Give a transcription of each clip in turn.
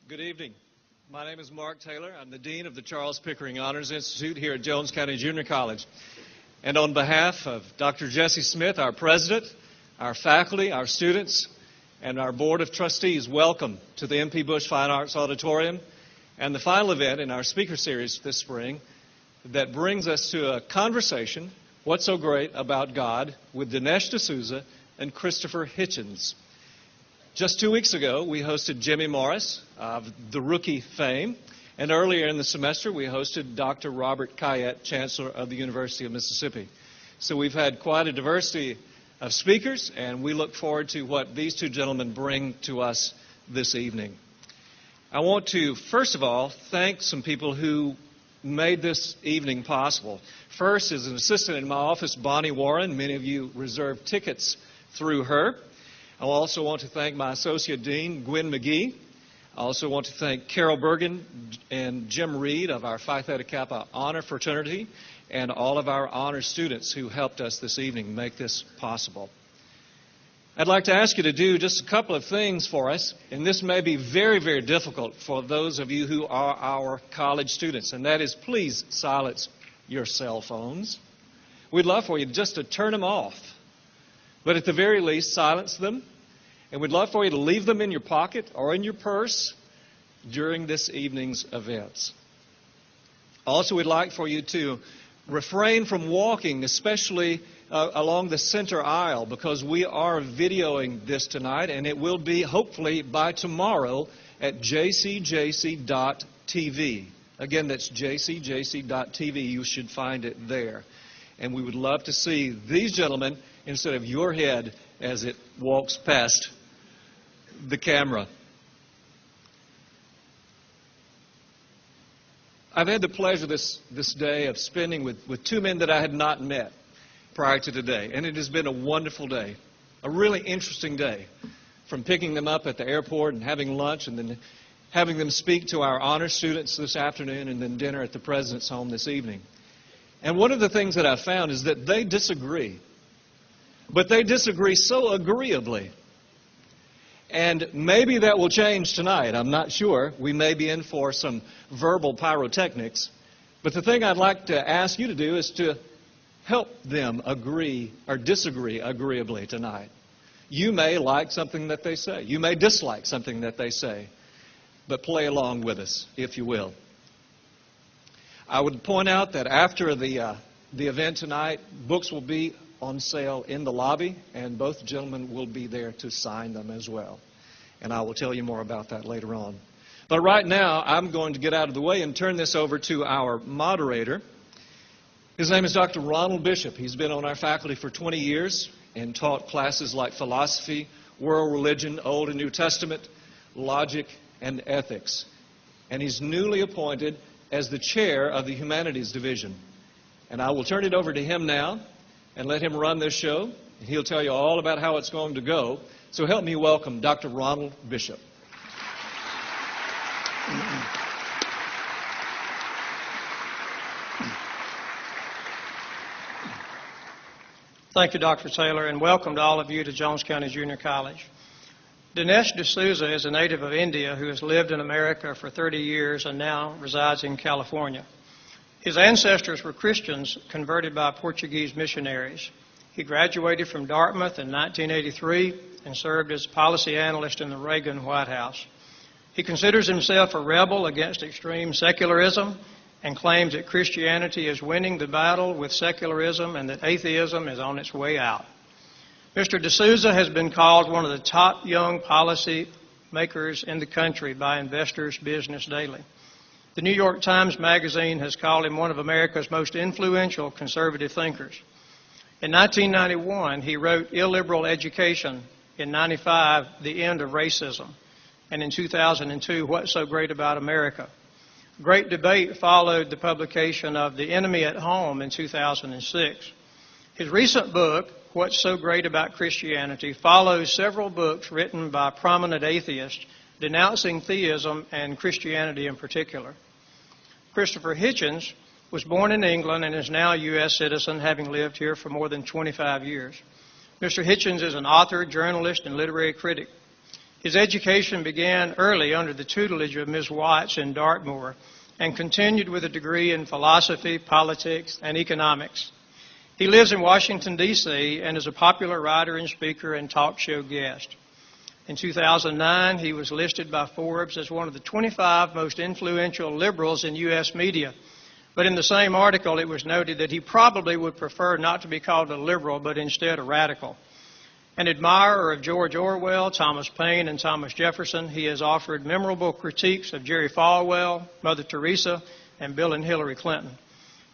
Good evening. My name is Mark Taylor. I'm the Dean of the Charles Pickering Honors Institute here at Jones County Junior College. And on behalf of Dr. Jesse Smith, our president, our faculty, our students, and our Board of Trustees, welcome to the MP Bush Fine Arts Auditorium and the final event in our speaker series this spring that brings us to a conversation, What's So Great About God, with Dinesh DSouza and Christopher Hitchens. Just 2 weeks ago, we hosted Jimmy Morris of the Rookie fame, and earlier in the semester, we hosted Dr. Robert Kayette, Chancellor of the University of Mississippi. So we've had quite a diversity of speakers, and we look forward to what these two gentlemen bring to us this evening. I want to, first of all, thank some people who made this evening possible. First is an assistant in my office, Bonnie Warren. Many of you reserved tickets through her. I also want to thank my Associate Dean, Gwen McGee. I also want to thank Carol Bergen and Jim Reed of our Phi Theta Kappa Honor Fraternity and all of our honor students who helped us this evening make this possible. I'd like to ask you to do just a couple of things for us, and this may be very, very difficult for those of you who are our college students, and that is please silence your cell phones. We'd love for you just to turn them off. But at the very least, silence them. And we'd love for you to leave them in your pocket or in your purse during this evening's events. Also, we'd like for you to refrain from walking, especially along the center aisle, because we are videoing this tonight, and it will be, hopefully, by tomorrow at jcjc.tv. Again, that's jcjc.tv. You should find it there. And we would love to see these gentlemen instead of your head as it walks past the camera. I've had the pleasure this day of spending with two men that I had not met prior to today, and it has been a wonderful day, a really interesting day, from picking them up at the airport and having lunch and then having them speak to our honor students this afternoon and then dinner at the President's home this evening. And one of the things that I found is that they disagree. But they disagree so agreeably. And maybe that will change tonight. I'm not sure. We may be in for some verbal pyrotechnics. But the thing I'd like to ask you to do is to help them agree or disagree agreeably tonight. You may like something that they say. You may dislike something that they say. But play along with us, if you will. I would point out that after the event tonight, books will be on sale in the lobby, and both gentlemen will be there to sign them as well. And I will tell you more about that later on. But right now, I'm going to get out of the way and turn this over to our moderator. His name is Dr. Ronald Bishop. He's been on our faculty for 20 years and taught classes like philosophy, world religion, Old and New Testament, logic, and ethics. And he's newly appointed as the chair of the Humanities Division. And I will turn it over to him now and let him run this show. He'll tell you all about how it's going to go. So help me welcome Dr. Ronald Bishop. Thank you, Dr. Taylor, and welcome to all of you to Jones County Junior College. Dinesh DSouza is a native of India who has lived in America for 30 years and now resides in California. His ancestors were Christians converted by Portuguese missionaries. He graduated from Dartmouth in 1983 and served as policy analyst in the Reagan White House. He considers himself a rebel against extreme secularism and claims that Christianity is winning the battle with secularism and that atheism is on its way out. Mr. DSouza has been called one of the top young policy makers in the country by Investors Business Daily. The New York Times Magazine has called him one of America's most influential conservative thinkers. In 1991, he wrote Illiberal Education. In 1995, The End of Racism. And in 2002, What's So Great About America? Great debate followed the publication of The Enemy at Home in 2006. His recent book, What's So Great About Christianity, follows several books written by prominent atheists denouncing theism and Christianity in particular. Christopher Hitchens was born in England and is now a U.S. citizen, having lived here for more than 25 years. Mr. Hitchens is an author, journalist, and literary critic. His education began early under the tutelage of Ms. Watts in Dartmoor and continued with a degree in philosophy, politics, and economics. He lives in Washington, D.C., and is a popular writer and speaker and talk show guest. In 2009, he was listed by Forbes as one of the 25 most influential liberals in U.S. media. But in the same article, it was noted that he probably would prefer not to be called a liberal, but instead a radical. An admirer of George Orwell, Thomas Paine, and Thomas Jefferson, he has offered memorable critiques of Jerry Falwell, Mother Teresa, and Bill and Hillary Clinton.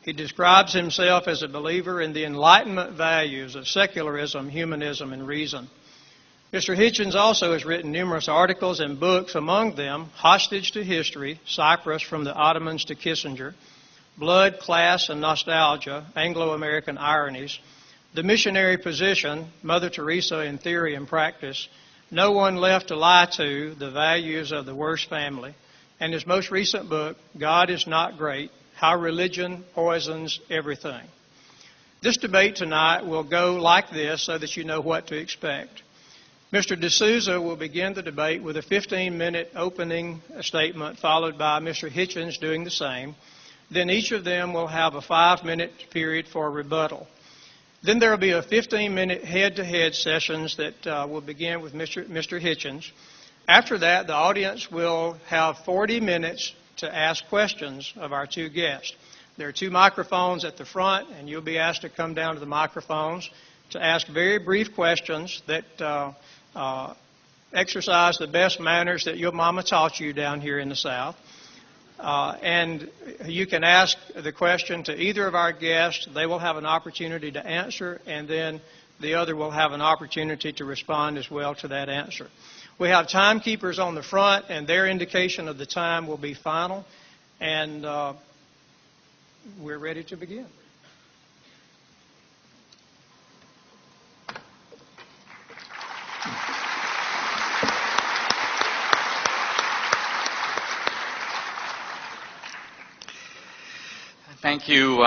He describes himself as a believer in the Enlightenment values of secularism, humanism, and reason. Mr. Hitchens also has written numerous articles and books, among them Hostage to History, Cyprus from the Ottomans to Kissinger, Blood, Class, and Nostalgia, Anglo-American Ironies, The Missionary Position, Mother Teresa in Theory and Practice, No One Left to Lie To, The Values of the Worst Family, and his most recent book, God is Not Great, How Religion Poisons Everything. This debate tonight will go like this so that you know what to expect. Mr. DeSouza will begin the debate with a 15-minute opening statement, followed by Mr. Hitchens doing the same. Then each of them will have a 5-minute period for rebuttal. Then there will be a 15-minute head-to-head sessions that will begin with Mr. Hitchens. After that, the audience will have 40 minutes to ask questions of our two guests. There are 2 microphones at the front, and you'll be asked to come down to the microphones to ask very brief questions that exercise the best manners that your mama taught you down here in the South. And you can ask the question to either of our guests. They will have an opportunity to answer, and then the other will have an opportunity to respond as well to that answer. We have timekeepers on the front, and their indication of the time will be final. And we're ready to begin. Thank you,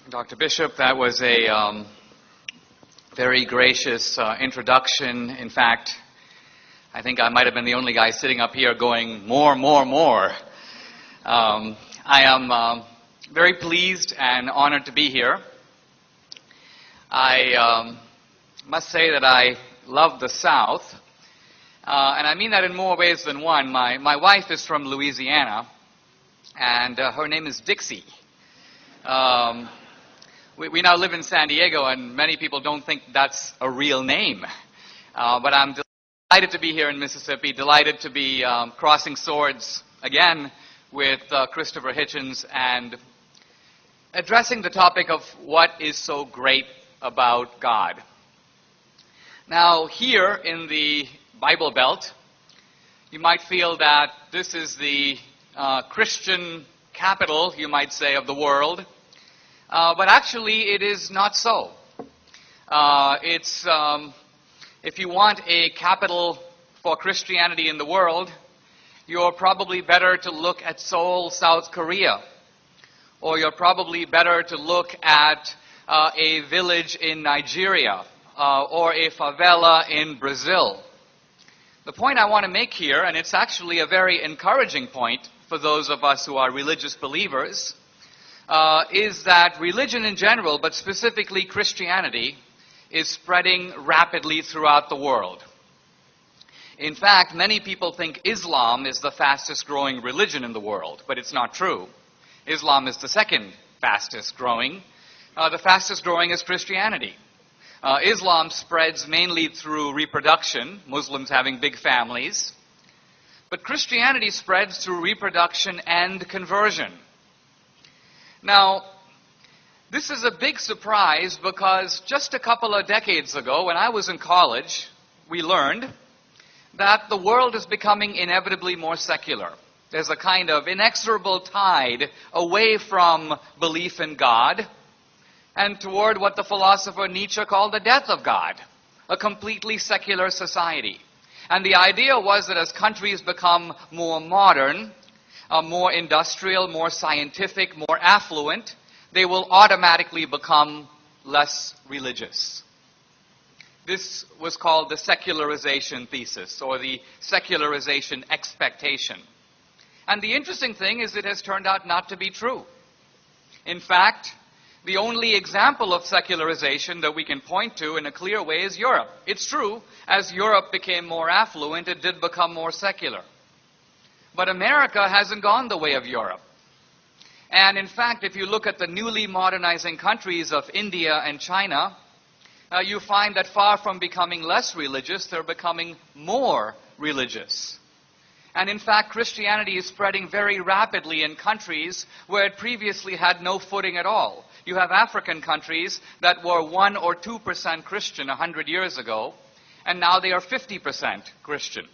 Dr. Bishop. That was a very gracious introduction. In fact, I think I might have been the only guy sitting up here going, more, more, more. I am very pleased and honored to be here. I must say that I love the South, and I mean that in more ways than one. My wife is from Louisiana, and her name is Dixie. We now live in San Diego, and many people don't think that's a real name. But I'm delighted to be here in Mississippi, delighted to be crossing swords again with Christopher Hitchens and addressing the topic of what is so great about God. Now, here in the Bible Belt, you might feel that this is the Christian capital, you might say, of the world. But actually, it is not so. If you want a capital for Christianity in the world, you're probably better to look at Seoul, South Korea. Or you're probably better to look at a village in Nigeria or a favela in Brazil. The point I want to make here, and it's actually a very encouraging point for those of us who are religious believers, is that religion in general, but specifically Christianity, is spreading rapidly throughout the world. In fact, many people think Islam is the fastest growing religion in the world, but it's not true. Islam is the second fastest growing. The fastest growing is Christianity. Islam spreads mainly through reproduction, Muslims having big families. But Christianity spreads through reproduction and conversion. Now, this is a big surprise because just a couple of decades ago, when I was in college, we learned that the world is becoming inevitably more secular. There's a kind of inexorable tide away from belief in God and toward what the philosopher Nietzsche called the death of God, a completely secular society. And the idea was that as countries become more modern, more industrial, more scientific, more affluent, they will automatically become less religious. This was called the secularization thesis, or the secularization expectation. And the interesting thing is it has turned out not to be true. In fact, the only example of secularization that we can point to in a clear way is Europe. It's true, as Europe became more affluent, it did become more secular. But America hasn't gone the way of Europe. And in fact, if you look at the newly modernizing countries of India and China, you find that far from becoming less religious, they're becoming more religious. And in fact, Christianity is spreading very rapidly in countries where it previously had no footing at all. You have African countries that were 1 or 2% Christian 100 years ago, and now they are 50% Christian.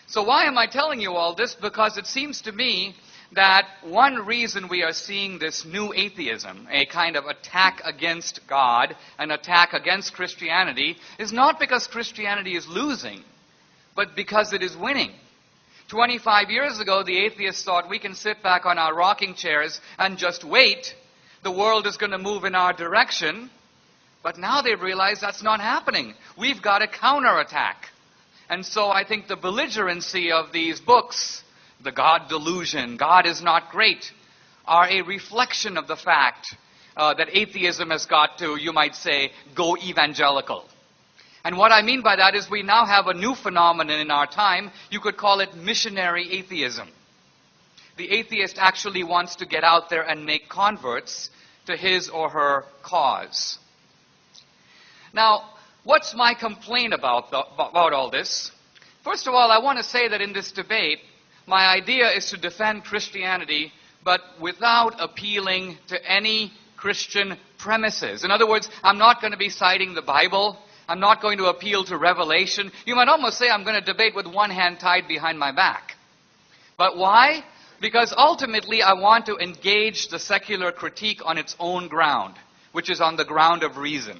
So why am I telling you all this? Because it seems to me that one reason we are seeing this new atheism, a kind of attack against God, an attack against Christianity, is not because Christianity is losing, but because it is winning. 25 years ago, the atheists thought we can sit back on our rocking chairs and just wait. The world is going to move in our direction. But now they've realized that's not happening. We've got a counterattack. And so I think the belligerency of these books, the God delusion, God is not great, are a reflection of the fact that atheism has got to, you might say, go evangelical. And what I mean by that is we now have a new phenomenon in our time. You could call it missionary atheism. The atheist actually wants to get out there and make converts to his or her cause. Now, what's my complaint about all this? First of all, I want to say that in this debate, my idea is to defend Christianity, but without appealing to any Christian premises. In other words, I'm not going to be citing the Bible. I'm not going to appeal to Revelation. You might almost say I'm going to debate with one hand tied behind my back. But why? Because ultimately I want to engage the secular critique on its own ground, which is on the ground of reason.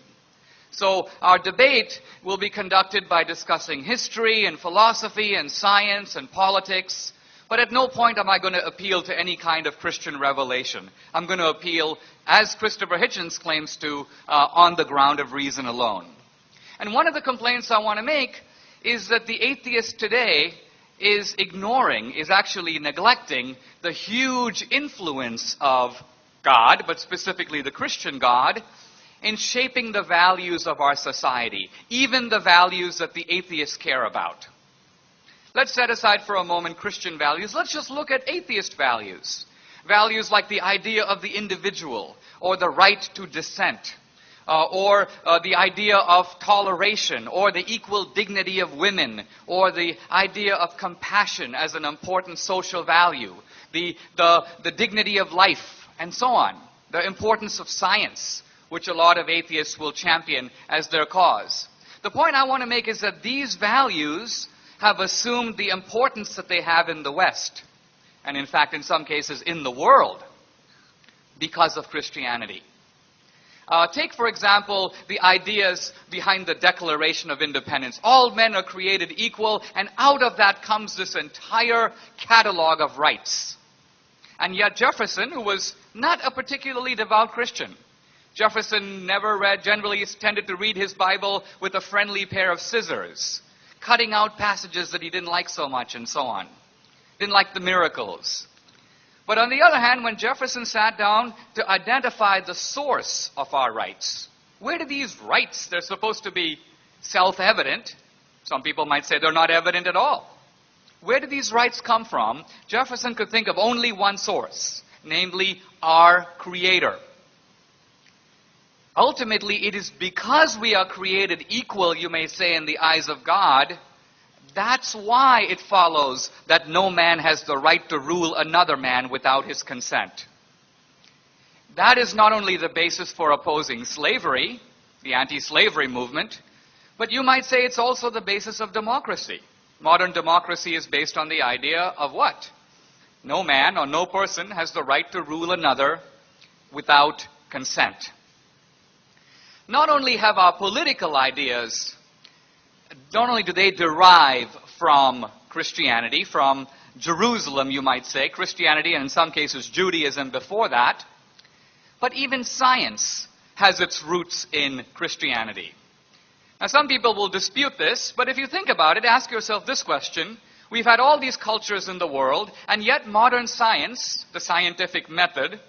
So our debate will be conducted by discussing history and philosophy and science and politics. But at no point am I going to appeal to any kind of Christian revelation. I'm going to appeal, as Christopher Hitchens claims to, on the ground of reason alone. And one of the complaints I want to make is that the atheist today is actually neglecting the huge influence of God, but specifically the Christian God, in shaping the values of our society, even the values that the atheists care about. Let's set aside for a moment Christian values. Let's just look at atheist values. Values like the idea of the individual, or the right to dissent, or the idea of toleration, or the equal dignity of women, or the idea of compassion as an important social value, the dignity of life, and so on. The importance of science, which a lot of atheists will champion as their cause. The point I want to make is that these values have assumed the importance that they have in the West, and in fact, in some cases, in the world, because of Christianity. Take, for example, the ideas behind the Declaration of Independence. All men are created equal, and out of that comes this entire catalog of rights. And yet Jefferson, who was not a particularly devout Christian, Jefferson generally tended to read his Bible with a friendly pair of scissors, cutting out passages that he didn't like so much and so on. Didn't like the miracles. But on the other hand, when Jefferson sat down to identify the source of our rights, where do these rights, they're supposed to be self-evident. Some people might say they're not evident at all. Where do these rights come from? Jefferson could think of only one source, namely our Creator. Ultimately, it is because we are created equal, you may say, in the eyes of God. That's why it follows that no man has the right to rule another man without his consent. That is not only the basis for opposing slavery, the anti-slavery movement, but you might say it's also the basis of democracy. Modern democracy is based on the idea of what? No man or no person has the right to rule another without consent. Not only have our political ideas, not only do they derive from Christianity, from Jerusalem, you might say, Christianity, and in some cases Judaism before that, but even science has its roots in Christianity. Now, some people will dispute this, but if you think about it, ask yourself this question. We've had all these cultures in the world, and yet modern science, the scientific method,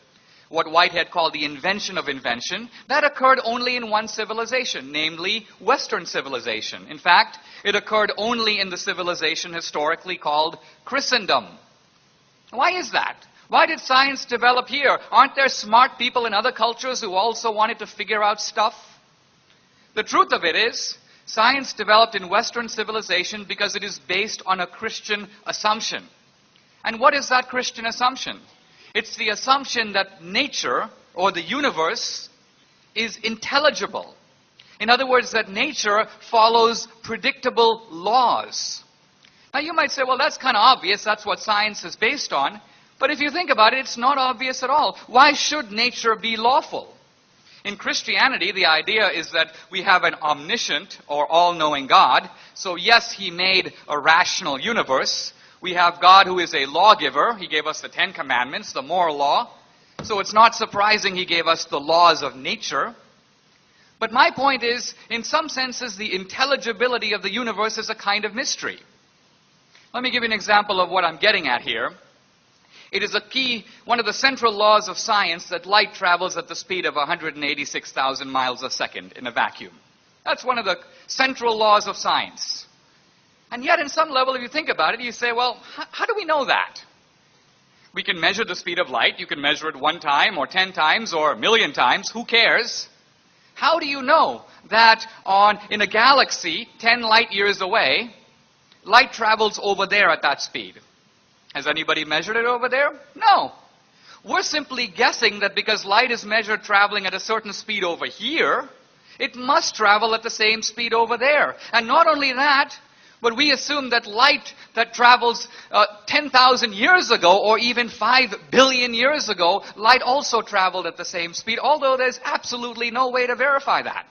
what Whitehead called the invention of invention, that occurred only in one civilization, namely Western civilization. In fact, it occurred only in the civilization historically called Christendom. Why is that? Why did science develop here? Aren't there smart people in other cultures who also wanted to figure out stuff? The truth of it is, science developed in Western civilization because it is based on a Christian assumption. And what is that Christian assumption? It's the assumption that nature, or the universe, is intelligible. In other words, that nature follows predictable laws. Now you might say, well, that's kind of obvious. That's what science is based on. But if you think about it, it's not obvious at all. Why should nature be lawful? In Christianity, the idea is that we have an omniscient or all-knowing God. So yes, He made a rational universe. We have God who is a lawgiver. He gave us the Ten Commandments, the moral law. So it's not surprising He gave us the laws of nature. But my point is, in some senses, the intelligibility of the universe is a kind of mystery. Let me give you an example of what I'm getting at here. It is one of the central laws of science that light travels at the speed of 186,000 miles a second in a vacuum. That's one of the central laws of science. And yet, in some level, if you think about it, you say, well, how do we know that? We can measure the speed of light. You can measure it 1 time or 10 times or 1,000,000 times. Who cares? How do you know that in a galaxy 10 light years away, light travels over there at that speed? Has anybody measured it over there? No. We're simply guessing that because light is measured traveling at a certain speed over here, it must travel at the same speed over there. And not only that, but we assume that light that travels 10,000 years ago or even 5 billion years ago, light also traveled at the same speed, although there's absolutely no way to verify that.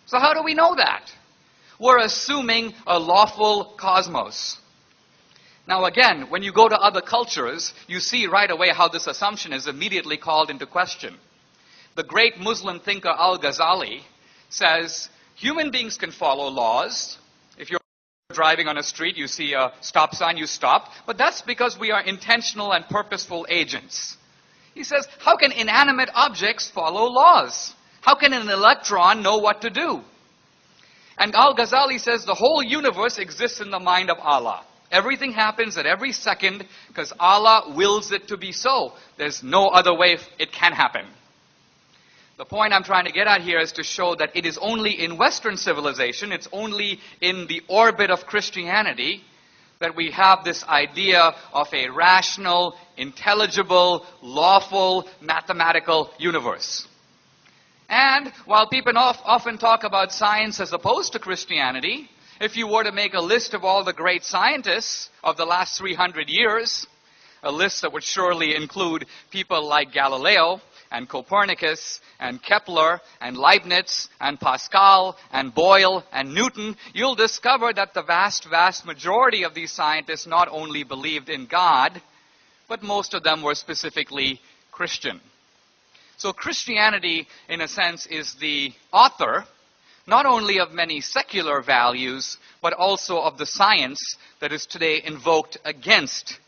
So how do we know that? We're assuming a lawful cosmos. Now again, when you go to other cultures, you see right away how this assumption is immediately called into question. The great Muslim thinker Al-Ghazali says, human beings can follow laws. If you're driving on a street, you see a stop sign, you stop. But that's because we are intentional and purposeful agents. He says, how can inanimate objects follow laws? How can an electron know what to do? And Al-Ghazali says the whole universe exists in the mind of Allah. Everything happens at every second because Allah wills it to be so. There's no other way it can happen. The point I'm trying to get at here is to show that it is only in Western civilization, it's only in the orbit of Christianity that we have this idea of a rational, intelligible, lawful, mathematical universe. And while people often talk about science as opposed to Christianity, if you were to make a list of all the great scientists of the last 300 years, a list that would surely include people like Galileo and Copernicus and Kepler and Leibniz and Pascal and Boyle and Newton, you'll discover that the vast, vast majority of these scientists not only believed in God, but most of them were specifically Christian. So Christianity, in a sense, is the author not only of many secular values, but also of the science that is today invoked against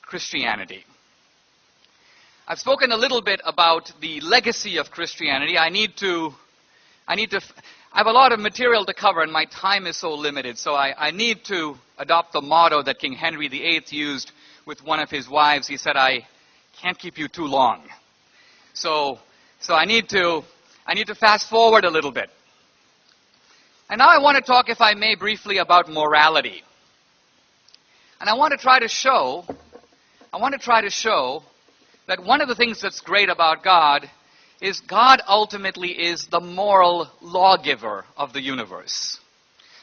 Christianity. I've spoken a little bit about the legacy of Christianity. I have a lot of material to cover, and my time is so limited, so I need to adopt the motto that King Henry VIII used with one of his wives. He said, I can't keep you too long. So I need to fast forward a little bit. And now I want to talk, if I may, briefly about morality. And I want to try to show that one of the things that's great about God is God ultimately is the moral lawgiver of the universe.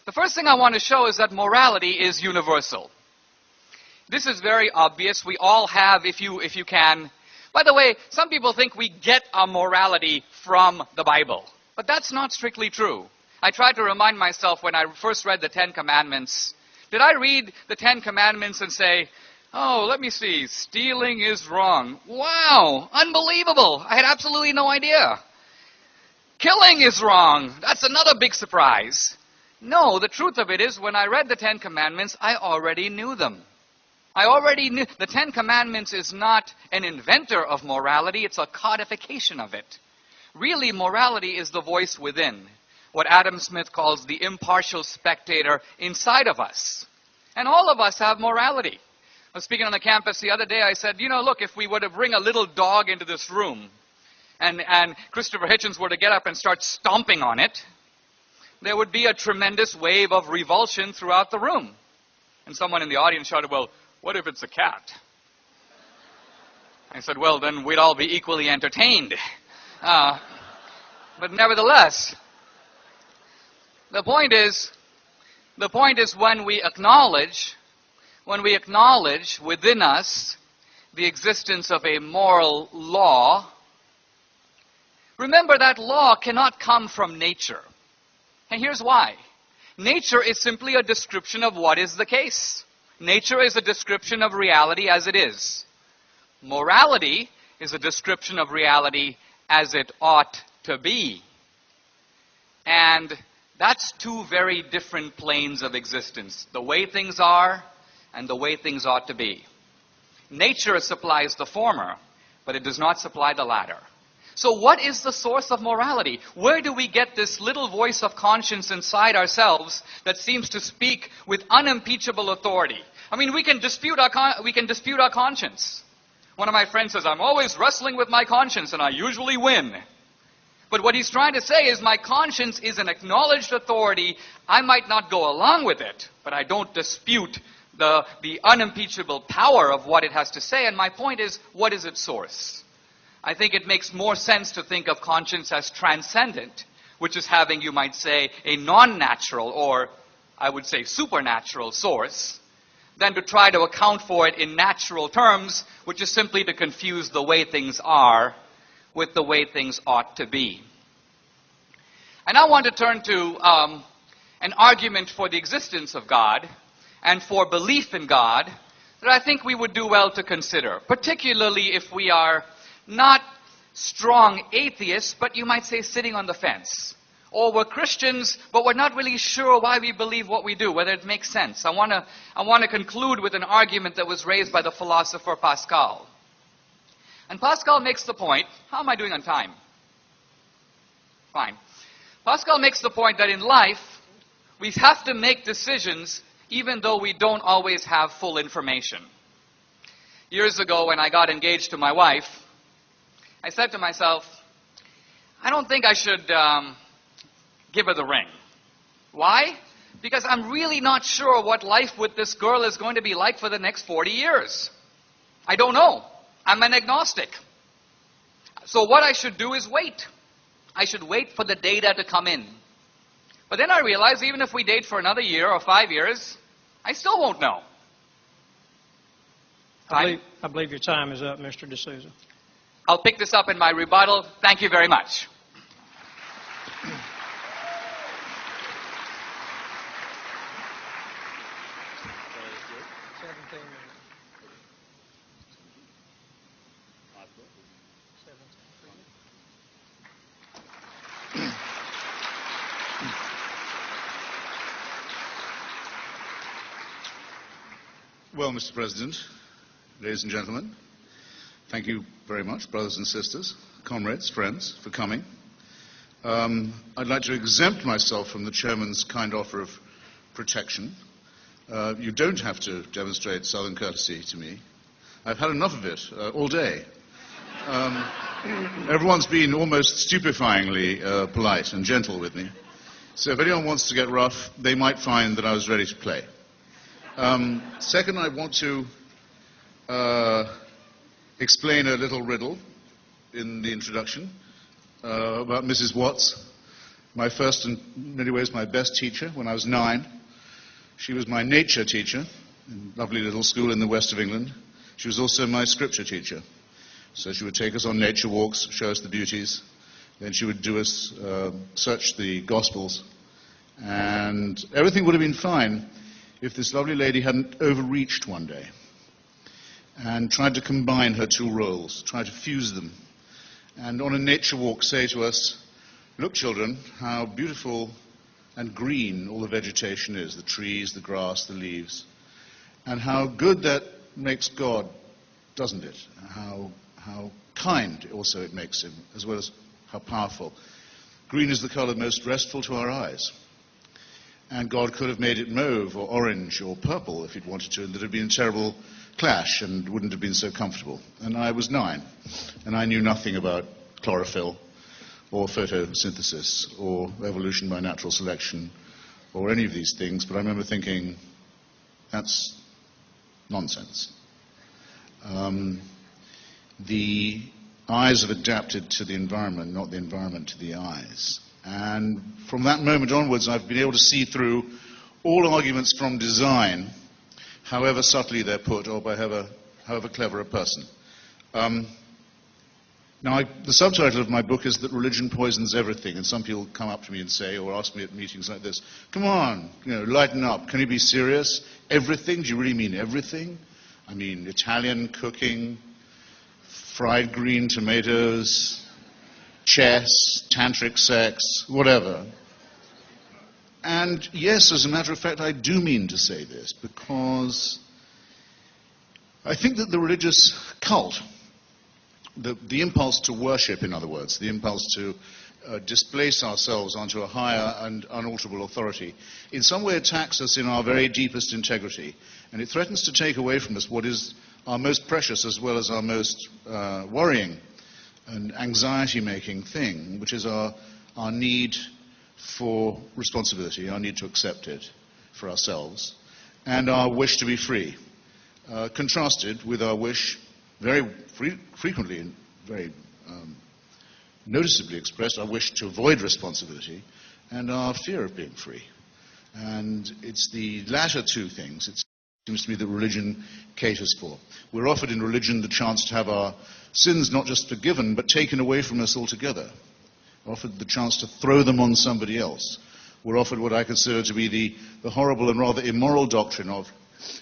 The first thing I want to show is that morality is universal. This is very obvious. We all have, if you can. By the way, some people think we get our morality from the Bible. But that's not strictly true. I tried to remind myself when I first read the 10 Commandments, did I read the 10 Commandments and say, oh, let me see, stealing is wrong. Wow, unbelievable. I had absolutely no idea. Killing is wrong. That's another big surprise. No, the truth of it is when I read the Ten Commandments, I already knew them. I already knew. The Ten Commandments is not an inventor of morality, it's a codification of it. Really, morality is the voice within, what Adam Smith calls the impartial spectator inside of us. And all of us have morality. I was speaking on the campus the other day, I said, look, if we were to bring a little dog into this room, and Christopher Hitchens were to get up and start stomping on it, there would be a tremendous wave of revulsion throughout the room. And someone in the audience shouted, well, what if it's a cat? I said, well, then we'd all be equally entertained. But nevertheless, the point is when we acknowledge within us the existence of a moral law, remember that law cannot come from nature. And here's why. Nature is simply a description of what is the case. Nature is a description of reality as it is. Morality is a description of reality as it ought to be. And that's two very different planes of existence. The way things are and the way things ought to be. Nature supplies the former, but it does not supply the latter. So what is the source of morality? Where do we get this little voice of conscience inside ourselves that seems to speak with unimpeachable authority? I mean, we can dispute our conscience. One of my friends says, I'm always wrestling with my conscience and I usually win. But what he's trying to say is my conscience is an acknowledged authority. I might not go along with it, but I don't dispute the unimpeachable power of what it has to say. And my point is, what is its source? I think it makes more sense to think of conscience as transcendent, which is having, you might say, a non-natural or, I would say, supernatural source, than to try to account for it in natural terms, which is simply to confuse the way things are with the way things ought to be. I now want to turn to an argument for the existence of God and for belief in God that I think we would do well to consider, particularly if we are not strong atheists, but you might say sitting on the fence. Or we're Christians, but we're not really sure why we believe what we do, whether it makes sense. I want to conclude with an argument that was raised by the philosopher Pascal. And Pascal makes the point, how am I doing on time? Fine. Pascal makes the point that in life, we have to make decisions even though we don't always have full information. Years ago, when I got engaged to my wife, I said to myself, I don't think I should give her the ring. Why? Because I'm really not sure what life with this girl is going to be like for the next 40 years. I don't know. I'm an agnostic. So what I should do is wait. I should wait for the data to come in. But then I realized even if we date for another year or 5 years, I still won't know. I believe your time is up, Mr. DeSouza. I'll pick this up in my rebuttal. Thank you very much. Well, Mr. President, ladies and gentlemen, thank you very much, brothers and sisters, comrades, friends, for coming. I'd like to exempt myself from the chairman's kind offer of protection. You don't have to demonstrate southern courtesy to me. I've had enough of it all day. Everyone's been almost stupefyingly polite and gentle with me. So if anyone wants to get rough, they might find that I was ready to play. Second, I want to explain a little riddle in the introduction about Mrs. Watts, my first and in many ways my best teacher when I was 9. She was my nature teacher in a lovely little school in the west of England. She was also my scripture teacher. So she would take us on nature walks, show us the beauties. Then she would do us search the Gospels. And everything would have been fine if this lovely lady hadn't overreached one day and tried to combine her two roles, tried to fuse them, and on a nature walk say to us, look, children, how beautiful and green all the vegetation is, the trees, the grass, the leaves, and how good that makes God, doesn't it? How kind also it makes him, as well as how powerful. Green is the color most restful to our eyes. And God could have made it mauve or orange or purple if he'd wanted to, and there'd have been a terrible clash and wouldn't have been so comfortable. And I was 9, and I knew nothing about chlorophyll or photosynthesis or evolution by natural selection or any of these things, but I remember thinking, that's nonsense. The eyes have adapted to the environment, not the environment to the eyes. And from that moment onwards, I've been able to see through all arguments from design, however subtly they're put, or by however clever a person. Now, the subtitle of my book is that religion poisons everything, and some people come up to me and say, or ask me at meetings like this, come on, lighten up, can you be serious? Everything? Do you really mean everything? I mean Italian cooking, fried green tomatoes, chess, tantric sex, whatever. And yes, as a matter of fact, I do mean to say this, because I think that the religious cult, the impulse to worship, in other words, the impulse to displace ourselves onto a higher and unalterable authority, in some way attacks us in our very deepest integrity, and it threatens to take away from us what is our most precious as well as our most worrying and anxiety-making thing, which is our need for responsibility, our need to accept it for ourselves, and our wish to be free, contrasted with our wish, very frequently and very noticeably expressed, our wish to avoid responsibility and our fear of being free. And it's the latter two things, it seems to me, that religion caters for. We're offered in religion the chance to have our sins not just forgiven, but taken away from us altogether. We're offered the chance to throw them on somebody else. We're offered what I consider to be the horrible and rather immoral doctrine of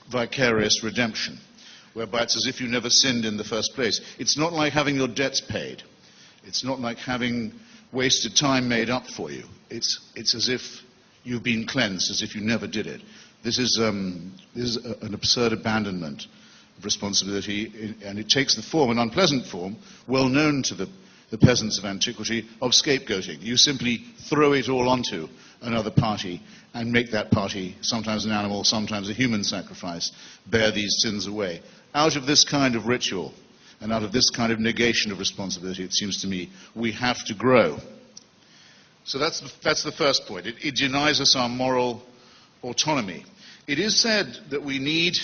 vicarious redemption, whereby it's as if you never sinned in the first place. It's not like having your debts paid. It's not like having wasted time made up for you. It's as if you've been cleansed, as if you never did it. This is an absurd abandonment of responsibility, and it takes the form, an unpleasant form, well known to the peasants of antiquity, of scapegoating. You simply throw it all onto another party and make that party, sometimes an animal, sometimes a human sacrifice, bear these sins away. Out of this kind of ritual and out of this kind of negation of responsibility, it seems to me, we have to grow. So that's the first point. It denies us our moral autonomy. It is said that we need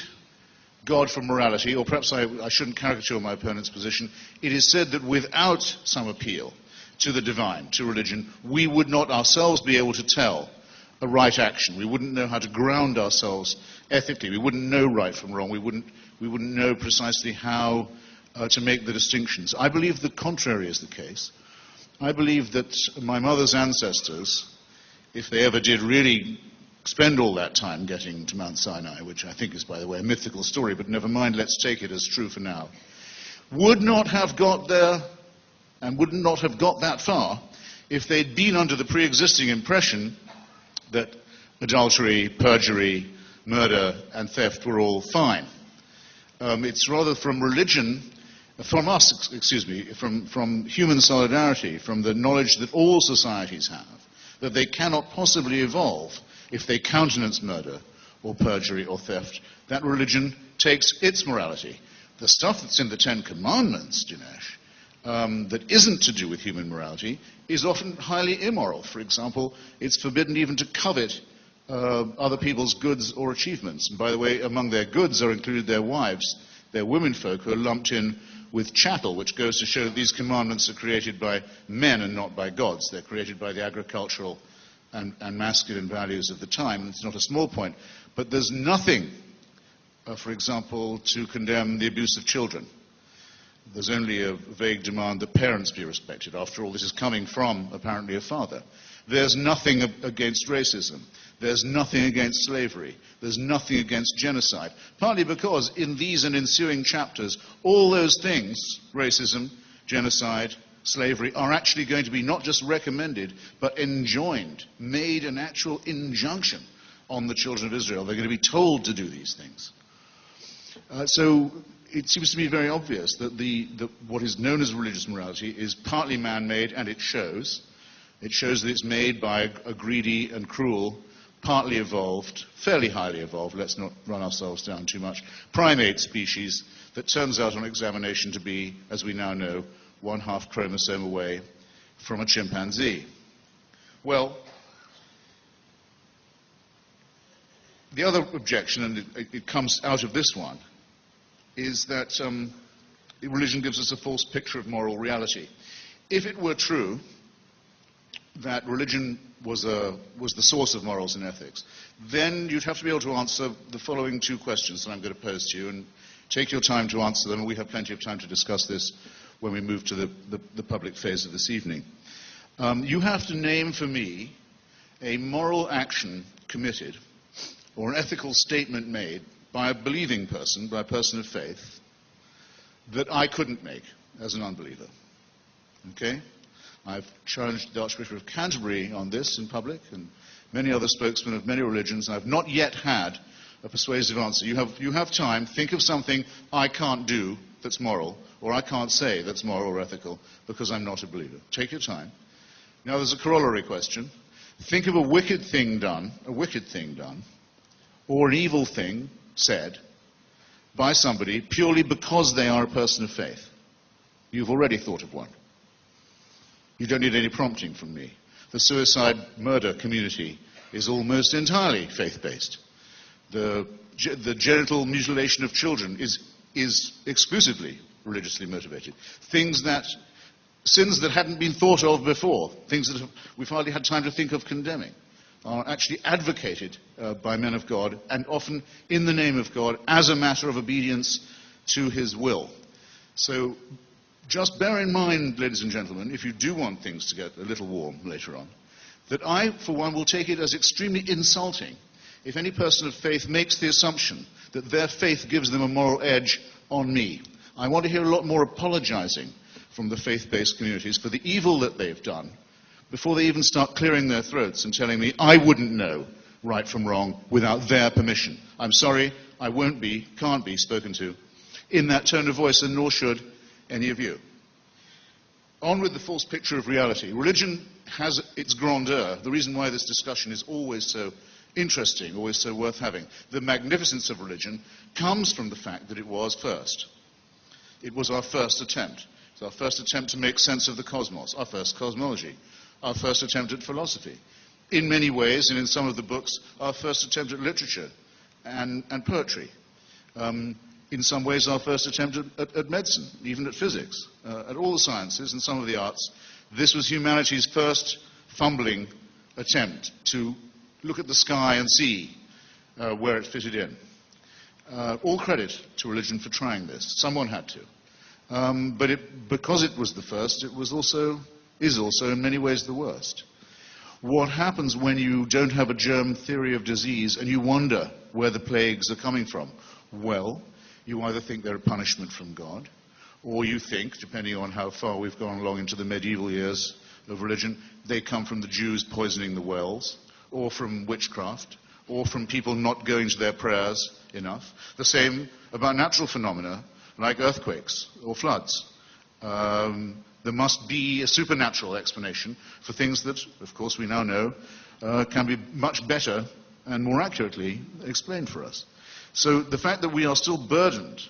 God for morality, or perhaps I shouldn't caricature my opponent's position. It is said that without some appeal to the divine, to religion, we would not ourselves be able to tell a right action. We wouldn't know how to ground ourselves ethically. We wouldn't know right from wrong. We wouldn't know precisely how to make the distinctions. I believe the contrary is the case. I believe that my mother's ancestors, if they ever did really spend all that time getting to Mount Sinai, which I think is, by the way, a mythical story, but never mind, let's take it as true for now, would not have got there and would not have got that far if they'd been under the pre-existing impression that adultery, perjury, murder, and theft were all fine. It's rather from religion, from us, from human solidarity, from the knowledge that all societies have, that they cannot possibly evolve if they countenance murder or perjury or theft. That religion takes its morality. The stuff that's in the Ten Commandments, Dinesh, that isn't to do with human morality, is often highly immoral. For example, it's forbidden even to covet other people's goods or achievements. And by the way, among their goods are included their wives, their womenfolk, who are lumped in with chattel, which goes to show that these commandments are created by men and not by gods. They're created by the agricultural and masculine values of the time. It's not a small point. But there's nothing, for example, to condemn the abuse of children. There's only a vague demand that parents be respected. After all, this is coming from, apparently, a father. There's nothing against racism. There's nothing against slavery. There's nothing against genocide. Partly because in these and ensuing chapters, all those things, racism, genocide, slavery are actually going to be not just recommended, but enjoined, made an actual injunction on the children of Israel. They're going to be told to do these things. So it seems to me very obvious that what is known as religious morality is partly man-made, and it shows. It shows that it's made by a greedy and cruel, partly evolved, fairly highly evolved, let's not run ourselves down too much, primate species that turns out on examination to be, as we now know, 1/2 chromosome away from a chimpanzee. Well, the other objection, and it comes out of this one, is that religion gives us a false picture of moral reality. If it were true that religion was the source of morals and ethics, then you'd have to be able to answer the following two questions that I'm going to pose to you, and take your time to answer them, and we have plenty of time to discuss this when we move to the public phase of this evening. You have to name for me a moral action committed or an ethical statement made by a believing person, by a person of faith, that I couldn't make as an unbeliever. Okay? I've challenged the Archbishop of Canterbury on this in public, and many other spokesmen of many religions, and I've not yet had a persuasive answer. You have time. Think of something I can't do that's moral, or I can't say that's moral or ethical, because I'm not a believer. Take your time. Now there's a corollary question. Think of a wicked thing done, or an evil thing said by somebody purely because they are a person of faith. You've already thought of one. You don't need any prompting from me. The suicide murder community is almost entirely faith-based. The genital mutilation of children is exclusively religiously motivated. Sins that hadn't been thought of before, things that we've hardly had time to think of condemning, are actually advocated by men of God, and often in the name of God, as a matter of obedience to his will. So just bear in mind, ladies and gentlemen, if you do want things to get a little warm later on, that I, for one, will take it as extremely insulting if any person of faith makes the assumption that their faith gives them a moral edge on me. I want to hear a lot more apologizing from the faith-based communities for the evil that they've done before they even start clearing their throats and telling me I wouldn't know right from wrong without their permission. I'm sorry, I won't be, can't be spoken to in that tone of voice, and nor should any of you. On with the false picture of reality. Religion has its grandeur. The reason why this discussion is always so interesting, always so worth having. The magnificence of religion comes from the fact that it was first. It was our first attempt. It's our first attempt to make sense of the cosmos, our first cosmology, our first attempt at philosophy. In many ways, and in some of the books, our first attempt at literature and poetry. In some ways, our first attempt at medicine, even at physics, at all the sciences and some of the arts. This was humanity's first fumbling attempt to look at the sky and see where it fitted in. All credit to religion for trying this. Someone had to. But because it was the first, it is also in many ways the worst. What happens when you don't have a germ theory of disease and you wonder where the plagues are coming from? Well, you either think they're a punishment from God, or you think, depending on how far we've gone along into the medieval years of religion, they come from the Jews poisoning the wells, or from witchcraft, or from people not going to their prayers enough. The same about natural phenomena like earthquakes or floods. There must be a supernatural explanation for things that, of course, we now know can be much better and more accurately explained for us. So the fact that we are still burdened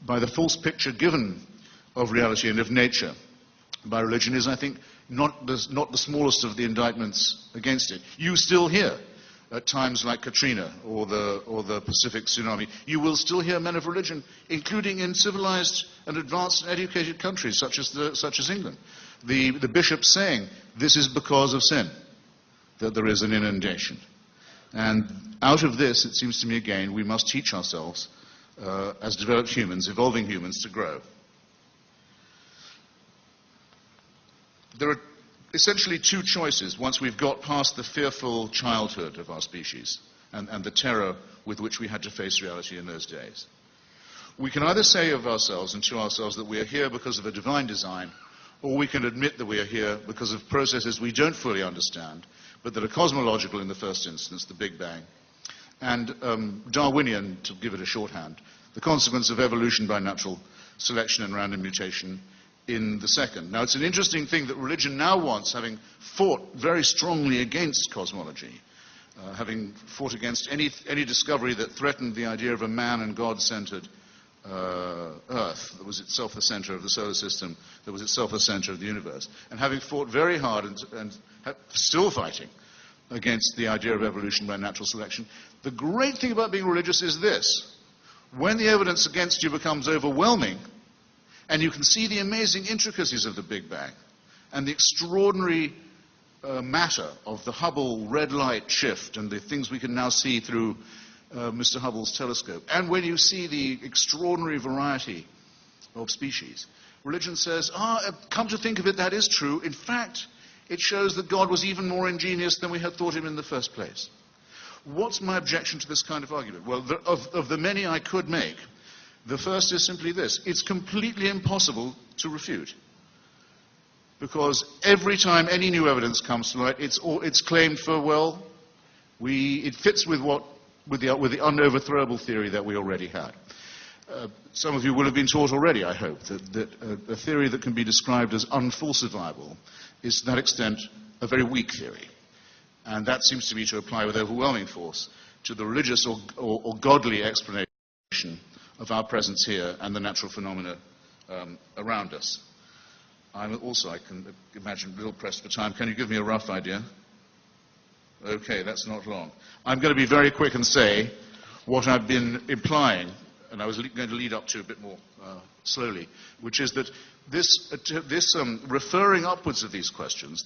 by the false picture given of reality and of nature by religion is, I think, not the smallest of the indictments against it. You still hear, at times like Katrina or the Pacific tsunami, you will still hear men of religion, including in civilized and advanced and educated countries such as England, the bishops saying, this is because of sin that there is an inundation. And out of this, it seems to me again, we must teach ourselves as developed humans, evolving humans, to grow. There are essentially two choices once we've got past the fearful childhood of our species and the terror with which we had to face reality in those days. We can either say of ourselves and to ourselves that we are here because of a divine design, or we can admit that we are here because of processes we don't fully understand, but that are cosmological in the first instance, the Big Bang, and Darwinian, to give it a shorthand, the consequence of evolution by natural selection and random mutation in the second. Now, it's an interesting thing that religion now wants, having fought very strongly against cosmology, having fought against any discovery that threatened the idea of a man and God-centered Earth that was itself the center of the solar system, that was itself the center of the universe, and having fought very hard and still fighting against the idea of evolution by natural selection. The great thing about being religious is this: when the evidence against you becomes overwhelming, and you can see the amazing intricacies of the Big Bang and the extraordinary matter of the Hubble red light shift and the things we can now see through Mr. Hubble's telescope, and when you see the extraordinary variety of species, religion says, come to think of it, that is true. In fact, it shows that God was even more ingenious than we had thought him in the first place. What's my objection to this kind of argument? Well, of the many I could make, the first is simply this: it's completely impossible to refute. Because every time any new evidence comes to light, it's claimed for, well, it fits with the unoverthrowable theory that we already had. Some of you will have been taught already, I hope, that a theory that can be described as unfalsifiable is, to that extent, a very weak theory. And that seems to me to apply with overwhelming force to the religious or godly explanation of our presence here and the natural phenomena around us. I can imagine, a little pressed for time. Can you give me a rough idea? Okay, that's not long. I'm going to be very quick and say what I've been implying, and I was going to lead up to a bit more slowly, which is that this referring upwards of these questions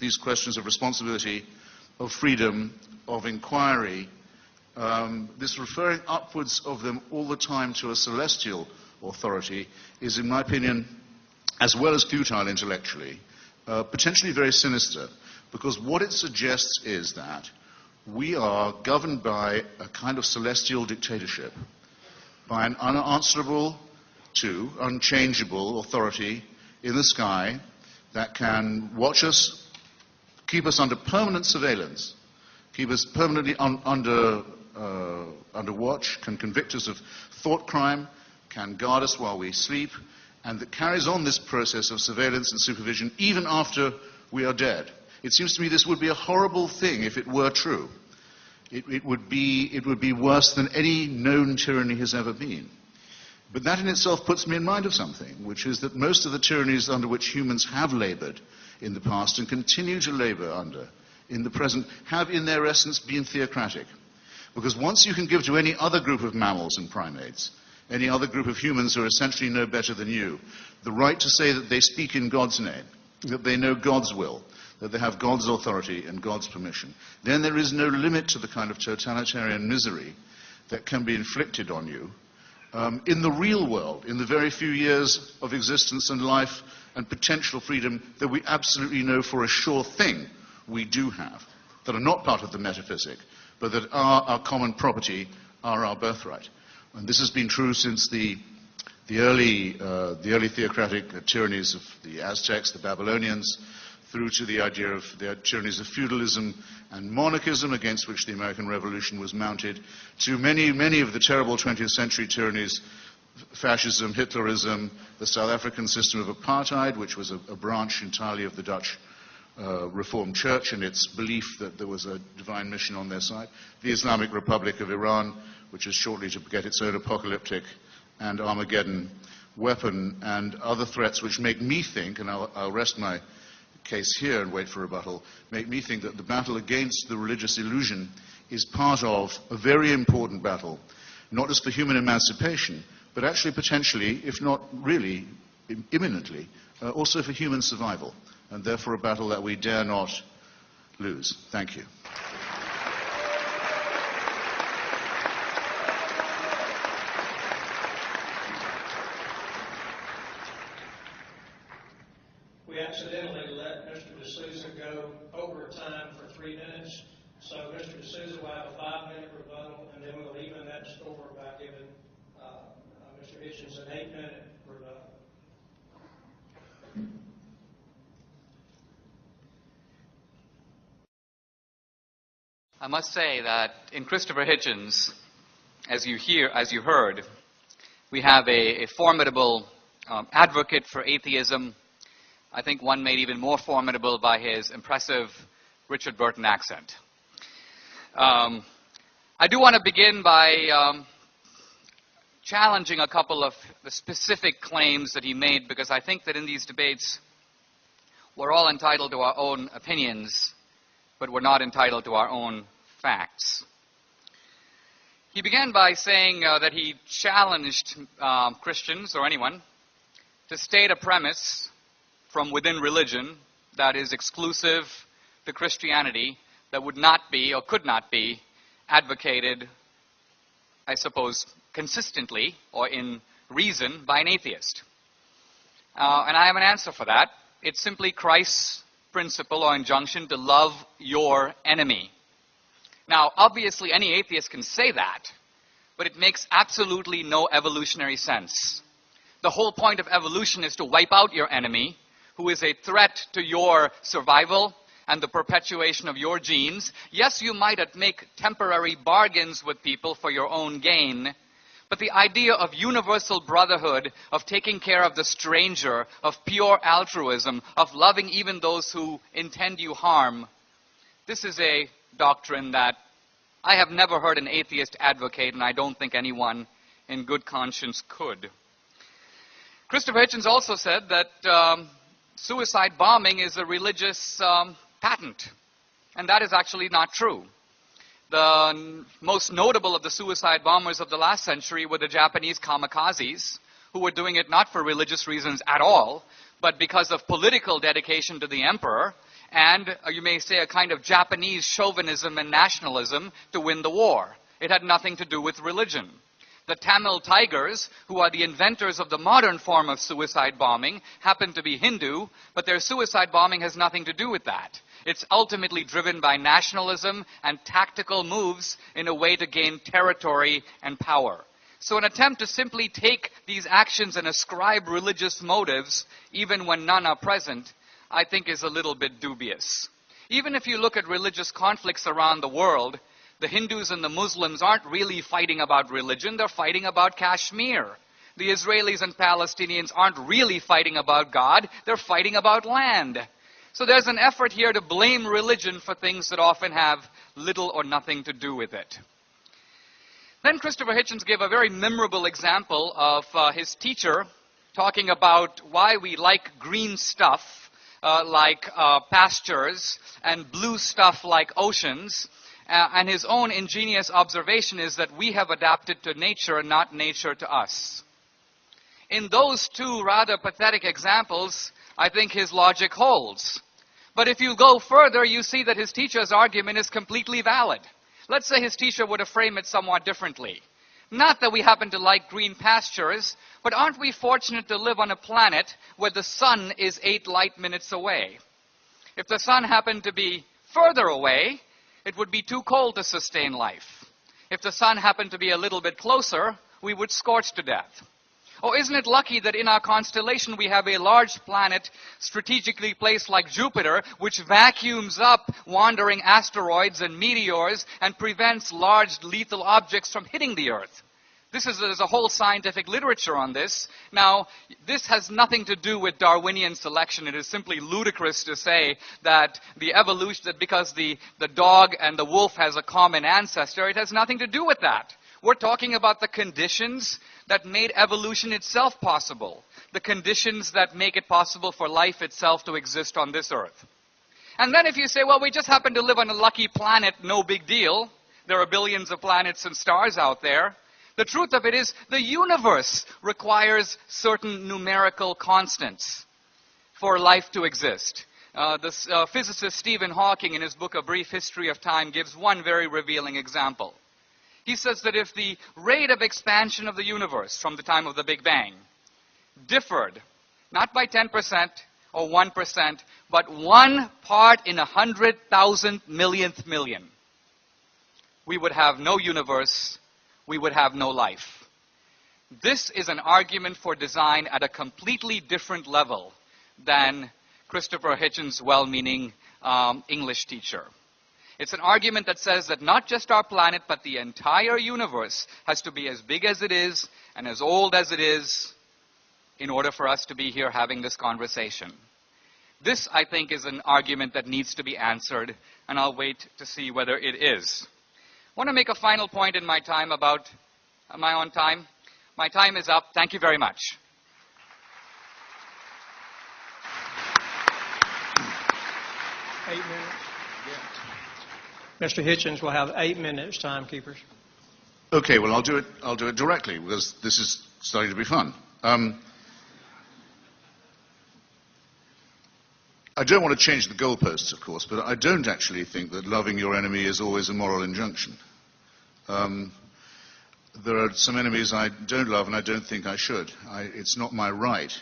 of responsibility, of freedom, of inquiry, this referring upwards of them all the time to a celestial authority is, in my opinion, as well as futile intellectually, potentially very sinister, because what it suggests is that we are governed by a kind of celestial dictatorship, by an unanswerable to unchangeable authority in the sky that can watch us, keep us under permanent surveillance, keep us permanently under watch, can convict us of thought crime, can guard us while we sleep, and that carries on this process of surveillance and supervision even after we are dead. It seems to me this would be a horrible thing if it were true. It would be worse than any known tyranny has ever been. But that in itself puts me in mind of something, which is that most of the tyrannies under which humans have labored in the past and continue to labor under in the present have in their essence been theocratic. Because once you can give to any other group of mammals and primates, any other group of humans who are essentially no better than you, the right to say that they speak in God's name, that they know God's will, that they have God's authority and God's permission, then there is no limit to the kind of totalitarian misery that can be inflicted on you in the real world, in the very few years of existence and life and potential freedom that we absolutely know for a sure thing we do have, that are not part of the metaphysic, but that are our common property, are our birthright. And this has been true since the early theocratic tyrannies of the Aztecs, the Babylonians, through to the idea of the tyrannies of feudalism and monarchism against which the American Revolution was mounted, to many of the terrible 20th century tyrannies, fascism, Hitlerism, the South African system of apartheid, which was a branch entirely of the Dutch Reformed Church and its belief that there was a divine mission on their side, the Islamic Republic of Iran, which is shortly to get its own apocalyptic and Armageddon weapon, and other threats which make me think, and I'll rest my case here and wait for rebuttal, make me think that the battle against the religious illusion is part of a very important battle, not just for human emancipation, but actually potentially, if not really imminently, also for human survival, and therefore a battle that we dare not lose. Thank you. We accidentally let Mr. DeSouza go over time for 3 minutes. So Mr. DeSouza will have a 5-minute rebuttal, and then we'll even that score by giving Mr. Hitchens an 8-minute rebuttal. I must say that in Christopher Hitchens, as you heard, we have a formidable advocate for atheism. I think one made even more formidable by his impressive Richard Burton accent. I do want to begin by challenging a couple of the specific claims that he made, because I think that in these debates, we're all entitled to our own opinions, but we're not entitled to our own facts. He began by saying that he challenged Christians, or anyone, to state a premise from within religion that is exclusive to Christianity, that would not be, or could not be, advocated, I suppose, consistently or in reason by an atheist. And I have an answer for that. It's simply Christ's principle or injunction to love your enemy. Now, obviously, any atheist can say that, but it makes absolutely no evolutionary sense. The whole point of evolution is to wipe out your enemy, who is a threat to your survival and the perpetuation of your genes. Yes, you might make temporary bargains with people for your own gain, but the idea of universal brotherhood, of taking care of the stranger, of pure altruism, of loving even those who intend you harm, this is a doctrine that I have never heard an atheist advocate, and I don't think anyone in good conscience could. Christopher Hitchens also said that suicide bombing is a religious patent, and that is actually not true. The most notable of the suicide bombers of the last century were the Japanese kamikazes, who were doing it not for religious reasons at all, but because of political dedication to the emperor, and you may say a kind of Japanese chauvinism and nationalism to win the war. It had nothing to do with religion. The Tamil Tigers, who are the inventors of the modern form of suicide bombing, happen to be Hindu, but their suicide bombing has nothing to do with that. It's ultimately driven by nationalism and tactical moves in a way to gain territory and power. So an attempt to simply take these actions and ascribe religious motives, even when none are present, I think is a little bit dubious. Even if you look at religious conflicts around the world, the Hindus and the Muslims aren't really fighting about religion, they're fighting about Kashmir. The Israelis and Palestinians aren't really fighting about God, they're fighting about land. So there's an effort here to blame religion for things that often have little or nothing to do with it. Then Christopher Hitchens gave a very memorable example of his teacher talking about why we like green stuff like pastures and blue stuff like oceans. And his own ingenious observation is that we have adapted to nature, not nature to us. In those two rather pathetic examples, I think his logic holds. But if you go further, you see that his teacher's argument is completely valid. Let's say his teacher would have framed it somewhat differently. Not that we happen to like green pastures, but aren't we fortunate to live on a planet where the sun is 8 light minutes away? If the sun happened to be further away, it would be too cold to sustain life. If the sun happened to be a little bit closer, we would scorch to death. Oh, isn't it lucky that in our constellation we have a large planet strategically placed like Jupiter, which vacuums up wandering asteroids and meteors and prevents large lethal objects from hitting the Earth? There's a whole scientific literature on this. Now, this has nothing to do with Darwinian selection. It is simply ludicrous to say that that because the dog and the wolf has a common ancestor, it has nothing to do with that. We're talking about the conditions that made evolution itself possible, the conditions that make it possible for life itself to exist on this earth. And then if you say, well, we just happen to live on a lucky planet, no big deal. There are billions of planets and stars out there. The truth of it is the universe requires certain numerical constants for life to exist. The physicist Stephen Hawking, in his book A Brief History of Time, gives one very revealing example. He says that if the rate of expansion of the universe from the time of the Big Bang differed, not by 10% or 1%, but 1 part in 100,000 millionth million, we would have no universe, we would have no life. This is an argument for design at a completely different level than Christopher Hitchens' well-meaning English teacher. It's an argument that says that not just our planet, but the entire universe has to be as big as it is and as old as it is in order for us to be here having this conversation. This, I think, is an argument that needs to be answered, and I'll wait to see whether it is. I want to make a final point in my time about, am I on time? My time is up. Thank you very much. Mr. Hitchens will have 8 minutes, timekeepers. Okay, well, I'll do it directly, because this is starting to be fun. I don't want to change the goalposts, of course, but I don't actually think that loving your enemy is always a moral injunction. There are some enemies I don't love, and I don't think I should. It's not my right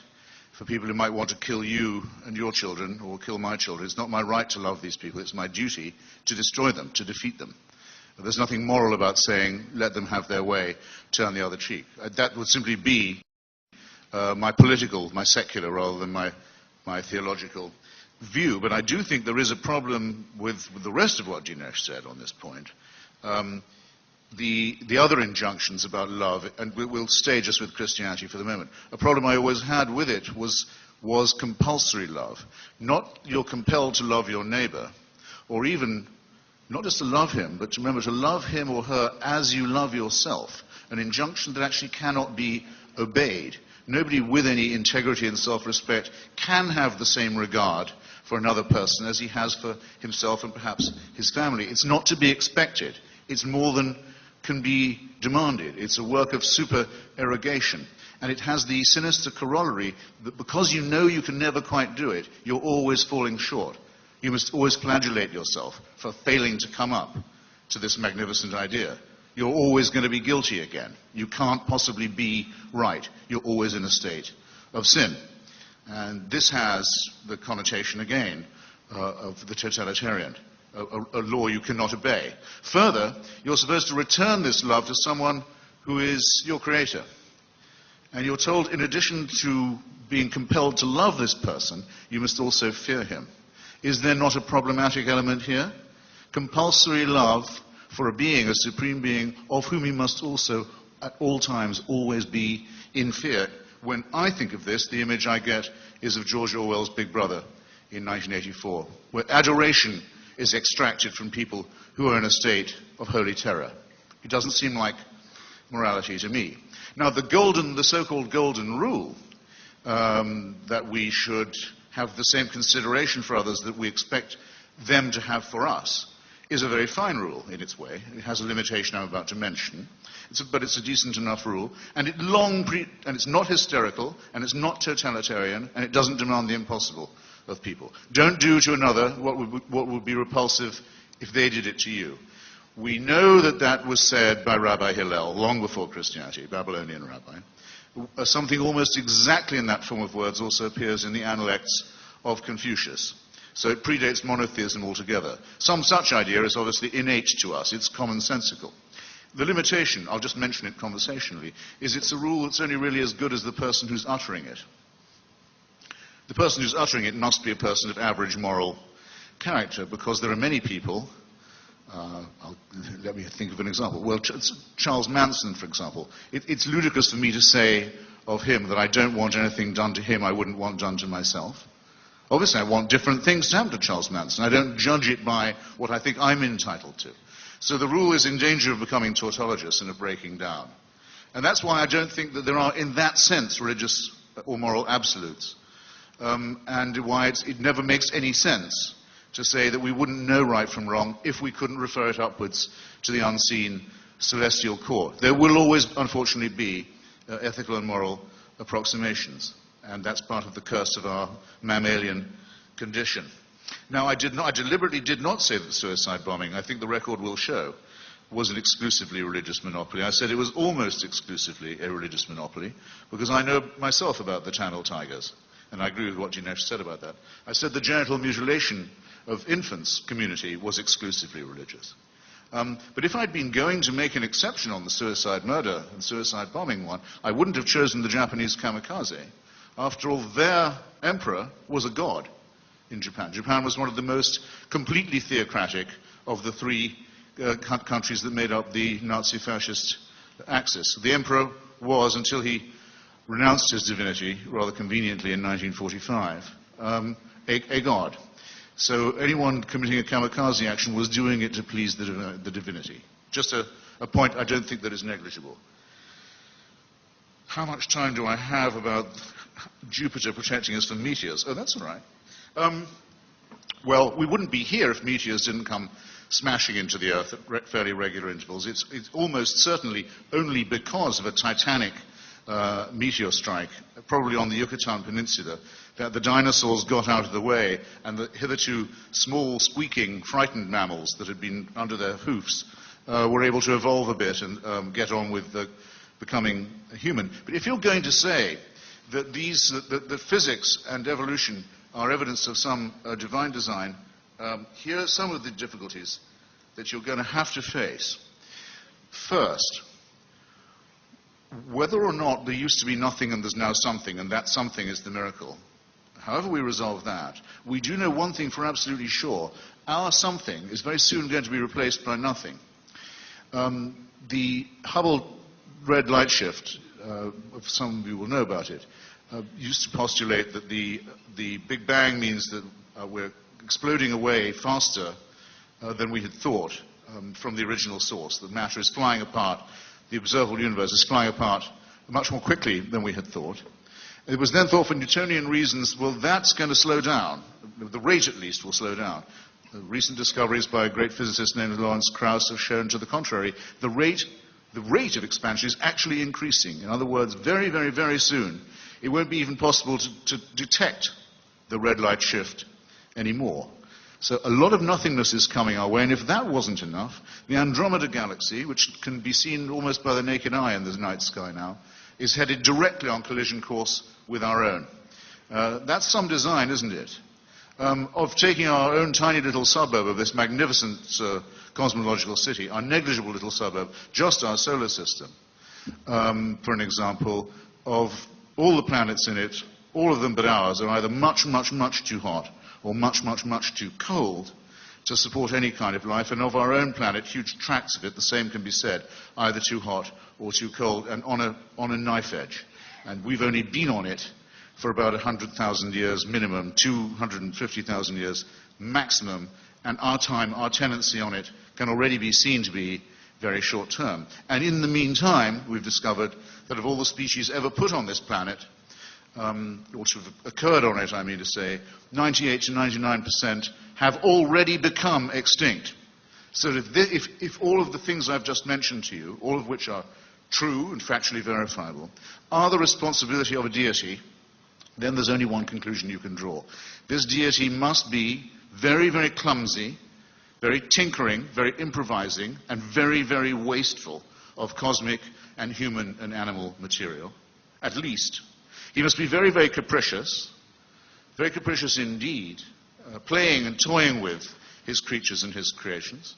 for people who might want to kill you and your children, or kill my children. It's not my right to love these people. It's my duty to destroy them, to defeat them. There's nothing moral about saying, let them have their way, turn the other cheek. That would simply be my political, my secular, rather than my theological view. But I do think there is a problem with the rest of what Dinesh said on this point. The other injunctions about love, and we'll stay just with Christianity for the moment. A problem I always had with it was compulsory love. Not you're compelled to love your neighbor, or even not just to love him, but to remember to love him or her as you love yourself. An injunction that actually cannot be obeyed. Nobody with any integrity and self-respect can have the same regard for another person as he has for himself and perhaps his family. It's not to be expected. It's more than can be demanded. It's a work of supererogation. And it has the sinister corollary that because you know you can never quite do it, you're always falling short. You must always flagellate yourself for failing to come up to this magnificent idea. You're always going to be guilty again. You can't possibly be right. You're always in a state of sin. And this has the connotation, again, of the totalitarian, a law you cannot obey. Further, you're supposed to return this love to someone who is your creator. And you're told, in addition to being compelled to love this person, you must also fear him. Is there not a problematic element here? Compulsory love for a being, a supreme being, of whom you must also, at all times, always be in fear. When I think of this, the image I get is of George Orwell's Big Brother in 1984, where adoration is extracted from people who are in a state of holy terror. It doesn't seem like morality to me. Now, the so-called golden rule, that we should have the same consideration for others that we expect them to have for us, is a very fine rule in its way. It has a limitation I'm about to mention, but it's a decent enough rule, and it's not hysterical, and it's not totalitarian, and it doesn't demand the impossible of people. Don't do to another what would be repulsive if they did it to you. We know that that was said by Rabbi Hillel long before Christianity, Babylonian rabbi. Something almost exactly in that form of words also appears in the Analects of Confucius. So it predates monotheism altogether. Some such idea is obviously innate to us. It's commonsensical. The limitation, I'll just mention it conversationally, is it's a rule that's only really as good as the person who's uttering it. The person who's uttering it must be a person of average moral character, because there are many people, let me think of an example. Well, Charles Manson, for example. It's ludicrous for me to say of him that I don't want anything done to him I wouldn't want done to myself. Obviously, I want different things to happen to Charles Manson. I don't judge it by what I think I'm entitled to. So the rule is in danger of becoming tautologous and of breaking down. And that's why I don't think that there are, in that sense, religious or moral absolutes. And why it never makes any sense to say that we wouldn't know right from wrong if we couldn't refer it upwards to the unseen celestial court. There will always, unfortunately, be ethical and moral approximations. And that's part of the curse of our mammalian condition. Now, I deliberately did not say that suicide bombing, I think the record will show, was an exclusively religious monopoly. I said it was almost exclusively a religious monopoly, because I know myself about the Tamil Tigers, and I agree with what Dinesh said about that. I said the genital mutilation of infants community was exclusively religious. But if I'd been going to make an exception on the suicide murder and suicide bombing one, I wouldn't have chosen the Japanese kamikaze. After all, their emperor was a god in Japan. Japan was one of the most completely theocratic of the three countries that made up the Nazi-fascist axis. The emperor was, until he renounced his divinity, rather conveniently in 1945, a god. So anyone committing a kamikaze action was doing it to please the divinity. Just a point I don't think that is negligible. How much time do I have about Jupiter protecting us from meteors? Oh, that's all right. Well, we wouldn't be here if meteors didn't come smashing into the Earth at fairly regular intervals. It's almost certainly only because of a titanic meteor strike, probably on the Yucatan Peninsula, that the dinosaurs got out of the way and the hitherto small, squeaking, frightened mammals that had been under their hoofs were able to evolve a bit and get on with becoming human. But if you're going to say that that physics and evolution are evidence of some divine design, here are some of the difficulties that you're going to have to face. First, whether or not there used to be nothing and there's now something, and that something is the miracle, however we resolve that, we do know one thing for absolutely sure. Our something is very soon going to be replaced by nothing. The Hubble red light shift, some of you will know about it, used to postulate that the Big Bang means that we're exploding away faster than we had thought from the original source, that matter is flying apart, the observable universe is flying apart much more quickly than we had thought. It was then thought for Newtonian reasons, well, that's going to slow down. The rate, at least, will slow down. Recent discoveries by a great physicist named Lawrence Krauss have shown to the contrary. The rate of expansion is actually increasing. In other words, very, very, very soon, it won't be even possible to detect the red light shift anymore. So a lot of nothingness is coming our way, and if that wasn't enough, the Andromeda Galaxy, which can be seen almost by the naked eye in the night sky now, is headed directly on collision course with our own. That's some design, isn't it? Of taking our own tiny little suburb of this magnificent cosmological city, our negligible little suburb, just our solar system, for an example, of all the planets in it, all of them but ours are either much, much, much too hot or much, much, much too cold to support any kind of life, and of our own planet, huge tracts of it, the same can be said, either too hot or too cold, and on a knife edge. And we've only been on it for about 100,000 years minimum, 250,000 years maximum, and our tenancy on it can already be seen to be very short term. And in the meantime, we've discovered that of all the species ever put on this planet, or to have occurred on it, I mean to say, 98 to 99% have already become extinct. So if all of the things I've just mentioned to you, all of which are true and factually verifiable, are the responsibility of a deity, then there's only one conclusion you can draw. This deity must be very, very clumsy, very tinkering, very improvising, and very, very wasteful of cosmic and human and animal material, at least. He must be very, very capricious indeed, playing and toying with his creatures and his creations,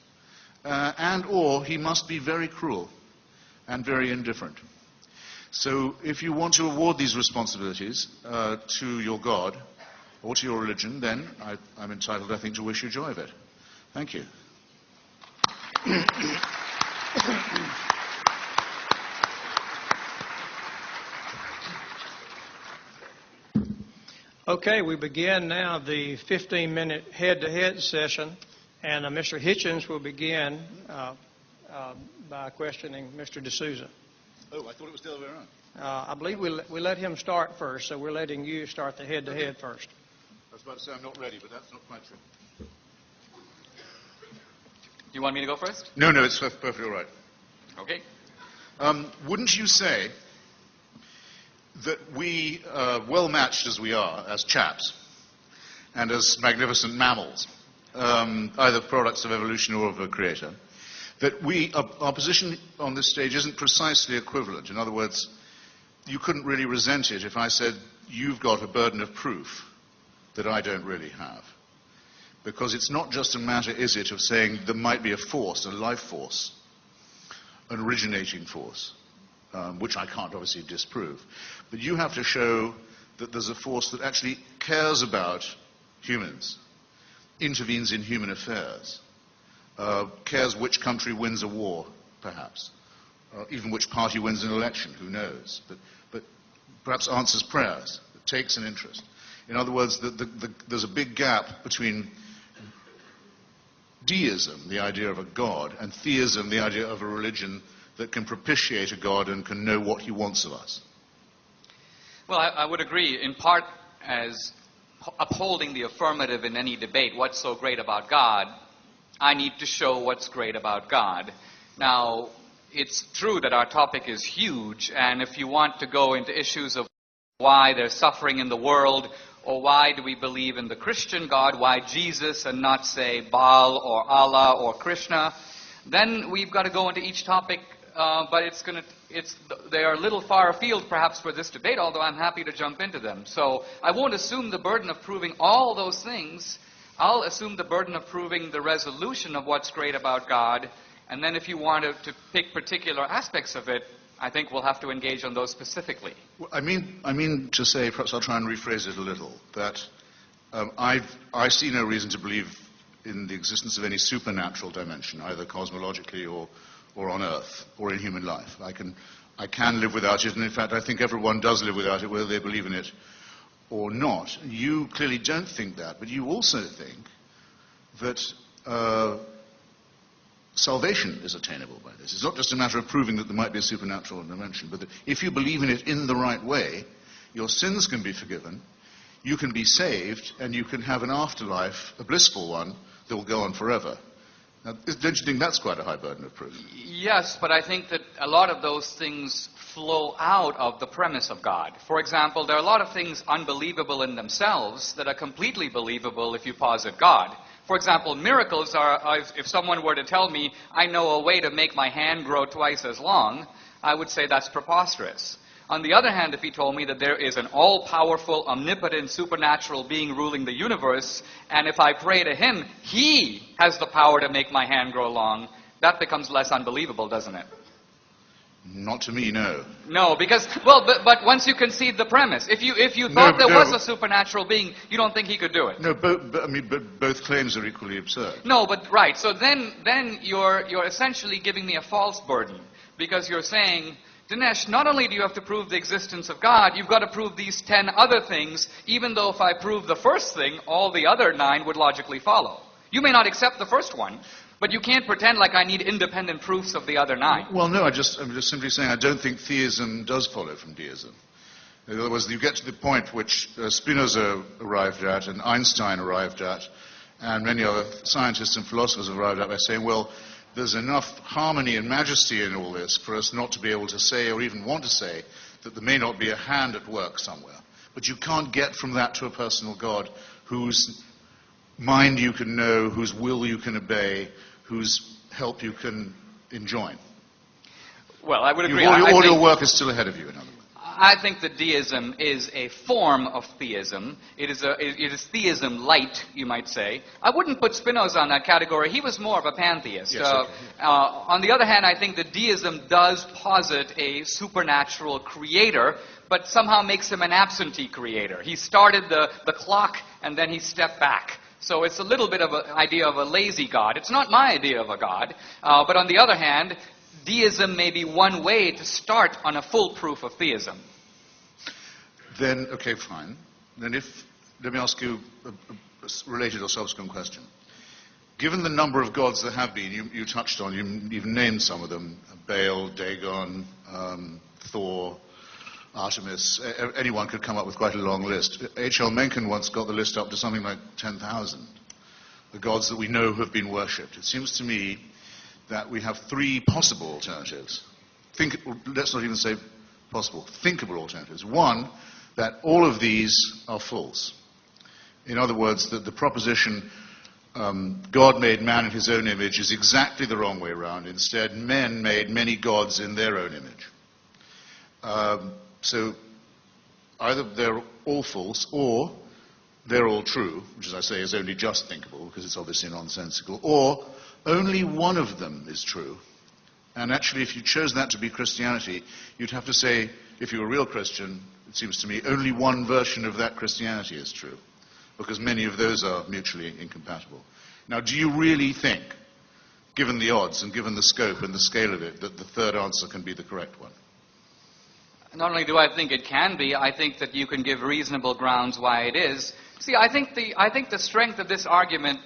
and or he must be very cruel and very indifferent. So if you want to award these responsibilities to your God or to your religion, then I'm entitled, I think, to wish you joy of it. Thank you. Okay, we begin now the 15-minute head-to-head session, and Mr. Hitchens will begin by questioning Mr. DeSouza. Oh, I thought it was the other way around. I believe we let him start first, so we're letting you start the head-to-head first. I was about to say I'm not ready, but that's not quite true. You want me to go first? No, it's perfectly all right. Okay. Wouldn't you say that we, well matched as we are as chaps and as magnificent mammals, either products of evolution or of a creator, that our position on this stage isn't precisely equivalent? In other words, you couldn't really resent it if I said you've got a burden of proof that I don't really have. Because it's not just a matter, is it, of saying there might be a force, a life force, an originating force, which I can't obviously disprove. But you have to show that there's a force that actually cares about humans, intervenes in human affairs, cares which country wins a war, perhaps, even which party wins an election, who knows, but perhaps answers prayers, takes an interest. In other words, there's a big gap between deism, the idea of a god, and theism, the idea of a religion that can propitiate a god and can know what he wants of us. Well, I would agree, in part as upholding the affirmative in any debate, what's so great about God, I need to show what's great about God. Now, it's true that our topic is huge, and if you want to go into issues of why there's suffering in the world, or why do we believe in the Christian God, why Jesus and not, say, Baal or Allah or Krishna, then we've got to go into each topic, but they are a little far afield perhaps for this debate, although I'm happy to jump into them. So I won't assume the burden of proving all those things. I'll assume the burden of proving the resolution of what's great about God, and then if you want to pick particular aspects of it, I think we'll have to engage on those specifically. Well, I mean to say, perhaps I'll try and rephrase it a little, that I see no reason to believe in the existence of any supernatural dimension, either cosmologically or on Earth, or in human life. I can live without it, and in fact I think everyone does live without it, whether they believe in it or not. You clearly don't think that, but you also think that salvation is attainable by this. It's not just a matter of proving that there might be a supernatural dimension, but that if you believe in it in the right way, your sins can be forgiven, you can be saved, and you can have an afterlife, a blissful one, that will go on forever. Now, don't you think that's quite a high burden of proof? Yes, but I think that a lot of those things flow out of the premise of God. For example, there are a lot of things unbelievable in themselves that are completely believable if you posit God. For example, miracles are, if someone were to tell me, I know a way to make my hand grow twice as long, I would say that's preposterous. On the other hand, if he told me that there is an all-powerful, omnipotent, supernatural being ruling the universe, and if I pray to him, he has the power to make my hand grow long, that becomes less unbelievable, doesn't it? Not to me, no. No, because, well, but once you concede the premise, if you thought there was a supernatural being, you don't think he could do it. No, but both claims are equally absurd. No, but right. So then you're essentially giving me a false burden, because you're saying, Dinesh, not only do you have to prove the existence of God, you've got to prove these 10 other things, even though if I prove the first thing, all the other 9 would logically follow. You may not accept the first one, but you can't pretend like I need independent proofs of the other 9. Well, no, I'm just simply saying I don't think theism does follow from deism. In other words, you get to the point which Spinoza arrived at and Einstein arrived at, and many other scientists and philosophers have arrived at by saying, well, there's enough harmony and majesty in all this for us not to be able to say or even want to say that there may not be a hand at work somewhere. But you can't get from that to a personal God whose mind you can know, whose will you can obey, whose help you can enjoin. Well, I would agree. All your work is still ahead of you, in other words. I think that deism is a form of theism. It is theism light, you might say. I wouldn't put Spinoza on that category. He was more of a pantheist. Yes, okay. On the other hand, I think that deism does posit a supernatural creator, but somehow makes him an absentee creator. He started the clock, and then he stepped back. So it's a little bit of an idea of a lazy God. It's not my idea of a God. But on the other hand, deism may be one way to start on a full proof of theism. Then, okay, fine. Then let me ask you a related or subsequent question. Given the number of gods there have been, you touched on, you've named some of them, Baal, Dagon, Thor, Artemis, anyone could come up with quite a long list. H.L. Mencken once got the list up to something like 10,000, the gods that we know have been worshipped. It seems to me that we have 3 possible alternatives. Let's not even say possible, thinkable alternatives. One, that all of these are false. In other words, that the proposition God made man in his own image is exactly the wrong way around. Instead, men made many gods in their own image. So either they're all false or they're all true, which, as I say, is only just thinkable because it's obviously nonsensical, or only one of them is true. And actually, if you chose that to be Christianity, you'd have to say, if you're a real Christian, it seems to me, only one version of that Christianity is true, because many of those are mutually incompatible. Now, do you really think given the odds and given the scope and the scale of it, that the third answer can be the correct one? Not only do I think it can be, I think that you can give reasonable grounds why it is. See, I think the strength of this argument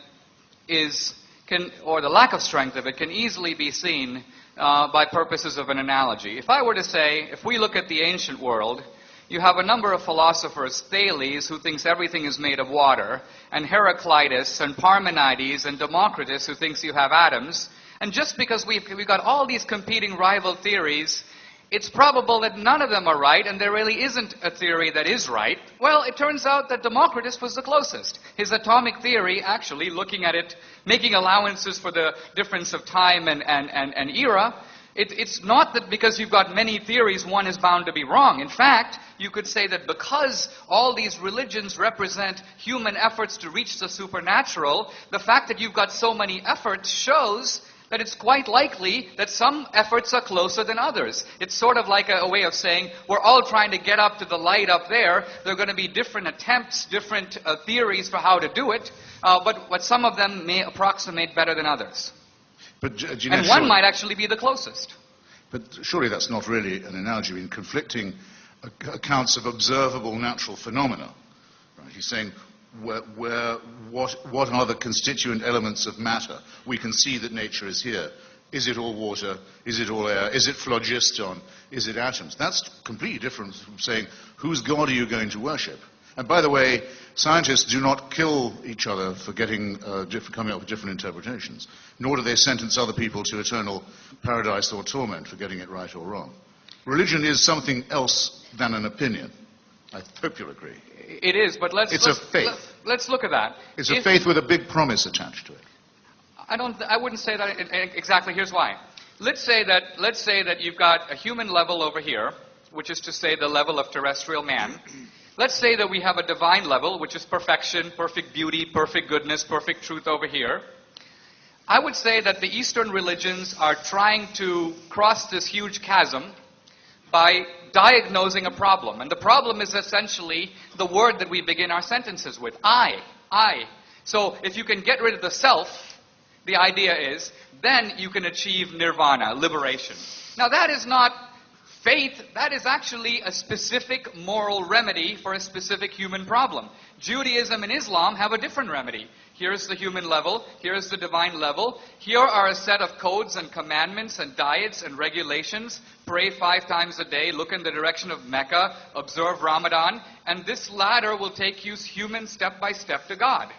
or the lack of strength of it, can easily be seen by purposes of an analogy. If I were to say, if we look at the ancient world, you have a number of philosophers, Thales, who thinks everything is made of water, and Heraclitus, and Parmenides, and Democritus, who thinks you have atoms. And just because we've got all these competing rival theories, it's probable that none of them are right, and there really isn't a theory that is right. Well, it turns out that Democritus was the closest. His atomic theory, actually, looking at it, making allowances for the difference of time and era, it's not that because you've got many theories, one is bound to be wrong. In fact, you could say that because all these religions represent human efforts to reach the supernatural, the fact that you've got so many efforts shows that it's quite likely that some efforts are closer than others. It's sort of like a way of saying, we're all trying to get up to the light up there. There are going to be different attempts, different theories for how to do it, but some of them may approximate better than others. But, Dinesh, and one might actually be the closest. But surely that's not really an analogy. I mean, conflicting accounts of observable natural phenomena. Right? He's saying, what are the constituent elements of matter? We can see that nature is here. Is it all water? Is it all air? Is it phlogiston? Is it atoms? That's completely different from saying, whose God are you going to worship? And by the way, scientists do not kill each other for coming up with different interpretations, nor do they sentence other people to eternal paradise or torment for getting it right or wrong. Religion is something else than an opinion. I hope you'll agree. It is, but let's a faith. Let's look at that. It's a faith with a big promise attached to it. I wouldn't say that exactly. Here's why. Let's say that you've got a human level over here, which is to say the level of terrestrial man. Let's say that we have a divine level, which is perfection, perfect beauty, perfect goodness, perfect truth over here. I would say that the Eastern religions are trying to cross this huge chasm by diagnosing a problem. And the problem is essentially the word that we begin our sentences with, I. So if you can get rid of the self, the idea is, then you can achieve nirvana, liberation. Now that is not faith, that is actually a specific moral remedy for a specific human problem. Judaism and Islam have a different remedy. Here's the human level, here's the divine level. Here are a set of codes and commandments and diets and regulations. Pray 5 times a day, look in the direction of Mecca, observe Ramadan, and this ladder will take you human step by step to God.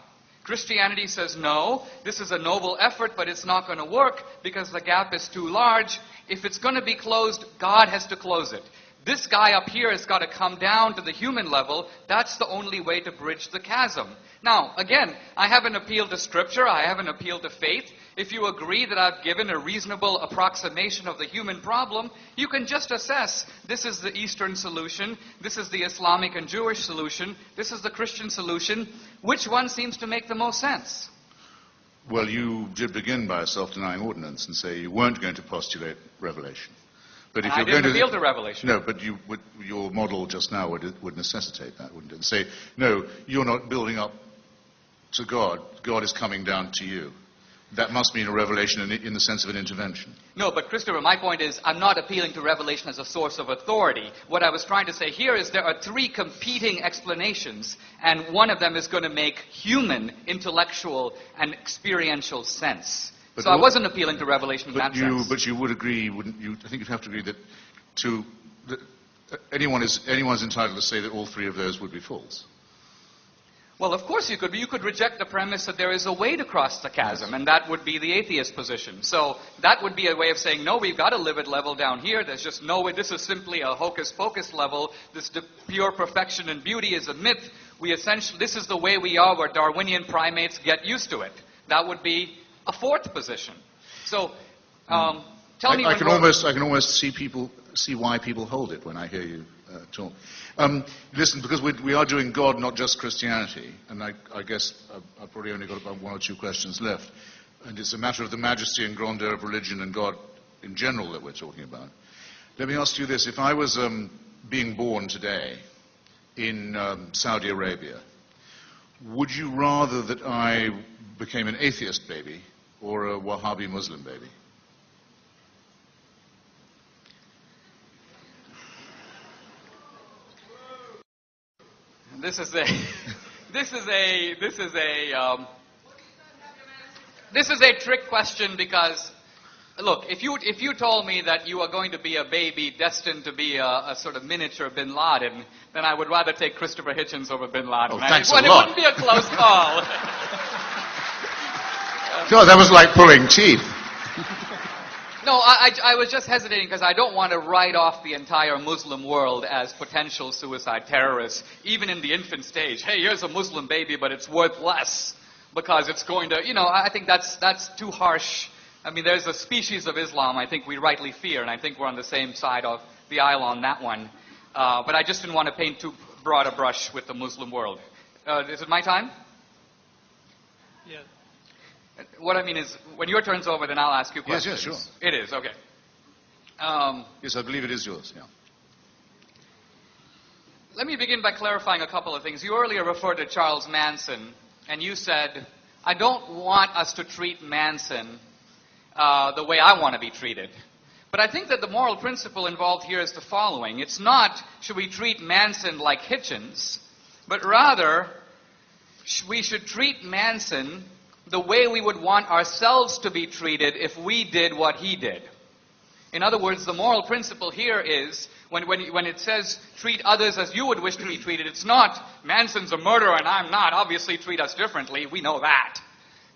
Christianity says, no, this is a noble effort, but it's not going to work because the gap is too large. If it's going to be closed, God has to close it. This guy up here has got to come down to the human level. That's the only way to bridge the chasm. Now, again, I haven't appealed to Scripture. I haven't appealed to faith. If you agree that I've given a reasonable approximation of the human problem, you can just assess this is the Eastern solution, this is the Islamic and Jewish solution, this is the Christian solution. Which one seems to make the most sense? Well, you did begin by a self-denying ordinance and say you weren't going to postulate revelation. But if I you're didn't going appeal to revelation. No, but your model just now would necessitate that, wouldn't it? And say, no, you're not building up to God. God is coming down to you. That must mean a revelation in the sense of an intervention. No, but Christopher, my point is, I'm not appealing to revelation as a source of authority. What I was trying to say here is there are 3 competing explanations, and one of them is going to make human, intellectual, and experiential sense. But so I wasn't appealing to revelation in that sense. But you would agree, wouldn't you? I think you'd have to agree that anyone's entitled to say that all 3 of those would be false. Well, of course you could, but you could reject the premise that there is a way to cross the chasm, and that would be the atheist position. So that would be a way of saying, no, we've got a livid level down here. There's just no way. This is simply a hocus-pocus level. This pure perfection and beauty is a myth. This is the way we are, where Darwinian primates get used to it. That would be a 4th position. So tell me. I can almost see why people hold it when I hear you talk. Listen, because we are doing God, not just Christianity, and I guess I've probably only got about 1 or 2 questions left, and it's a matter of the majesty and grandeur of religion and God in general that we're talking about. Let me ask you this. If I was being born today in Saudi Arabia, would you rather that I became an atheist baby or a Wahhabi Muslim baby? This is a trick question because, look, if you told me that you are going to be a baby destined to be a sort of miniature Bin Laden, then I would rather take Christopher Hitchens over Bin Laden. Oh, thanks a lot. It wouldn't be a close call. God, that was like pulling teeth. No, I was just hesitating because I don't want to write off the entire Muslim world as potential suicide terrorists, even in the infant stage. Hey, here's a Muslim baby, but it's worth less because it's going to, I think that's too harsh. I mean, there's a species of Islam I think we rightly fear, and I think we're on the same side of the aisle on that one. But I just didn't want to paint too broad a brush with the Muslim world. Is it my time? Yeah. What I mean is, when your turn's over, then I'll ask you questions. Yes, sure. It is, okay. Yes, I believe it is yours, yeah. Let me begin by clarifying a couple of things. You earlier referred to Charles Manson, and you said, I don't want us to treat Manson the way I want to be treated. But I think that the moral principle involved here is the following. It's not, should we treat Manson like Hitchens, but rather, we should treat Manson the way we would want ourselves to be treated if we did what he did. In other words, the moral principle here is, when it says treat others as you would wish to be treated, it's not Manson's a murderer and I'm not, obviously treat us differently, we know that.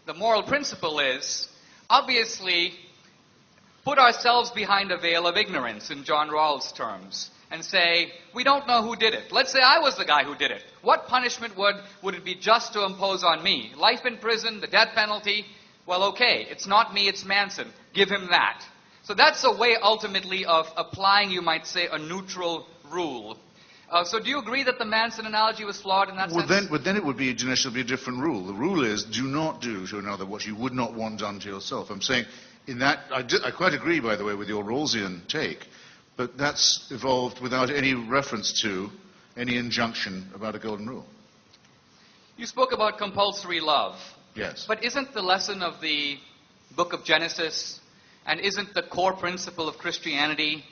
The moral principle is, obviously, put ourselves behind a veil of ignorance, in John Rawls' terms, and say, we don't know who did it. Let's say I was the guy who did it. What punishment would it be just to impose on me? Life in prison, the death penalty? Well, okay, it's not me, it's Manson. Give him that. So that's a way, ultimately, of applying, you might say, a neutral rule. So do you agree that the Manson analogy was flawed in that sense? Then it would be, Dinesh, it would be a different rule. The rule is, do not do to another what you would not want done to yourself. I'm saying, in that, I quite agree, by the way, with your Rawlsian take, but that's evolved without any reference to any injunction about a golden rule. You spoke about compulsory love. Yes. But isn't the lesson of the book of Genesis, and isn't the core principle of Christianity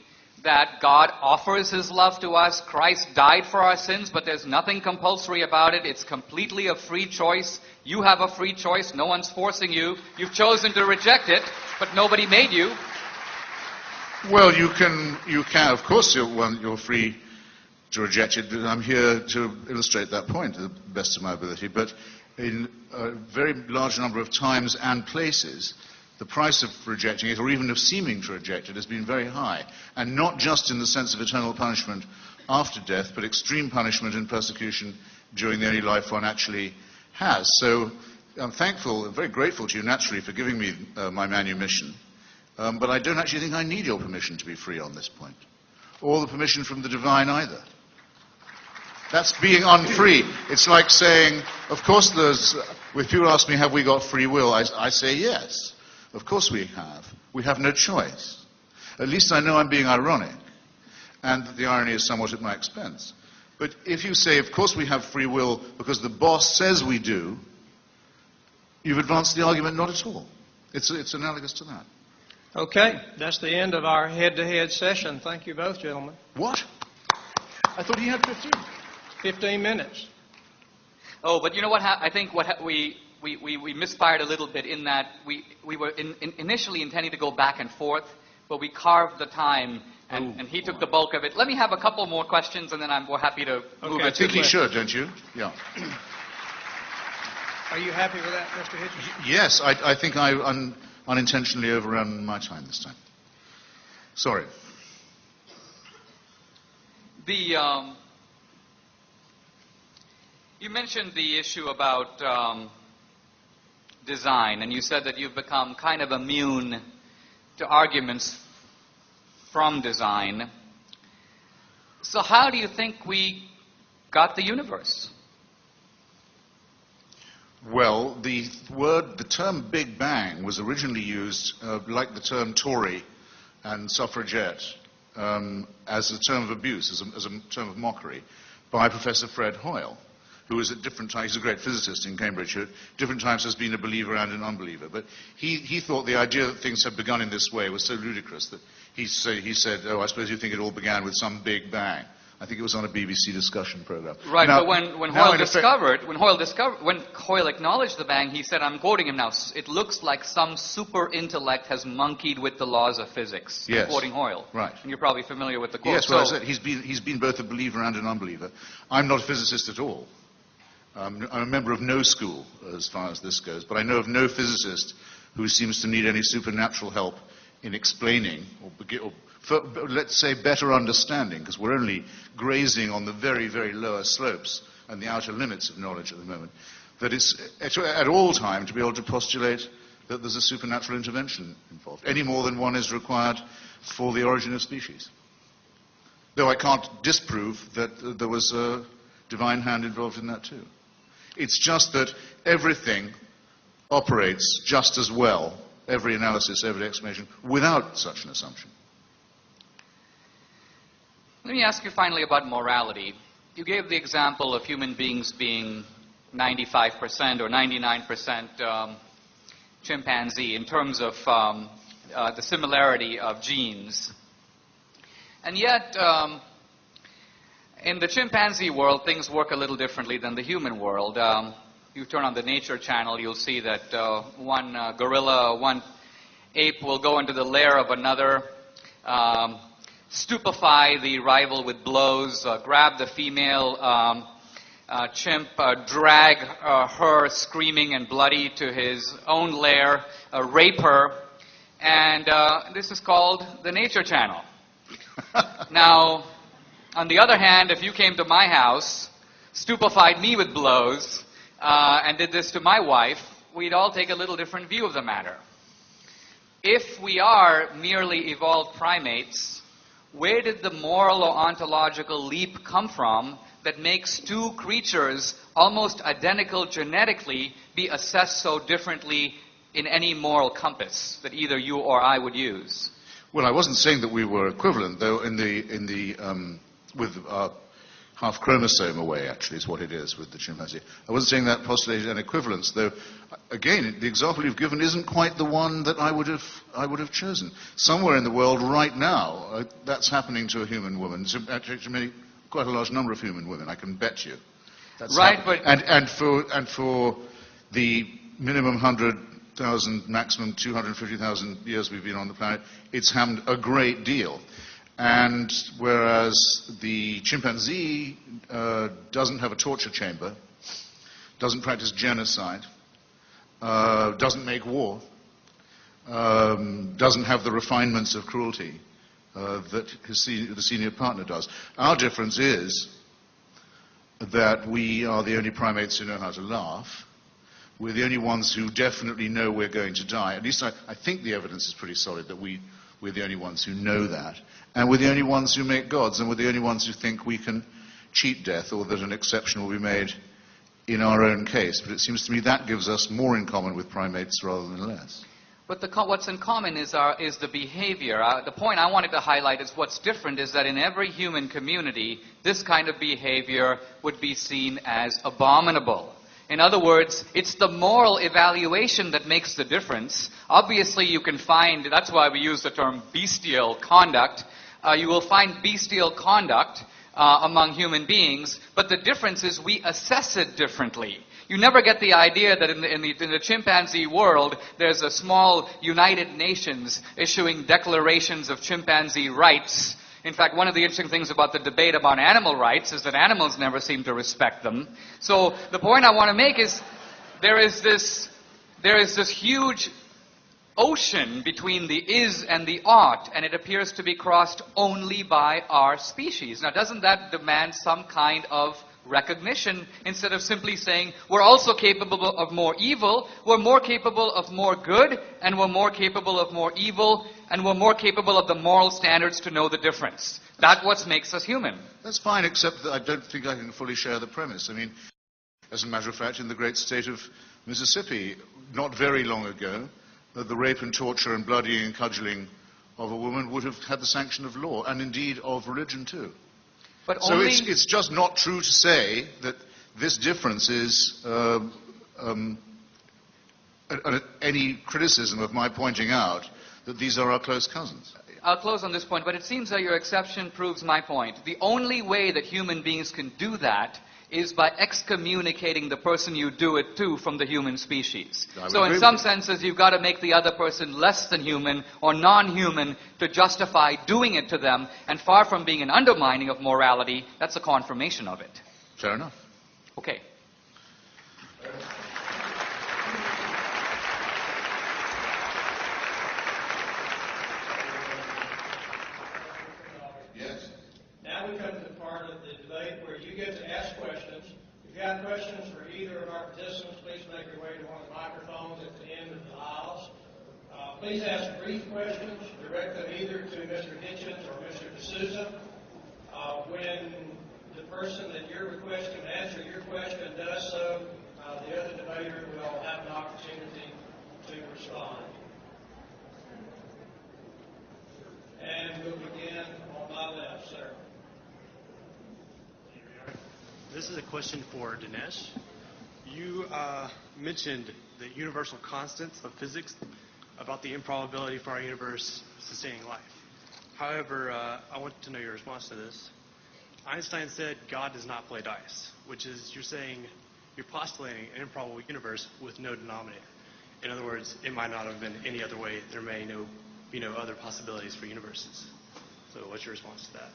that God offers his love to us? Christ died for our sins, but there's nothing compulsory about it. It's completely a free choice. You have a free choice. No one's forcing you. You've chosen to reject it, but nobody made you. Well, you can, of course, you're free to reject it. I'm here to illustrate that point to the best of my ability. But in a very large number of times and places, the price of rejecting it, or even of seeming to reject it, has been very high. And not just in the sense of eternal punishment after death, but extreme punishment and persecution during the only life one actually has. So I'm thankful, very grateful to you, naturally, for giving me my manumission. But I don't actually think I need your permission to be free on this point, or the permission from the divine either. That's being unfree. It's like saying, of course if people ask me, have we got free will, I say yes. Of course we have. We have no choice. At least I know I'm being ironic, and that the irony is somewhat at my expense. But if you say, of course we have free will because the boss says we do, you've advanced the argument not at all. It's analogous to that. Okay, that's the end of our head-to-head session. Thank you both, gentlemen. What? I thought he had 15. 15 minutes. Oh, but you know what? I think we misfired a little bit in that we were initially intending to go back and forth, but we carved the time, and he took the bulk of it. Let me have a couple more questions, and then we're happy to move it. I think he should, don't you? Yeah. Are you happy with that, Mr. Hitchens? Yes, I think I unintentionally overrun my time this time. Sorry. You mentioned the issue about design, and you said that you've become kind of immune to arguments from design. So how do you think we got the universe? Well, the term Big Bang was originally used, like the term Tory and suffragette, as a term of abuse, as a term of mockery, by Professor Fred Hoyle, who is at different times, he's a great physicist in Cambridge, who at different times has been a believer and an unbeliever. But he thought the idea that things had begun in this way was so ludicrous that he said, oh, I suppose you think it all began with some big bang. I think it was on a BBC discussion program. Right, now, but when Hoyle acknowledged the bang, he said, I'm quoting him now, it looks like some super intellect has monkeyed with the laws of physics. Yes. I'm quoting Hoyle. Right. And you're probably familiar with the quote. Yes, well, I said, he's been both a believer and an unbeliever. I'm not a physicist at all. I'm a member of no school as far as this goes, but I know of no physicist who seems to need any supernatural help in explaining, let's say better understanding, because we're only grazing on the very, very lower slopes and the outer limits of knowledge at the moment, that it's at all time to be able to postulate that there's a supernatural intervention involved, any more than one is required for the origin of species. Though I can't disprove that there was a divine hand involved in that too. It's just that everything operates just as well, every analysis, every explanation, without such an assumption. Let me ask you finally about morality. You gave the example of human beings being 95% or 99% chimpanzee in terms of the similarity of genes. And yet, in the chimpanzee world, things work a little differently than the human world. You turn on the Nature Channel, you'll see that one gorilla, one ape will go into the lair of another, stupefy the rival with blows, grab the female chimp, drag her screaming and bloody to his own lair, rape her, and this is called the Nature Channel. Now, on the other hand, if you came to my house, stupefied me with blows, and did this to my wife, we'd all take a little different view of the matter. If we are merely evolved primates, where did the moral or ontological leap come from that makes two creatures almost identical genetically be assessed so differently in any moral compass that either you or I would use? Well, I wasn't saying that we were equivalent, though, with half chromosome away, actually, is what it is with the chimpanzee. I wasn't saying that postulated an equivalence, though, again, the example you've given isn't quite the one that I would have chosen. Somewhere in the world right now, that's happening to a human woman. Actually, quite a large number of human women, I can bet you. That's right, happening. but... And for the minimum 100,000, maximum 250,000 years we've been on the planet, it's happened a great deal. And whereas the chimpanzee doesn't have a torture chamber, doesn't practice genocide, doesn't make war, doesn't have the refinements of cruelty that the senior partner does. Our difference is that we are the only primates who know how to laugh. We're the only ones who definitely know we're going to die. At least I think the evidence is pretty solid that we're the only ones who know that. And we're the only ones who make gods, and we're the only ones who think we can cheat death or that an exception will be made in our own case. But it seems to me that gives us more in common with primates rather than less. But what's in common is the behavior. The point I wanted to highlight is what's different is that in every human community, this kind of behavior would be seen as abominable. In other words, it's the moral evaluation that makes the difference. Obviously, you can find, that's why we use the term bestial conduct. You will find bestial conduct among human beings, but the difference is we assess it differently. You never get the idea that in the chimpanzee world, there's a small United Nations issuing declarations of chimpanzee rights. In fact, one of the interesting things about the debate about animal rights is that animals never seem to respect them. So the point I want to make is there is this huge ocean between the is and the ought, and it appears to be crossed only by our species. Now, doesn't that demand some kind of recognition instead of simply saying we're also capable of more evil, we're more capable of more good, and we're more capable of more evil, and we're more capable of the moral standards to know the difference. That's what makes us human. That's fine, except that I don't think I can fully share the premise. I mean, as a matter of fact, in the great state of Mississippi, not very long ago, the rape and torture and bloodying and cudgeling of a woman would have had the sanction of law, and indeed of religion too. But so it's just not true to say that this difference is any criticism of my pointing out that these are our close cousins. I'll close on this point, but it seems that your exception proves my point. The only way that human beings can do that is by excommunicating the person you do it to from the human species. So in some senses, you've got to make the other person less than human or non-human to justify doing it to them, and far from being an undermining of morality, that's a confirmation of it. Fair enough. Okay. Now we come to the part of the debate where you get to ask questions. If you have questions for either of our participants, please make your way to one of the microphones at the end of the aisles. Please ask brief questions. Direct them either to Mr. Hitchens or Mr. DeSouza. When the person that you're requesting to answer your question does so, the other debater will have an opportunity to respond. And we'll begin on my left, sir. This is a question for Dinesh. You mentioned the universal constants of physics about the improbability for our universe sustaining life. However, I want to know your response to this. Einstein said God does not play dice, which is you're postulating an improbable universe with no denominator. In other words, it might not have been any other way. There may be no other possibilities for universes. So what's your response to that?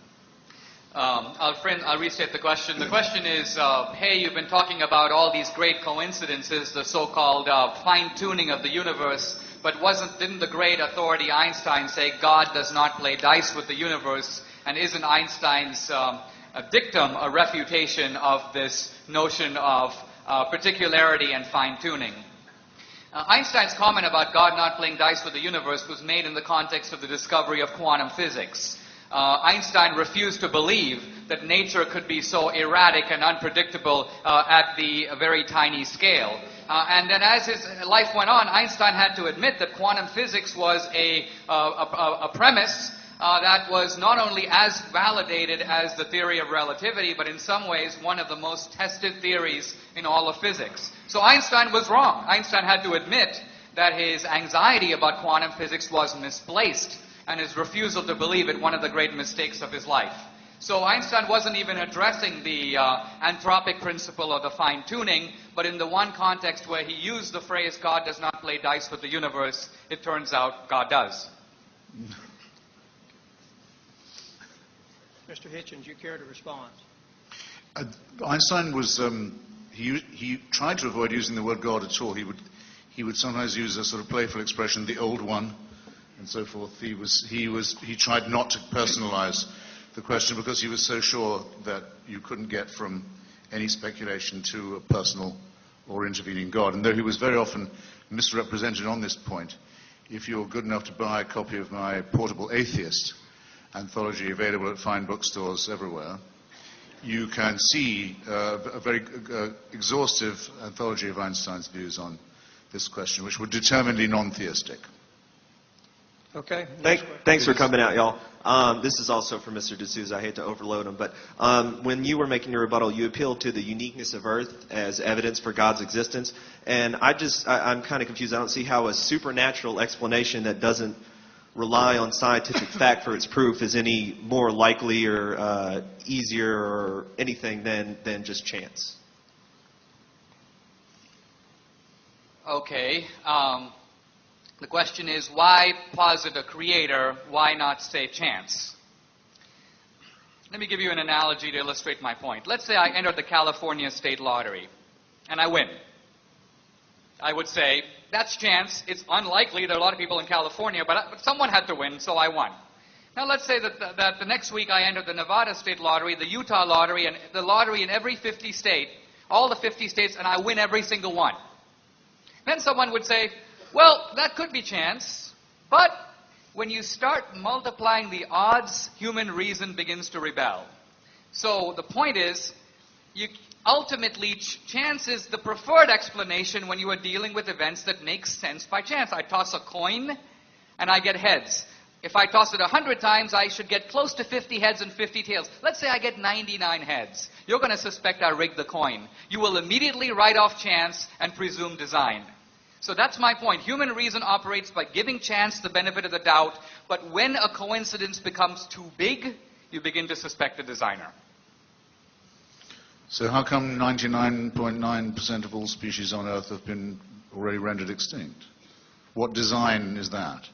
I'll restate the question. The question is, hey, you've been talking about all these great coincidences, the so-called fine-tuning of the universe, but didn't the great authority Einstein say God does not play dice with the universe, and isn't Einstein's dictum a refutation of this notion of particularity and fine-tuning? Einstein's comment about God not playing dice with the universe was made in the context of the discovery of quantum physics. Einstein refused to believe that nature could be so erratic and unpredictable at the very tiny scale. And then as his life went on, Einstein had to admit that quantum physics was a premise that was not only as validated as the theory of relativity, but in some ways one of the most tested theories in all of physics. So Einstein was wrong. Einstein had to admit that his anxiety about quantum physics was misplaced, and his refusal to believe it one of the great mistakes of his life. So Einstein wasn't even addressing the anthropic principle of the fine-tuning, but in the one context where he used the phrase God does not play dice with the universe, it turns out God does. Mr. Hitchens, you care to respond? Einstein was he tried to avoid using the word God at all. He would sometimes use a sort of playful expression, the old one, and so forth. He tried not to personalize the question because he was so sure that you couldn't get from any speculation to a personal or intervening God. And though he was very often misrepresented on this point, if you're good enough to buy a copy of my Portable Atheist anthology available at fine bookstores everywhere, you can see a very exhaustive anthology of Einstein's views on this question, which were determinedly non-theistic. Okay. Thanks for coming out, y'all. This is also for Mr. DeSouza. I hate to overload him, but when you were making your rebuttal, you appealed to the uniqueness of Earth as evidence for God's existence. And I'm kind of confused. I don't see how a supernatural explanation that doesn't rely on scientific fact for its proof is any more likely or easier or anything than just chance. Okay. The question is, why posit a creator? Why not say chance? Let me give you an analogy to illustrate my point. Let's say I enter the California state lottery, and I win. I would say, that's chance. It's unlikely. There are a lot of people in California, but someone had to win, so I won. Now let's say that the next week I enter the Nevada state lottery, the Utah lottery, and the lottery in every 50 state, all the 50 states, and I win every single one. Then someone would say, well, that could be chance, but when you start multiplying the odds, human reason begins to rebel. So the point is, ultimately, chance is the preferred explanation when you are dealing with events that make sense by chance. I toss a coin, and I get heads. If I toss it 100 times, I should get close to 50 heads and 50 tails. Let's say I get 99 heads. You're going to suspect I rigged the coin. You will immediately write off chance and presume design. So that's my point. Human reason operates by giving chance the benefit of the doubt, but when a coincidence becomes too big, you begin to suspect the designer. So how come 99.9% of all species on Earth have been already rendered extinct? What design is that?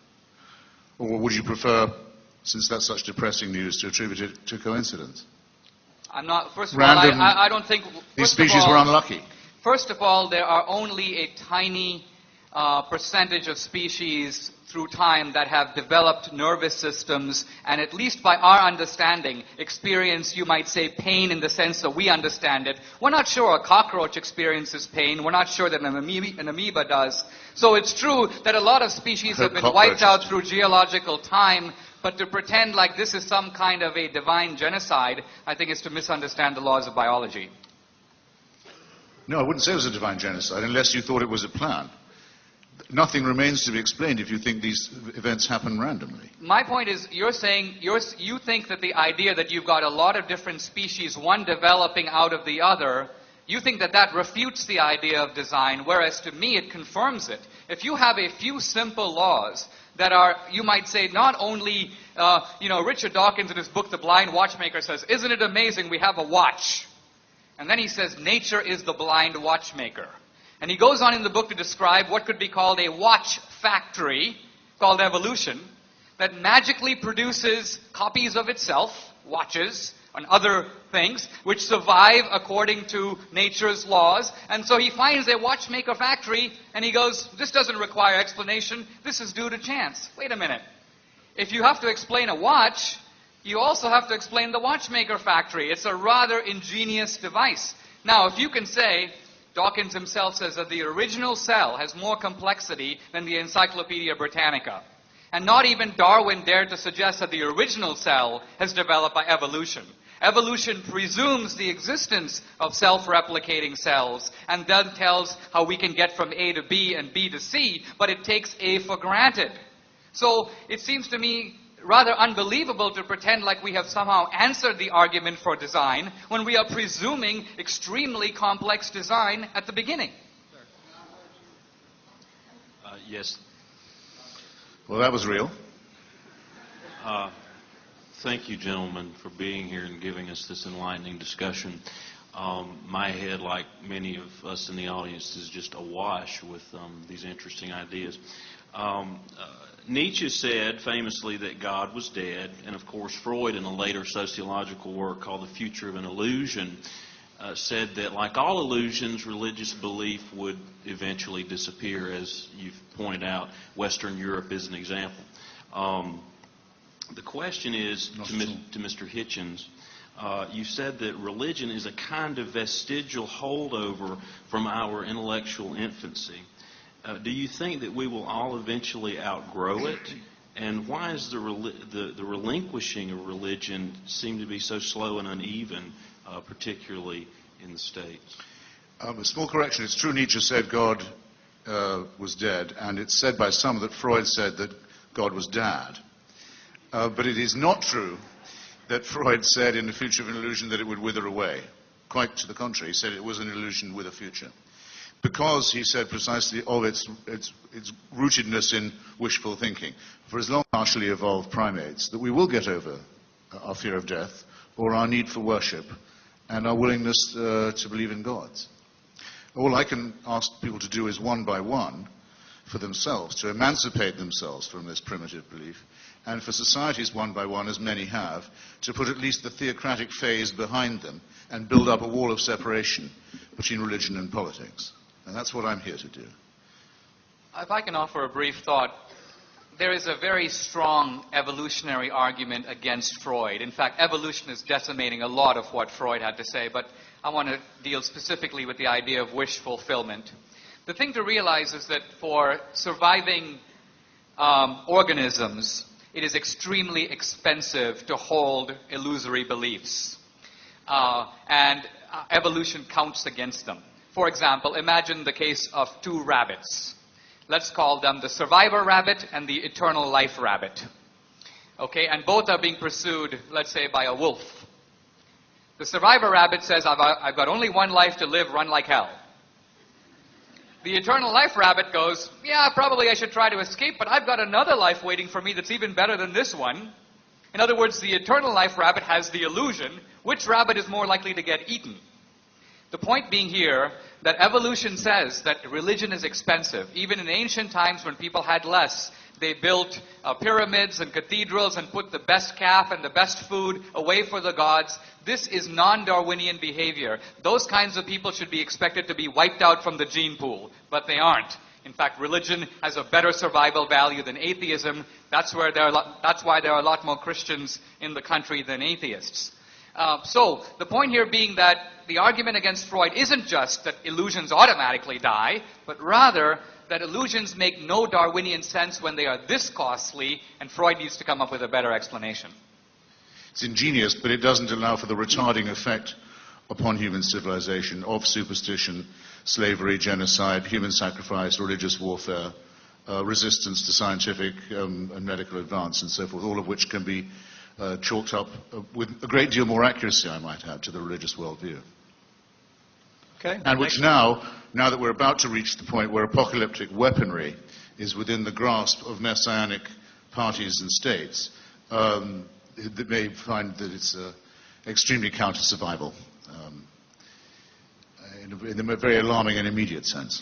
Or would you prefer, since that's such depressing news, to attribute it to coincidence? I'm not, first of Random, all, I don't think... These species were unlucky. First of all, there are only a tiny percentage of species through time that have developed nervous systems and, at least by our understanding, experience, you might say, pain in the sense that we understand it. We're not sure a cockroach experiences pain. We're not sure that an amoeba does. So it's true that a lot of species have been wiped out through geological time, but to pretend like this is some kind of a divine genocide, I think is to misunderstand the laws of biology. No, I wouldn't say it was a divine genocide unless you thought it was a plan. Nothing remains to be explained if you think these events happen randomly. My point is, you're saying you think that the idea that you've got a lot of different species, one developing out of the other, you think that that refutes the idea of design, whereas to me it confirms it. If you have a few simple laws that are, you might say, not only, Richard Dawkins in his book, The Blind Watchmaker, says, isn't it amazing we have a watch? And then he says, nature is the blind watchmaker. And he goes on in the book to describe what could be called a watch factory, called evolution, that magically produces copies of itself, watches, and other things, which survive according to nature's laws. And so he finds a watchmaker factory, and he goes, this doesn't require explanation, this is due to chance. Wait a minute. If you have to explain a watch, you also have to explain the watchmaker factory. It's a rather ingenious device. Now, if you can say, Dawkins himself says that the original cell has more complexity than the Encyclopedia Britannica. And not even Darwin dared to suggest that the original cell has developed by evolution. Evolution presumes the existence of self-replicating cells and then tells how we can get from A to B and B to C, but it takes A for granted. So it seems to me rather unbelievable to pretend like we have somehow answered the argument for design when we are presuming extremely complex design at the beginning. Yes. Well, that was real. Thank you, gentlemen, for being here and giving us this enlightening discussion. My head, like many of us in the audience, is just awash with these interesting ideas. Nietzsche said famously that God was dead, and of course Freud, in a later sociological work called The Future of an Illusion, said that, like all illusions, religious belief would eventually disappear. As you've pointed out, Western Europe is an example. The question is to Mr. Hitchens. You said that religion is a kind of vestigial holdover from our intellectual infancy. Do you think that we will all eventually outgrow it? And why is the relinquishing of religion seem to be so slow and uneven, particularly in the States? A small correction. It's true Nietzsche said God was dead, and it's said by some that Freud said that God was dad. But it is not true that Freud said in The Future of an Illusion that it would wither away. Quite to the contrary. He said it was an illusion with a future. Because, he said, precisely of its rootedness in wishful thinking. For as long as partially evolved primates, that we will get over our fear of death, or our need for worship, and our willingness to believe in gods. All I can ask people to do is, one by one, for themselves, to emancipate themselves from this primitive belief, and for societies, one by one, as many have, to put at least the theocratic phase behind them and build up a wall of separation between religion and politics. And that's what I'm here to do. If I can offer a brief thought, there is a very strong evolutionary argument against Freud. In fact, evolution is decimating a lot of what Freud had to say, but I want to deal specifically with the idea of wish fulfillment. The thing to realize is that for surviving organisms, it is extremely expensive to hold illusory beliefs. And evolution counts against them. For example, imagine the case of two rabbits. Let's call them the survivor rabbit and the eternal life rabbit. Okay, and both are being pursued, let's say, by a wolf. The survivor rabbit says, I've got only one life to live, run like hell. The eternal life rabbit goes, yeah, probably I should try to escape, but I've got another life waiting for me that's even better than this one. In other words, the eternal life rabbit has the illusion which rabbit is more likely to get eaten. The point being here that evolution says that religion is expensive. Even in ancient times when people had less, they built pyramids and cathedrals and put the best calf and the best food away for the gods. This is non-Darwinian behavior. Those kinds of people should be expected to be wiped out from the gene pool, but they aren't. In fact, religion has a better survival value than atheism. That's why there are a lot more Christians in the country than atheists. So the point here being that the argument against Freud isn't just that illusions automatically die, but rather that illusions make no Darwinian sense when they are this costly, and Freud needs to come up with a better explanation. It's ingenious, but it doesn't allow for the retarding effect upon human civilization of superstition, slavery, genocide, human sacrifice, religious warfare, resistance to scientific and medical advance, and so forth, all of which can be chalked up with a great deal more accuracy, I might add, to the religious worldview. Okay. And which now that we're about to reach the point where apocalyptic weaponry is within the grasp of messianic parties and states, they may find that it's extremely counter-survival in a very alarming and immediate sense.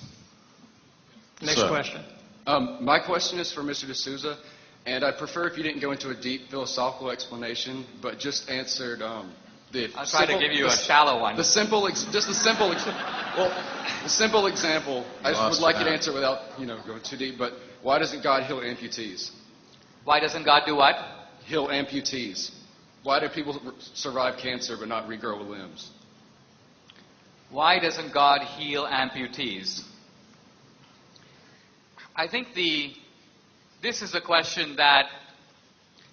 Next question. My question is for Mr. D'Souza, and I'd prefer if you didn't go into a deep philosophical explanation, but just answered I'll try to give you a shallow one. The simple example. I just would like you to answer without going too deep. But why doesn't God heal amputees? Why doesn't God do what? Heal amputees. Why do people survive cancer but not regrow limbs? Why doesn't God heal amputees? I think this is a question that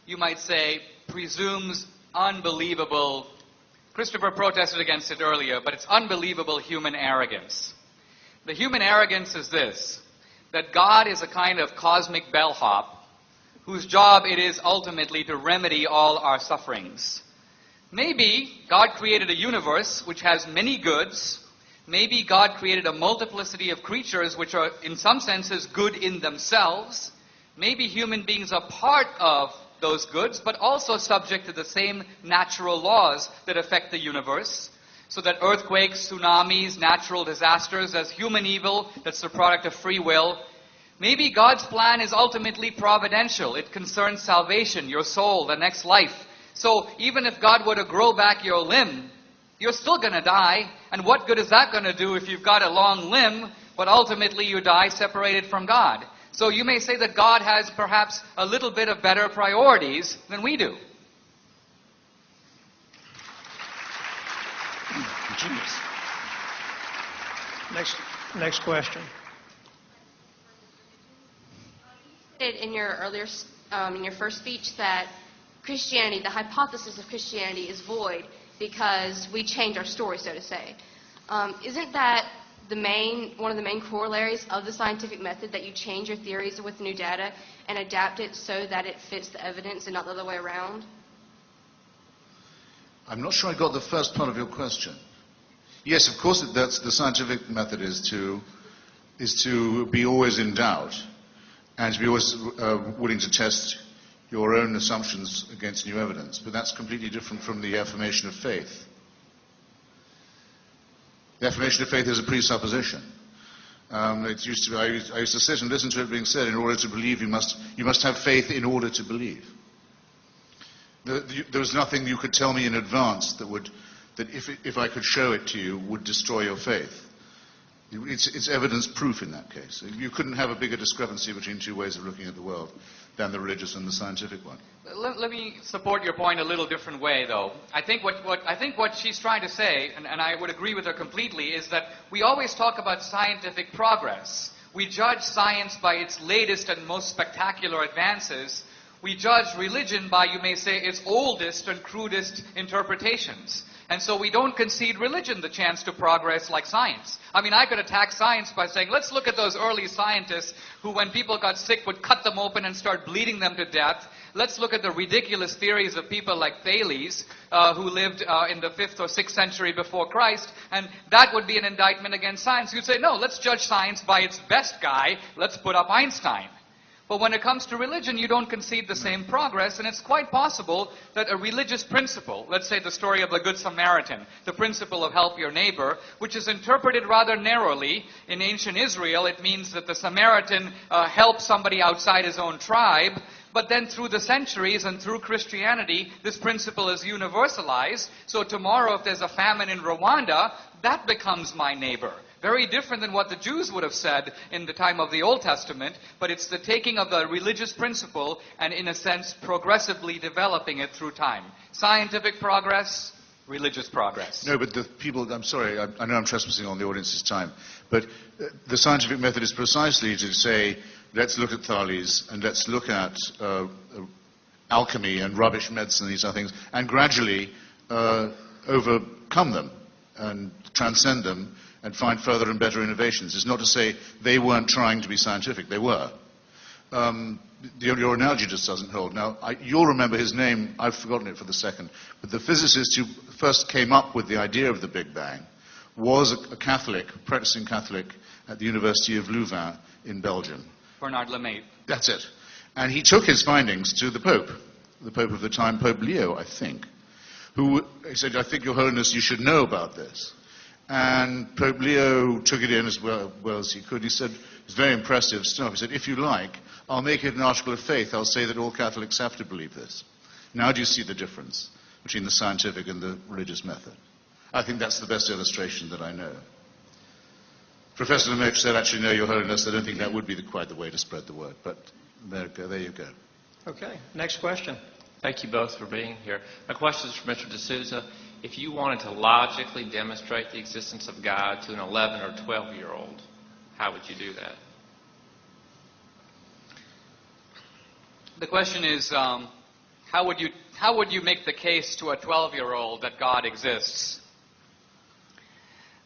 you might say presumes unbelievable. Christopher protested against it earlier, but it's unbelievable human arrogance. The human arrogance is this, that God is a kind of cosmic bellhop whose job it is ultimately to remedy all our sufferings. Maybe God created a universe which has many goods. Maybe God created a multiplicity of creatures which are in some senses good in themselves. Maybe human beings are part of those goods, but also subject to the same natural laws that affect the universe, so that earthquakes, tsunamis, natural disasters, as human evil, that's the product of free will. Maybe God's plan is ultimately providential. It concerns salvation, your soul, the next life. So even if God were to grow back your limb, you're still going to die. And what good is that going to do if you've got a long limb, but ultimately you die separated from God? So you may say that God has perhaps a little bit of better priorities than we do. Genius. Next question. In your first speech that Christianity, the hypothesis of Christianity is void because we change our story, so to say. Isn't that one of the main corollaries of the scientific method, that you change your theories with new data and adapt it so that it fits the evidence and not the other way around? I'm not sure I got the first part of your question. Yes, of course, that's the scientific method is to be always in doubt and to be always willing to test your own assumptions against new evidence. But that's completely different from the affirmation of faith. The affirmation of faith is a presupposition. I used to sit and listen to it being said, in order to believe, you must have faith in order to believe. There was nothing you could tell me in advance that if I could show it to you, would destroy your faith. It's evidence proof in that case. You couldn't have a bigger discrepancy between two ways of looking at the world than the religious and the scientific one. Let me support your point a little different way, though. I think what she's trying to say, and I would agree with her completely, is that we always talk about scientific progress. We judge science by its latest and most spectacular advances. We judge religion by, you may say, its oldest and crudest interpretations. And so we don't concede religion the chance to progress like science. I mean, I could attack science by saying, let's look at those early scientists who, when people got sick, would cut them open and start bleeding them to death. let's look at the ridiculous theories of people like Thales, who lived in the 5th or 6th century before Christ, and that would be an indictment against science. You'd say, no, let's judge science by its best guy. Let's put up Einstein. But when it comes to religion, you don't concede the same progress, and it's quite possible that a religious principle, let's say the story of the Good Samaritan, the principle of help your neighbor, which is interpreted rather narrowly. In ancient Israel, it means that the Samaritan helps somebody outside his own tribe, but then through the centuries and through Christianity, this principle is universalized. So tomorrow, if there's a famine in Rwanda, that becomes my neighbor. Very different than what the Jews would have said in the time of the Old Testament, but it's the taking of the religious principle and, in a sense, progressively developing it through time. Scientific progress, religious progress. No, but the people, I'm sorry, I know I'm trespassing on the audience's time, but the scientific method is precisely to say, let's look at Thales and let's look at alchemy and rubbish medicine and these other things, and gradually overcome them and transcend them and find further and better innovations. It's not to say they weren't trying to be scientific. They were. Your analogy just doesn't hold. Now, you'll remember his name. I've forgotten it for the second. But the physicist who first came up with the idea of the Big Bang was a Catholic, practicing Catholic, at the University of Louvain in Belgium. Bernard Lemaitre. That's it. And he took his findings to the Pope of the time, Pope Leo, I think, who he said, I think, Your Holiness, you should know about this. And Pope Leo took it in as well as he could. He said, it's very impressive stuff. He said, if you like, I'll make it an article of faith. I'll say that all Catholics have to believe this. Now do you see the difference between the scientific and the religious method? I think that's the best illustration that I know. Professor Lemaitre said, actually, no, Your Holiness, I don't think that would be quite the way to spread the word. But there you go. Okay, next question. Thank you both for being here. My question is for Mr. DeSouza. If you wanted to logically demonstrate the existence of God to an 11 or 12-year-old, how would you do that? The question is, how would you make the case to a 12-year-old that God exists?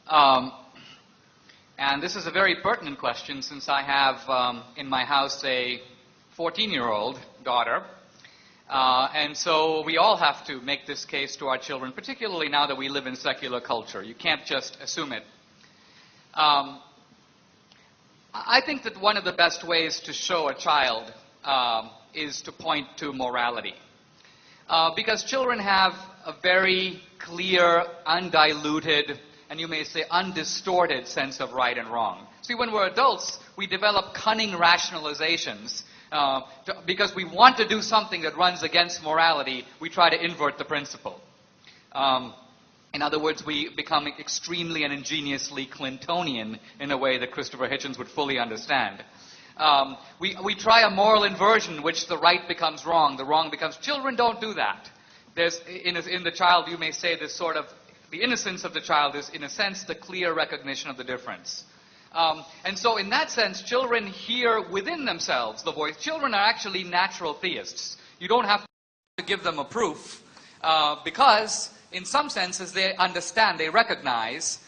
And this is a very pertinent question, since I have in my house a 14-year-old daughter. And so we all have to make this case to our children, particularly now that we live in secular culture. You can't just assume it. I think that one of the best ways to show a child is to point to morality. Because children have a very clear, undiluted, and you may say undistorted sense of right and wrong. See, when we're adults, we develop cunning rationalizations. Because we want to do something that runs against morality, we try to invert the principle. In other words, we become extremely and ingeniously Clintonian in a way that Christopher Hitchens would fully understand. We try a moral inversion, which the right becomes wrong, the wrong becomes... Children don't do that. There's, in the child, you may say this sort of... The innocence of the child is, in a sense, the clear recognition of the difference. And so in that sense, children hear within themselves the voice. Children are actually natural theists. You don't have to give them a proof because in some senses they understand, they recognize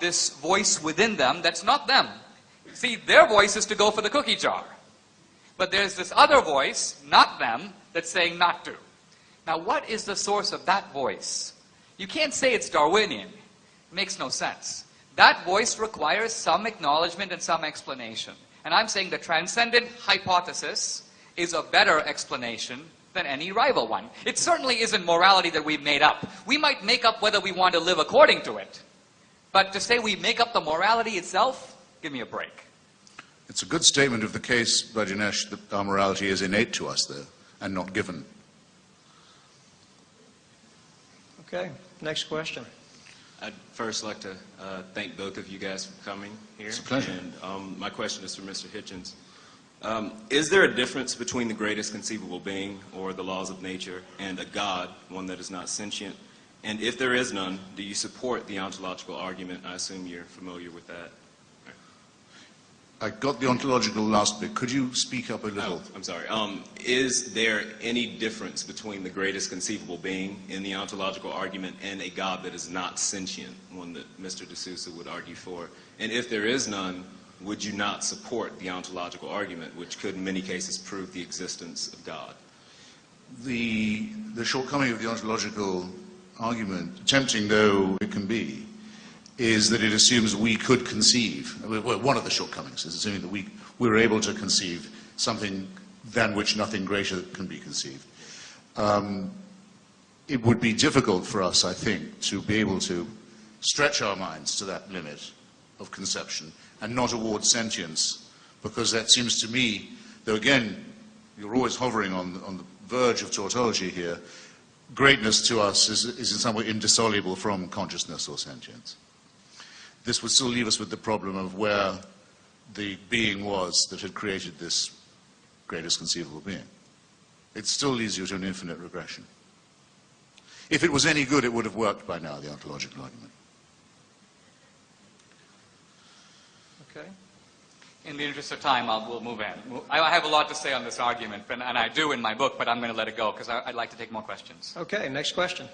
this voice within them that's not them. See, their voice is to go for the cookie jar. But there's this other voice, not them, that's saying not to. Now what is the source of that voice? You can't say it's Darwinian. It makes no sense. That voice requires some acknowledgement and some explanation. And I'm saying the transcendent hypothesis is a better explanation than any rival one. It certainly isn't morality that we've made up. We might make up whether we want to live according to it. But to say we make up the morality itself, give me a break. It's a good statement of the case by Dinesh that our morality is innate to us, though, and not given. Okay, next question. I'd first like to thank both of you guys for coming here. It's a pleasure. And my question is for Mr. Hitchens. Is there a difference between the greatest conceivable being, or the laws of nature, and a God, one that is not sentient? And if there is none, do you support the ontological argument? I assume you're familiar with that. I got the ontological last bit. Could you speak up a little? Oh, I'm sorry. Is there any difference between the greatest conceivable being in the ontological argument and a God that is not sentient, one that Mr. DeSouza would argue for? And if there is none, would you not support the ontological argument, which could in many cases prove the existence of God? the shortcoming of the ontological argument, tempting though it can be, is that it assumes we could conceive. Well, one of the shortcomings is assuming that we're able to conceive something than which nothing greater can be conceived. It would be difficult for us, I think, to be able to stretch our minds to that limit of conception and not award sentience, because that seems to me, though again, you're always hovering on the verge of tautology here, greatness to us is in some way indissoluble from consciousness or sentience. This would still leave us with the problem of where the being was that had created this greatest conceivable being. It still leads you to an infinite regression. If it was any good, it would have worked by now, the ontological argument. Okay. In the interest of time, we'll move in. I have a lot to say on this argument, and I do in my book, but I'm going to let it go because I'd like to take more questions. Okay, next question.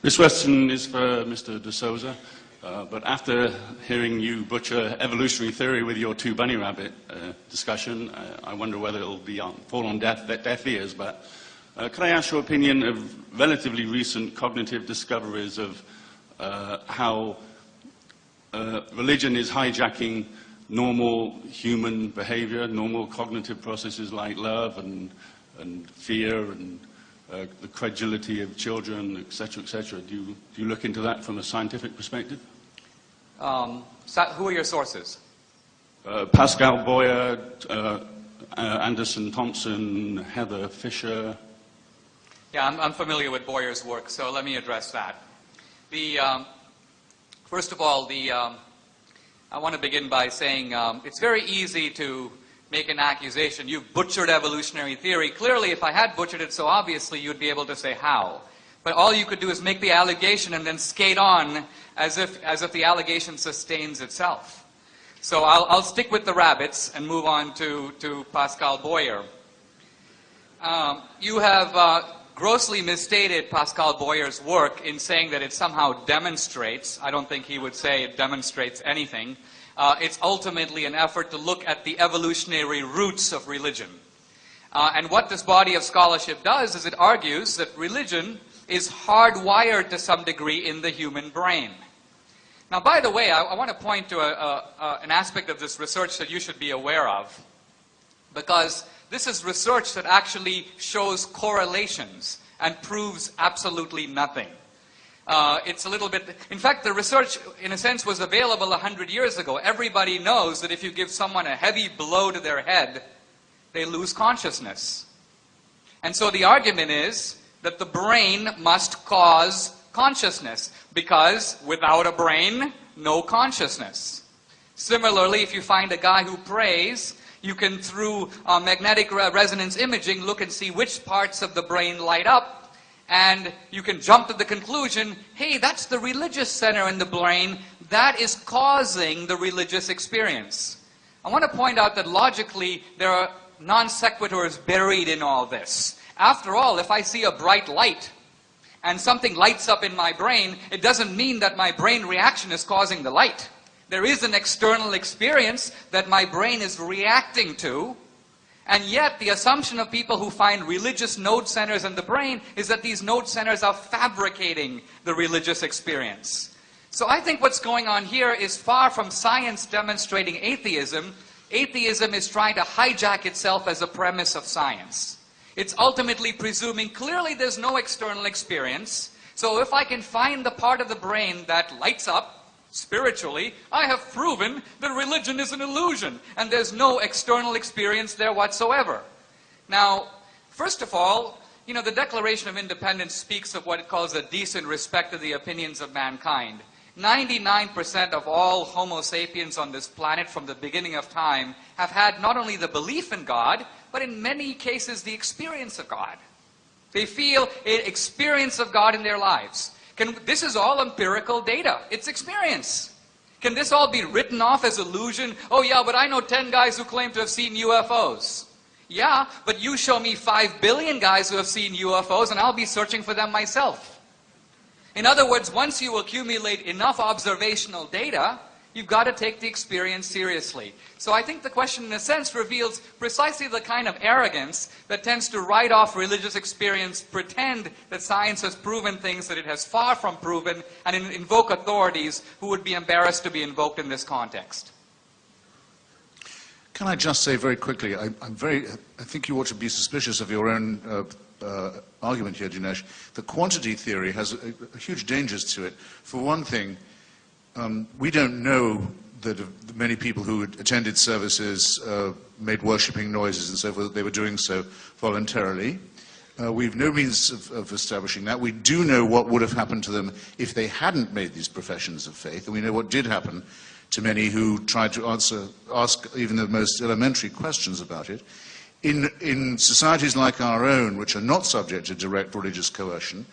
This question is for Mr. DeSouza, but after hearing you butcher evolutionary theory with your two bunny rabbit discussion, I wonder whether it'll fall on deaf ears, but could I ask your opinion of relatively recent cognitive discoveries of how religion is hijacking normal human behavior, normal cognitive processes like love and fear and the credulity of children, etc., etc. Do you look into that from a scientific perspective? Who are your sources? Pascal Boyer, Anderson Thompson, Heather Fisher. Yeah, I'm familiar with Boyer's work, so let me address that. First of all, I want to begin by saying it's very easy to make an accusation. You've butchered evolutionary theory. Clearly, if I had butchered it so obviously, you'd be able to say how. But all you could do is make the allegation and then skate on as if the allegation sustains itself. So I'll stick with the rabbits and move on to Pascal Boyer. You have grossly misstated Pascal Boyer's work in saying that it somehow demonstrates. I don't think he would say it demonstrates anything. It's ultimately an effort to look at the evolutionary roots of religion. And what this body of scholarship does is it argues that religion is hardwired to some degree in the human brain. Now, by the way, I want to point to an aspect of this research that you should be aware of, because this is research that actually shows correlations and proves absolutely nothing. It's a little bit... In fact, the research, in a sense, was available 100 years ago. Everybody knows that if you give someone a heavy blow to their head, they lose consciousness. And so the argument is that the brain must cause consciousness, because without a brain, no consciousness. Similarly, if you find a guy who prays, you can, through magnetic resonance imaging, look and see which parts of the brain light up, and you can jump to the conclusion, hey, that's the religious center in the brain that is causing the religious experience. I want to point out that logically there are non sequiturs buried in all this. After all, if I see a bright light and something lights up in my brain, it doesn't mean that my brain reaction is causing the light. There is an external experience that my brain is reacting to, and yet the assumption of people who find religious node centers in the brain is that these node centers are fabricating the religious experience. So I think what's going on here is far from science demonstrating atheism. Atheism is trying to hijack itself as a premise of science. It's ultimately presuming clearly there's no external experience, so if I can find the part of the brain that lights up spiritually, I have proven that religion is an illusion and there's no external experience there whatsoever. Now, first of all, you know, the Declaration of Independence speaks of what it calls a decent respect of the opinions of mankind. 99% of all Homo sapiens on this planet from the beginning of time have had not only the belief in God, but in many cases the experience of God. They feel an experience of God in their lives. This is all empirical data. It's experience. Can this all be written off as illusion? Oh yeah, but I know 10 guys who claim to have seen UFOs. Yeah, but you show me 5 billion guys who have seen UFOs and I'll be searching for them myself. In other words, once you accumulate enough observational data, you've got to take the experience seriously. So I think the question, in a sense, reveals precisely the kind of arrogance that tends to write off religious experience, pretend that science has proven things that it has far from proven, and invoke authorities who would be embarrassed to be invoked in this context. Can I just say very quickly, I think you ought to be suspicious of your own argument here, Dinesh. The quantity theory has huge dangers to it. For one thing, we don't know that many people who attended services made worshipping noises and so forth, that they were doing so voluntarily. We've no means of establishing that. We do know what would have happened to them if they hadn't made these professions of faith, and we know what did happen to many who tried to ask even the most elementary questions about it. In societies like our own, which are not subject to direct religious coercion,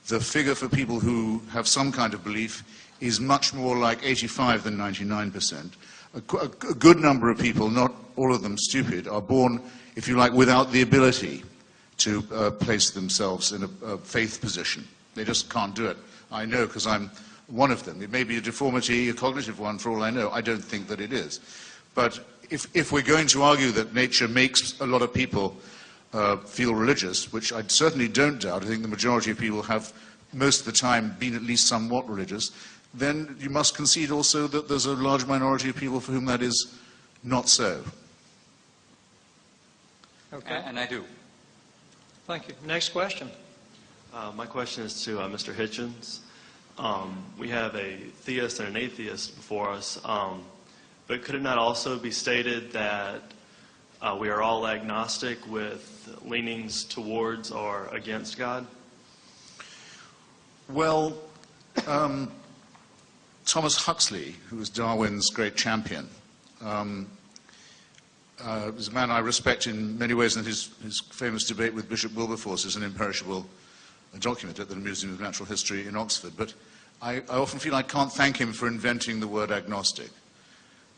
the figure for people who have some kind of belief is much more like 85 than 99%. A good number of people, not all of them stupid, are born, if you like, without the ability to place themselves in a faith position. They just can't do it. I know, because I'm one of them. It may be a deformity, a cognitive one, for all I know. I don't think that it is. But if we're going to argue that nature makes a lot of people feel religious, which I certainly don't doubt, I think the majority of people have most of the time been at least somewhat religious, then you must concede also that there's a large minority of people for whom that is not so. Okay. And I do. Thank you. Next question. My question is to Mr. Hitchens. We have a theist and an atheist before us, but could it not also be stated that we are all agnostic with leanings towards or against God? Well, Thomas Huxley, who was Darwin's great champion, is a man I respect in many ways, and his famous debate with Bishop Wilberforce is an imperishable document at the Museum of Natural History in Oxford. But I often feel I can't thank him for inventing the word agnostic,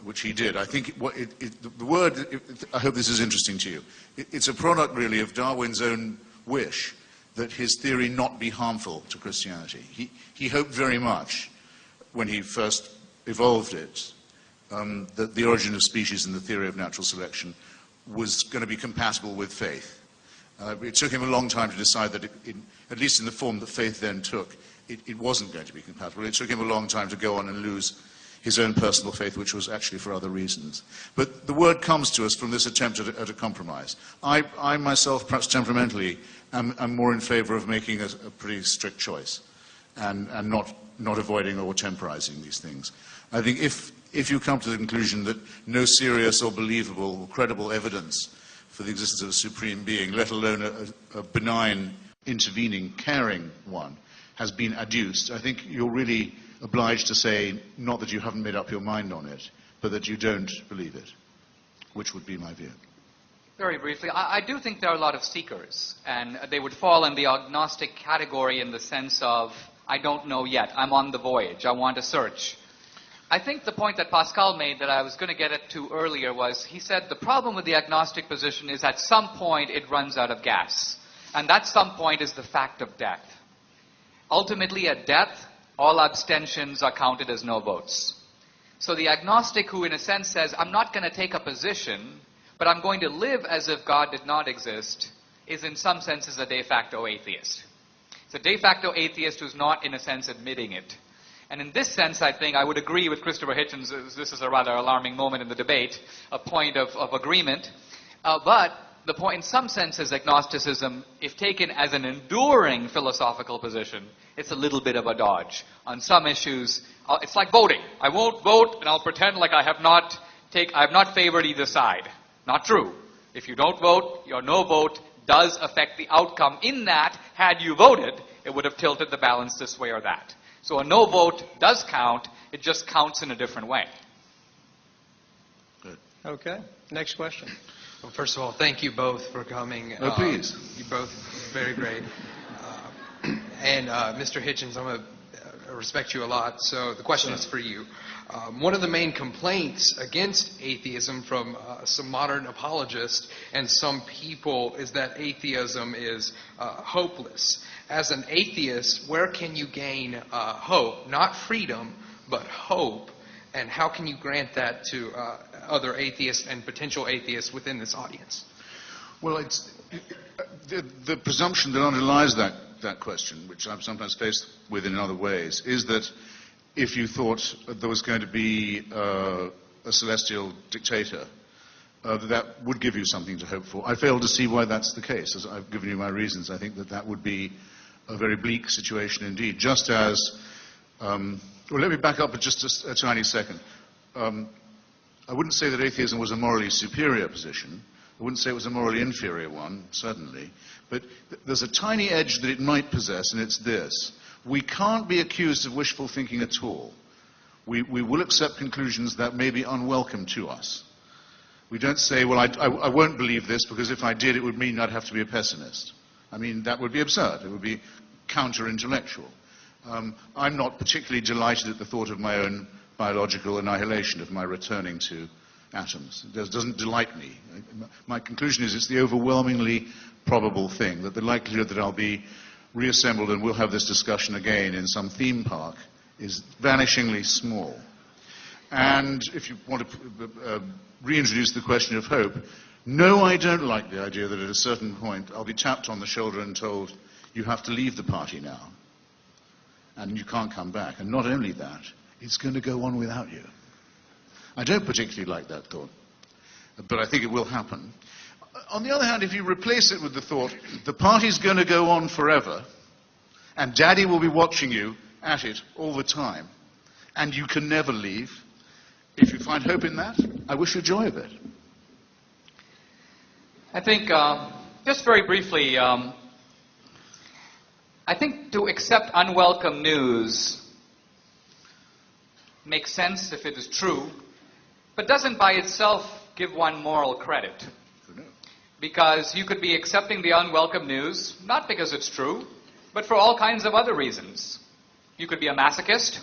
which he did. I think the word, I hope this is interesting to you, it's a product really of Darwin's own wish that his theory not be harmful to Christianity. He hoped very much, when he first evolved it, that the origin of species and the theory of natural selection was going to be compatible with faith. It took him a long time to decide that, at least in the form that faith then took, it wasn't going to be compatible. It took him a long time to go on and lose his own personal faith, which was actually for other reasons. But the word comes to us from this attempt at a compromise. I myself, perhaps temperamentally, am more in favor of making a pretty strict choice and not avoiding or temporizing these things. I think if you come to the conclusion that no serious or believable or credible evidence for the existence of a supreme being, let alone a benign, intervening, caring one, has been adduced, I think you're really obliged to say, not that you haven't made up your mind on it, but that you don't believe it, which would be my view. Very briefly, I do think there are a lot of seekers, and they would fall in the agnostic category in the sense of, I don't know yet, I'm on the voyage, I want to search. I think the point that Pascal made that I was going to get at to earlier was, he said the problem with the agnostic position is at some point it runs out of gas. And that some point is the fact of death. Ultimately, at death, all abstentions are counted as no votes. So the agnostic who in a sense says, I'm not going to take a position, but I'm going to live as if God did not exist, is in some senses a de facto atheist. It's a de facto atheist who's not in a sense admitting it. And in this sense, I think I would agree with Christopher Hitchens, this is a rather alarming moment in the debate, a point of agreement. But the point in some sense is agnosticism, if taken as an enduring philosophical position, it's a little bit of a dodge. On some issues, it's like voting. I won't vote and I'll pretend like I have not favored either side. Not true. If you don't vote, your no vote does affect the outcome in that, had you voted, it would have tilted the balance this way or that. So a no vote does count, it just counts in a different way. Good. Okay. Next question. Well, first of all, thank you both for coming. Oh, please. You're both very great. And Mr. Hitchens, I respect you a lot, so the question is for you. One of the main complaints against atheism from some modern apologists and some people is that atheism is hopeless. As an atheist, where can you gain hope? Not freedom, but hope And how can you grant that to other atheists and potential atheists within this audience? Well, it's the presumption that underlies that question, which I'm sometimes faced with in other ways, is that if you thought there was going to be a celestial dictator, that would give you something to hope for. I fail to see why that's the case. As I've given you my reasons, I think that would be a very bleak situation indeed. Just as, well, let me back up for just a tiny second. I wouldn't say that atheism was a morally superior position. I wouldn't say it was a morally inferior one, certainly. But there's a tiny edge that it might possess, and it's this. We can't be accused of wishful thinking at all. We will accept conclusions that may be unwelcome to us. We don't say, well, I won't believe this because if I did, it would mean I'd have to be a pessimist. I mean, that would be absurd. It would be counter-intellectual. I'm not particularly delighted at the thought of my own biological annihilation, of my returning to atoms. It doesn't delight me. My conclusion is it's the overwhelmingly probable thing, that the likelihood that I'll be reassembled and we'll have this discussion again in some theme park is vanishingly small. And if you want to reintroduce the question of hope, no, I don't like the idea that at a certain point I'll be tapped on the shoulder and told, you have to leave the party now, and you can't come back. And not only that, it's going to go on without you. I don't particularly like that thought, but I think it will happen. On the other hand, if you replace it with the thought, the party's going to go on forever, and Daddy will be watching you at it all the time, and you can never leave, if you find hope in that, I wish you joy of it. I think, just very briefly, I think to accept unwelcome news makes sense if it is true, but doesn't by itself give one moral credit. Because you could be accepting the unwelcome news, not because it's true, but for all kinds of other reasons. You could be a masochist.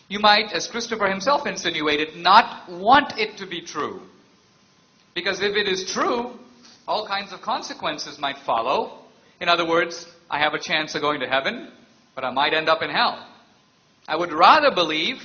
You might, as Christopher himself insinuated, not want it to be true. Because if it is true, all kinds of consequences might follow. In other words, I have a chance of going to heaven, but I might end up in hell. I would rather believe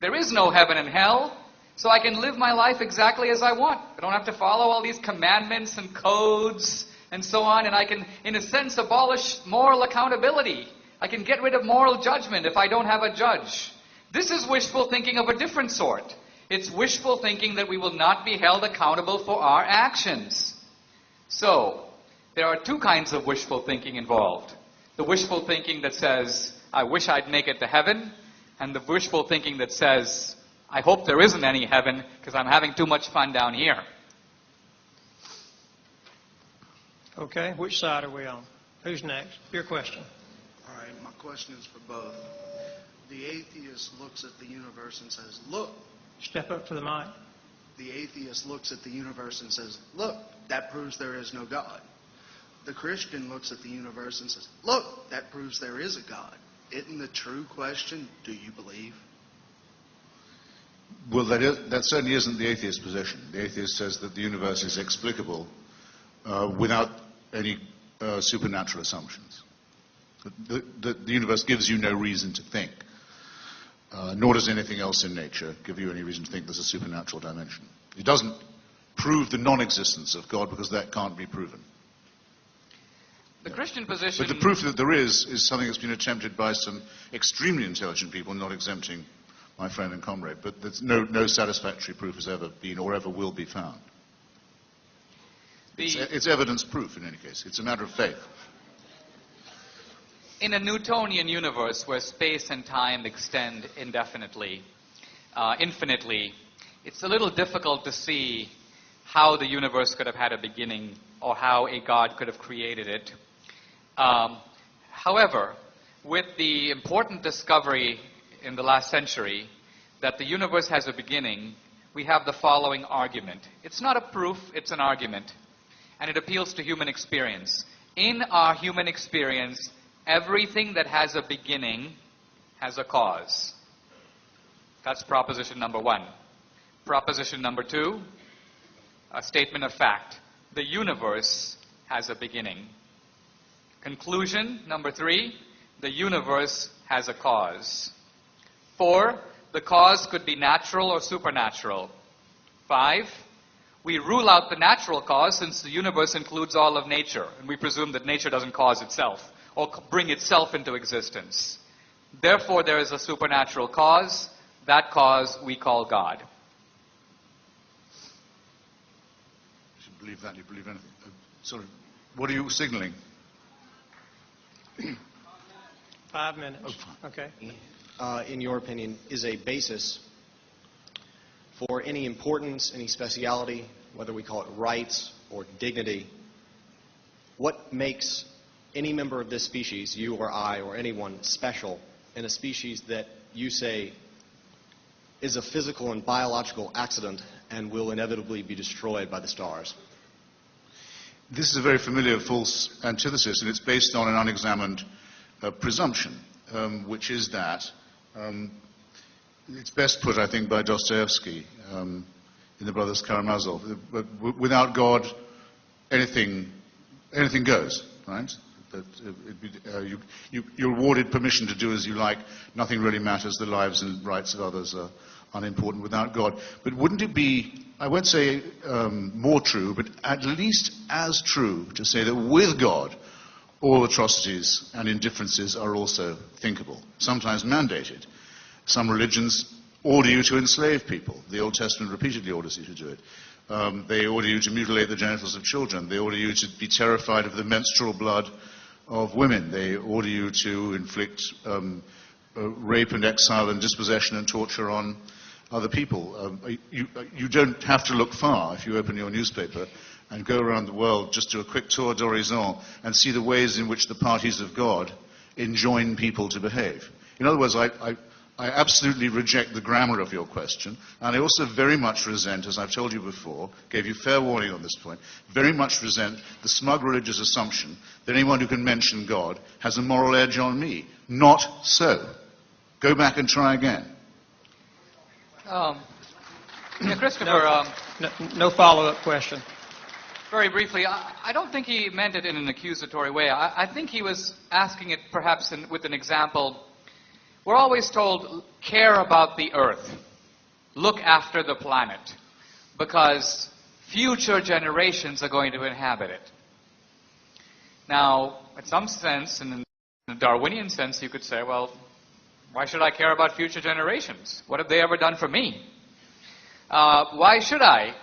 there is no heaven and hell, so I can live my life exactly as I want. I don't have to follow all these commandments and codes and so on, and I can, in a sense, abolish moral accountability. I can get rid of moral judgment if I don't have a judge. This is wishful thinking of a different sort. It's wishful thinking that we will not be held accountable for our actions. So, there are two kinds of wishful thinking involved. The wishful thinking that says, I wish I'd make it to heaven, and the wishful thinking that says, I hope there isn't any heaven because I'm having too much fun down here. Okay, which side are we on? Who's next? Your question. All right, my question is for both. The atheist looks at the universe and says, look. Step up to the mic. The atheist looks at the universe and says, look, that proves there is no God. The Christian looks at the universe and says, look, that proves there is a God. Isn't the true question, do you believe? Well, that certainly isn't the atheist position. The atheist says that the universe is explicable without any supernatural assumptions. The universe gives you no reason to think, nor does anything else in nature give you any reason to think there's a supernatural dimension. It doesn't prove the non-existence of God because that can't be proven. The Christian position... But the proof that there is something that's been attempted by some extremely intelligent people, not exempting my friend and comrade, but there's no satisfactory proof has ever been or ever will be found. It's evidence proof in any case. It's a matter of faith. In a Newtonian universe where space and time extend indefinitely, infinitely, it's a little difficult to see how the universe could have had a beginning or how a God could have created it. However, with the important discovery in the last century that the universe has a beginning, we have the following argument. It's not a proof, it's an argument. And it appeals to human experience. In our human experience, everything that has a beginning has a cause. That's proposition number one. Proposition number two, a statement of fact. The universe has a beginning. Conclusion number three, the universe has a cause. 4, the cause could be natural or supernatural. 5, we rule out the natural cause since the universe includes all of nature, and we presume that nature doesn't cause itself or bring itself into existence. Therefore, there is a supernatural cause. That cause we call God. You should believe that. You believe anything. Sorry, what are you signaling? 5 minutes. Okay. In your opinion, is a basis for any importance, any speciality, whether we call it rights or dignity? What makes any member of this species, you or I or anyone, special in a species that you say is a physical and biological accident and will inevitably be destroyed by the stars? This is a very familiar false antithesis, and it's based on an unexamined presumption, which is that it's best put, I think, by Dostoevsky in The Brothers Karamazov. But without God, anything goes, right? You're awarded permission to do as you like. Nothing really matters. The lives and rights of others are unimportant without God. But wouldn't it be, I won't say more true, but at least as true to say that with God, all atrocities and indifferences are also thinkable, sometimes mandated. Some religions order you to enslave people. The Old Testament repeatedly orders you to do it. They order you to mutilate the genitals of children. They order you to be terrified of the menstrual blood of women. They order you to inflict rape and exile and dispossession and torture on other people. You don't have to look far if you open your newspaper and go around the world, just do a quick tour d'horizon and see the ways in which the parties of God enjoin people to behave. In other words, I absolutely reject the grammar of your question, and I also very much resent, as I've told you before, gave you fair warning on this point, very much resent the smug religious assumption that anyone who can mention God has a moral edge on me. Not so. Go back and try again. Christopher... No follow-up question. Very briefly, I don't think he meant it in an accusatory way. I think he was asking it perhaps with an example. We're always told, care about the earth. Look after the planet. Because future generations are going to inhabit it. Now, in some sense, in a Darwinian sense, you could say, well, why should I care about future generations? What have they ever done for me? Why should I?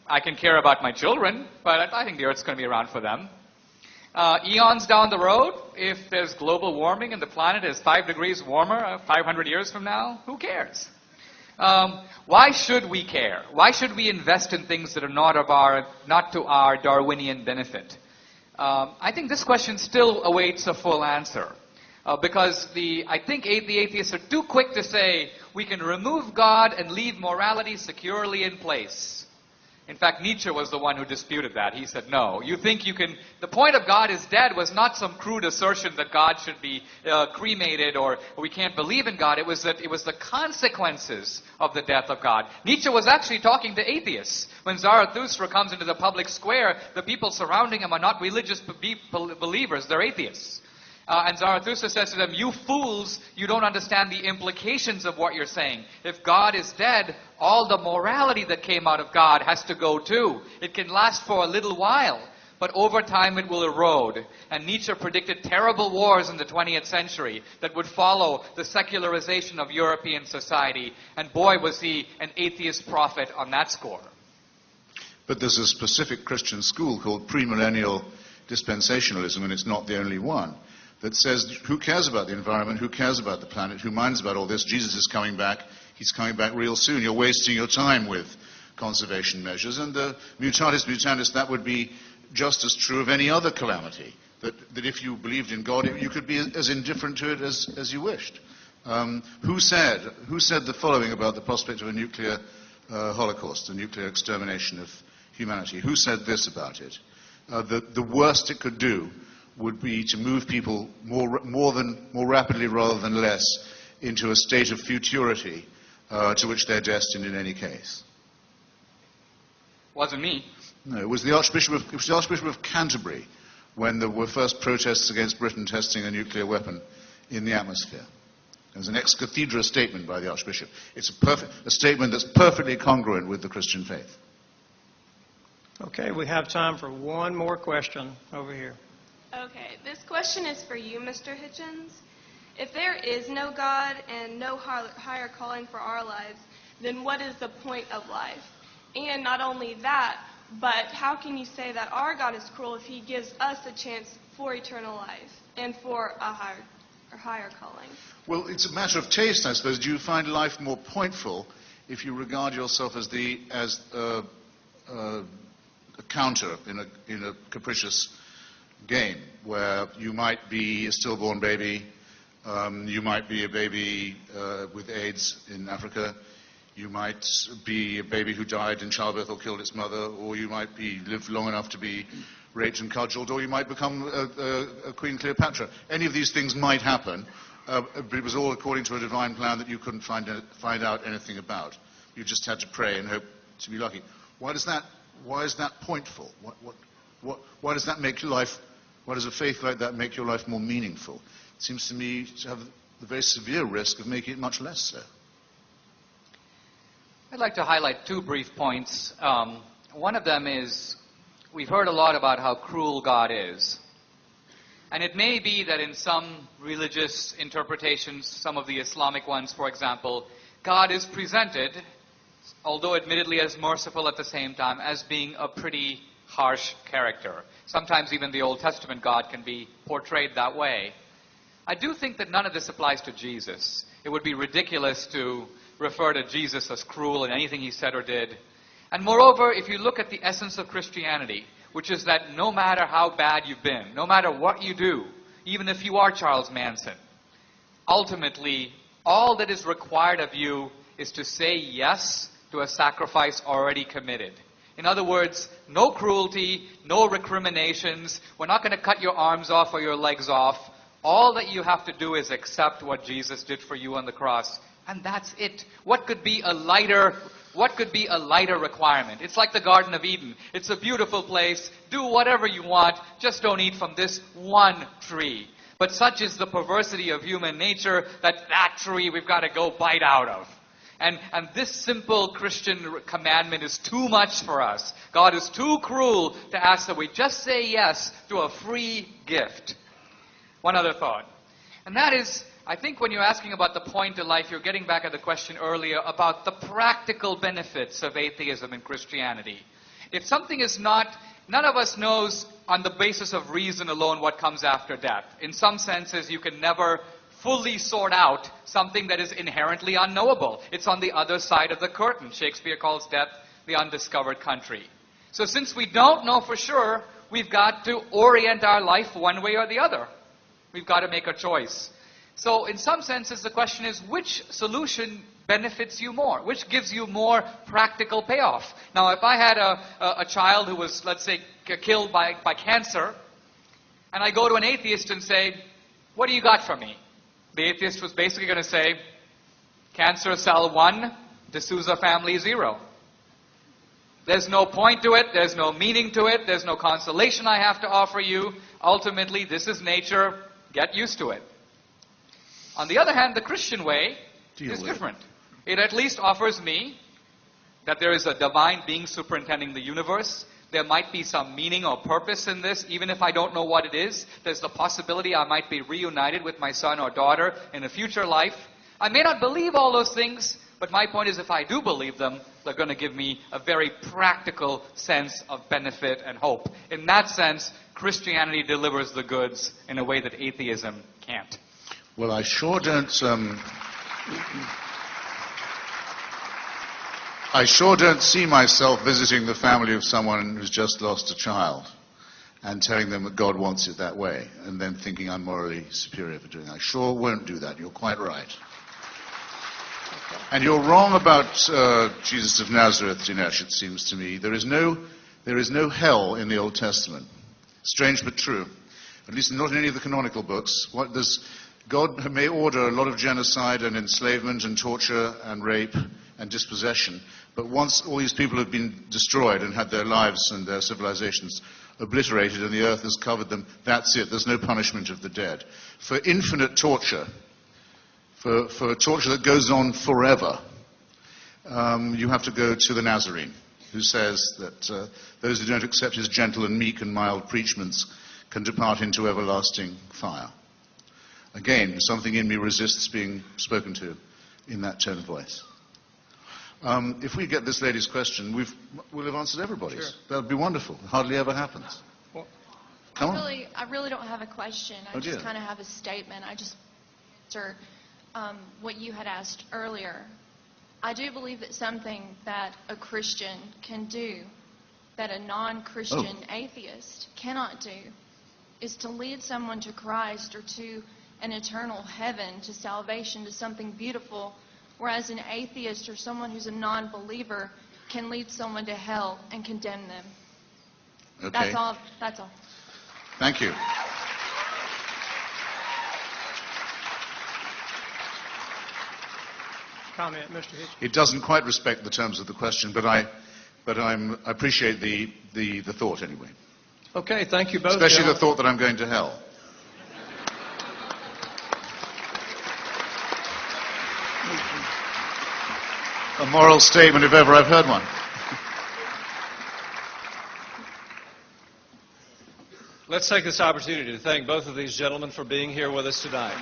I can care about my children, but I think the Earth's going to be around for them. Eons down the road, if there's global warming and the planet is 5 degrees warmer 500 years from now, who cares? Why should we care? Why should we invest in things that are not to our Darwinian benefit? I think this question still awaits a full answer. Because I think the atheists are too quick to say we can remove God and leave morality securely in place. In fact, Nietzsche was the one who disputed that. He said, no, you think you can... The point of God is dead was not some crude assertion that God should be cremated or we can't believe in God. It was the consequences of the death of God. Nietzsche was actually talking to atheists. When Zarathustra comes into the public square, the people surrounding him are not religious believers, they're atheists. And Zarathustra says to them, you fools, you don't understand the implications of what you're saying. If God is dead, all the morality that came out of God has to go too. It can last for a little while, but over time it will erode. And Nietzsche predicted terrible wars in the 20th century that would follow the secularization of European society. And boy, was he an atheist prophet on that score. But there's a specific Christian school called premillennial dispensationalism, and it's not the only one, that says, who cares about the environment, who cares about the planet, who minds about all this? Jesus is coming back, he's coming back real soon. You're wasting your time with conservation measures. And mutatis mutandis, that would be just as true of any other calamity, that if you believed in God, you could be as indifferent to it as you wished. Who said the following about the prospect of a nuclear holocaust, a nuclear extermination of humanity? Who said this about it? The worst it could do would be to move people more rapidly rather than less into a state of futurity to which they're destined in any case. Wasn't me. No, it was the Archbishop of Canterbury when there were first protests against Britain testing a nuclear weapon in the atmosphere. It was an ex cathedra statement by the Archbishop. It's a statement that's perfectly congruent with the Christian faith. Okay, we have time for one more question over here. Okay, this question is for you, Mr. Hitchens. If there is no God and no higher calling for our lives, then what is the point of life? And not only that, but how can you say that our God is cruel if he gives us a chance for eternal life and for a higher calling? Well, it's a matter of taste, I suppose. Do you find life more pointful if you regard yourself as a counter in a capricious game where you might be a stillborn baby, you might be a baby with AIDS in Africa, you might be a baby who died in childbirth or killed its mother, or you might live long enough to be raped and cudgeled, or you might become a Queen Cleopatra. Any of these things might happen, but it was all according to a divine plan that you couldn't find out anything about. You just had to pray and hope to be lucky. Why is that pointful? Why does that make your life? Why does a faith like that make your life more meaningful? It seems to me to have the very severe risk of making it much less so. I'd like to highlight two brief points. One of them is we've heard a lot about how cruel God is. And it may be that in some religious interpretations, some of the Islamic ones, for example, God is presented, although admittedly as merciful at the same time, as being a pretty harsh character. Sometimes even the Old Testament God can be portrayed that way. I do think that none of this applies to Jesus. It would be ridiculous to refer to Jesus as cruel in anything he said or did. And moreover, if you look at the essence of Christianity, which is that no matter how bad you've been, no matter what you do, even if you are Charles Manson, ultimately, all that is required of you is to say yes to a sacrifice already committed. In other words, no cruelty, no recriminations. We're not going to cut your arms off or your legs off. All that you have to do is accept what Jesus did for you on the cross. And that's it. What could be a lighter requirement? It's like the Garden of Eden. It's a beautiful place. Do whatever you want. Just don't eat from this one tree. But such is the perversity of human nature that tree we've got to go bite out of. And this simple Christian commandment is too much for us. God is too cruel to ask that we just say yes to a free gift. One other thought. And that is, I think when you're asking about the point of life, you're getting back at the question earlier about the practical benefits of atheism in Christianity. If something is not, none of us knows on the basis of reason alone what comes after death. In some senses, you can never fully sort out something that is inherently unknowable. It's on the other side of the curtain. Shakespeare calls death the undiscovered country. So since we don't know for sure, we've got to orient our life one way or the other. We've got to make a choice. So in some senses, the question is, which solution benefits you more? Which gives you more practical payoff? Now, if I had a child who was, let's say, killed by cancer, and I go to an atheist and say, what do you got for me? The atheist was basically going to say, cancer cell 1, DeSouza family 0. There's no point to it. There's no meaning to it. There's no consolation I have to offer you. Ultimately, this is nature. Get used to it. On the other hand, the Christian way is different. It at least offers me that there is a divine being superintending the universe. There might be some meaning or purpose in this, even if I don't know what it is. There's the possibility I might be reunited with my son or daughter in a future life. I may not believe all those things, but my point is if I do believe them, they're going to give me a very practical sense of benefit and hope. In that sense, Christianity delivers the goods in a way that atheism can't. Well, I sure don't see myself visiting the family of someone who's just lost a child and telling them that God wants it that way and then thinking I'm morally superior for doing that. I sure won't do that. You're quite right. And you're wrong about Jesus of Nazareth, Dinesh, it seems to me. There is no hell in the Old Testament. Strange but true. At least not in any of the canonical books. God may order a lot of genocide and enslavement and torture and rape and dispossession, but once all these people have been destroyed and had their lives and their civilizations obliterated and the earth has covered them, that's it. There's no punishment of the dead. For infinite torture, For torture that goes on forever, you have to go to the Nazarene, who says that those who don't accept his gentle and meek and mild preachments can depart into everlasting fire. Again, something in me resists being spoken to in that tone of voice. If we get this lady's question, we'll have answered everybody's. Sure. That would be wonderful. It hardly ever happens. Come on. I really don't have a question. I Oh, just dear. kind of have a statement. I just answer what you had asked earlier. I do believe that something that a Christian can do that a non-Christian atheist cannot do is to lead someone to Christ or to an eternal heaven, to salvation, to something beautiful, whereas an atheist or someone who's a non-believer can lead someone to hell and condemn them. Okay. That's all. That's all. Thank you. Comment, Mr. Hitchens. It doesn't quite respect the terms of the question, but I appreciate the thought anyway. Okay, thank you both. Especially the gentlemen. thought that I'm going to hell. A moral statement if ever I've heard one. Let's take this opportunity to thank both of these gentlemen for being here with us tonight.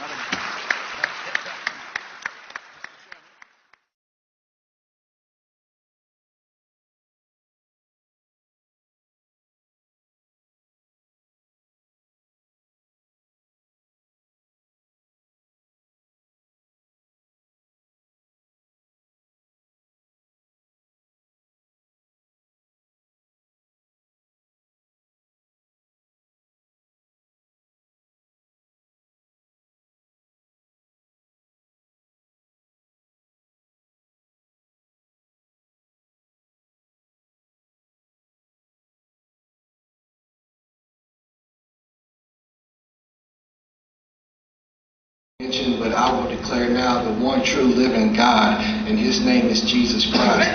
But I will declare now the one true living God, and his name is Jesus Christ.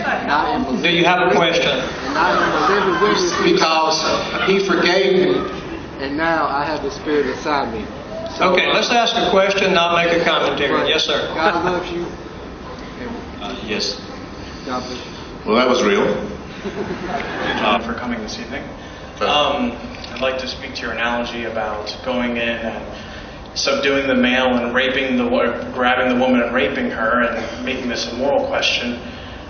Do you have a question? Because he forgave me, and now I have the Spirit inside me. So, Okay, let's ask a question, not make a commentary. Yes, sir. God loves you. Yes. God bless you. Well, that was real. For coming this evening. I'd like to speak to your analogy about going in and subduing the male and grabbing the woman and raping her and making this a moral question.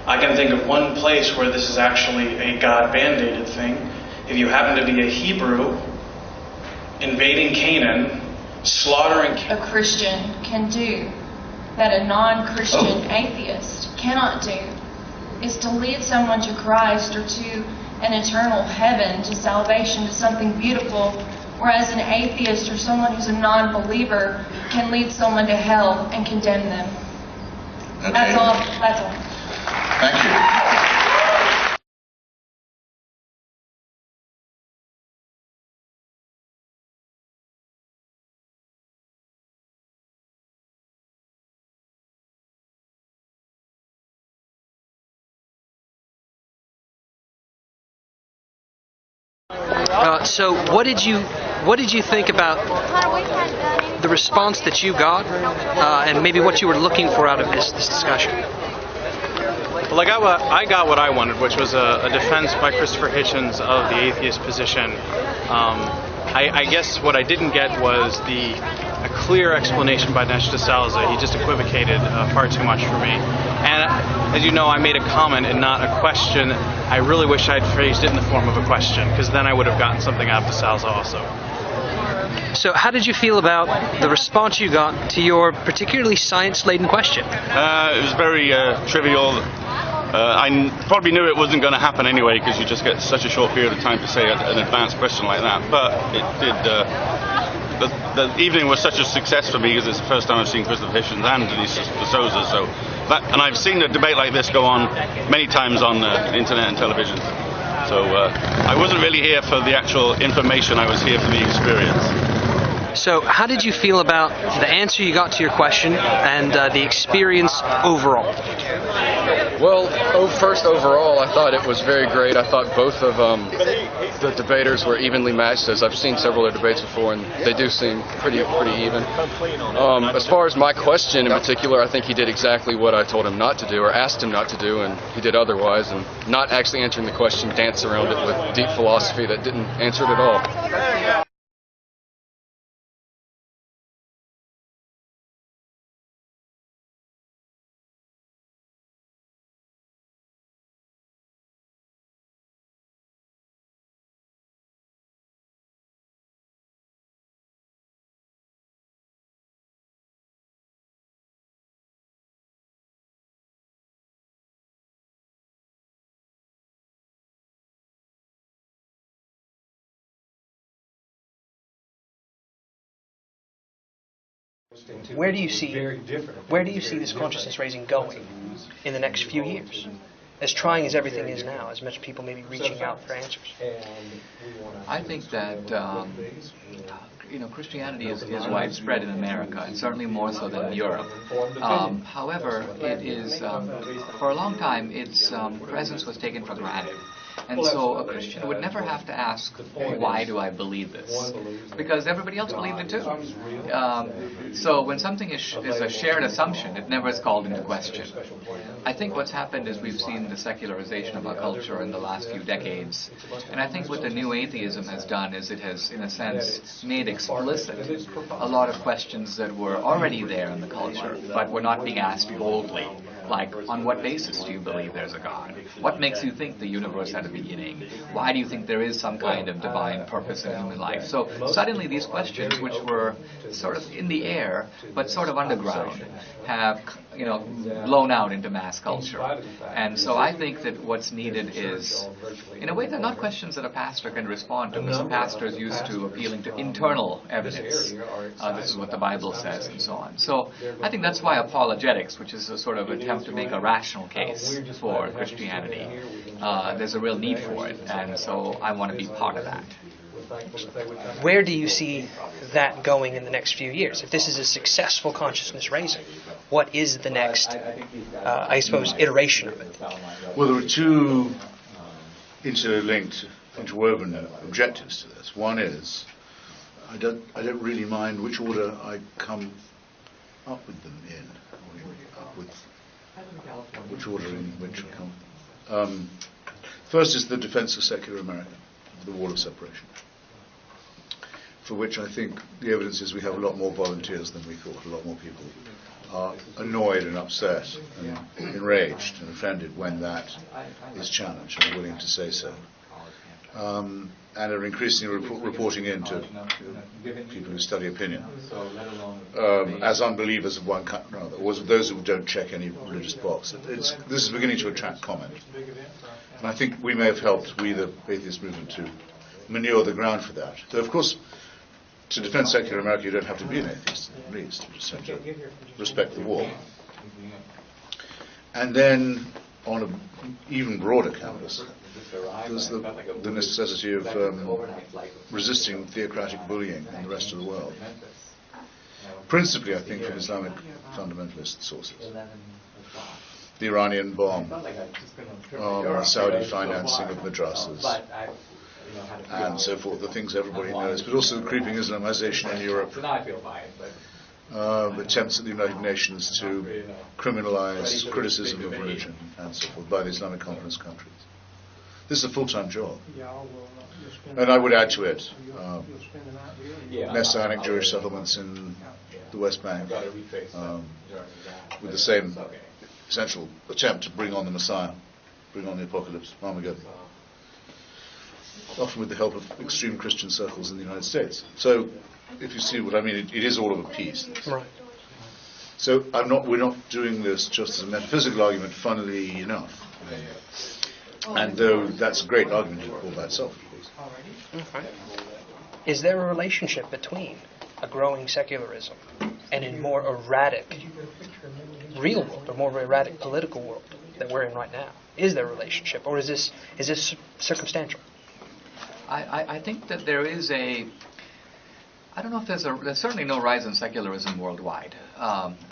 I can think of one place where this is actually a God-mandated thing. If you happen to be a Hebrew invading Canaan, slaughtering A Christian can do that a non-Christian atheist cannot do is to lead someone to Christ or to an eternal heaven, to salvation, to something beautiful, whereas an atheist or someone who's a non-believer can lead someone to hell and condemn them. Okay. That's all. That's all. Thank you. So what did you think about the response that you got, and maybe what you were looking for out of this discussion? Well, I got what I wanted, which was a defense by Christopher Hitchens of the atheist position. I guess what I didn't get was a clear explanation by Dinesh DSouza. He just equivocated far too much for me. And as you know, I made a comment and not a question. I really wish I'd phrased it in the form of a question, because then I would have gotten something out of DSouza also. So how did you feel about the response you got to your particularly science-laden question? It was very trivial. I probably knew it wasn't going to happen anyway, because you just get such a short period of time to say an advanced question like that. But it did. The evening was such a success for me because it's the first time I've seen Christopher Hitchens and Dinesh DSouza. So and I've seen a debate like this go on many times on the internet and television. So I wasn't really here for the actual information. I was here for the experience. So how did you feel about the answer you got to your question and the experience overall? Well, first overall, I thought it was very great. I thought both of the debaters were evenly matched, as I've seen several of their debates before, and they do seem pretty even. As far as my question in particular, I think he did exactly what I told him not to do, or asked him not to do, and he did otherwise, and not actually answering the question, dance around it with deep philosophy that didn't answer it at all. Where do you see this consciousness raising going in the next few years? As trying as everything is now, as much people may be reaching out for answers. I think that Christianity is widespread in America, and certainly more so than in Europe. However, it is for a long time its presence was taken for granted. And so a Christian would never have to ask, why do I believe this? Because everybody else believed it too. So when something is a shared assumption, it never is called into question. I think what's happened is we've seen the secularization of our culture in the last few decades. And I think what the new atheism has done is it has, in a sense, made explicit a lot of questions that were already there in the culture, but were not being asked boldly. Like, on what basis do you believe there's a God? What makes you think the universe had a beginning? Why do you think there is some kind of divine purpose in human life? So suddenly these questions, which were sort of in the air, but sort of underground, have blown out into mass culture. And so I think that what's needed is, in a way, they're not questions that a pastor can respond to, because a pastor is used to appealing to internal evidence. This is what the Bible says, and so on. So I think that's why apologetics, which is a sort of attempt to make a rational case for Christianity, there's a real need for it, and so I want to be part of that. Where do you see that going in the next few years? If this is a successful consciousness raising, what is the next, I suppose, iteration of it? Well, there are two interlinked, interwoven objectives to this. One is, I don't really mind which order I come up with them in, or up with which order in which I come. First is the defense of secular America, the wall of separation, for which I think the evidence is we have a lot more volunteers than we thought. A lot more people are annoyed and upset and enraged and offended when that is challenged and willing to say so. And are increasingly reporting in to people who study opinion as unbelievers of one kind or another, or those who don't check any religious box. This is beginning to attract comment. And I think we may have helped, we the atheist movement, to manure the ground for that. Though, of course, to defend secular America, you don't have to be an atheist, at least. You just have to respect the wall. And then, on an even broader canvas, there's the necessity of resisting theocratic bullying in the rest of the world. Principally, I think, from Islamic fundamentalist sources. The Iranian bomb, the Saudi financing of madrasas, and so forth, the things everybody knows, but also the creeping Islamization in Europe, attempts at the United Nations to criminalize criticism of religion and so forth by the Islamic Conference countries. This is a full-time job. And I would add to it Messianic Jewish settlements in the West Bank with the same essential attempt to bring on the Messiah, bring on the apocalypse, Armageddon, often with the help of extreme Christian circles in the United States. So, if you see what I mean, it is all of a piece. Right. So we're not doing this just as a metaphysical argument, funnily enough. And though that's a great argument all by itself, of course. Okay. Is there a relationship between a growing secularism and a more erratic real world, or more erratic political world that we're in right now? Is there a relationship, or is this circumstantial? I think that there is I don't know if there's certainly no rise in secularism worldwide.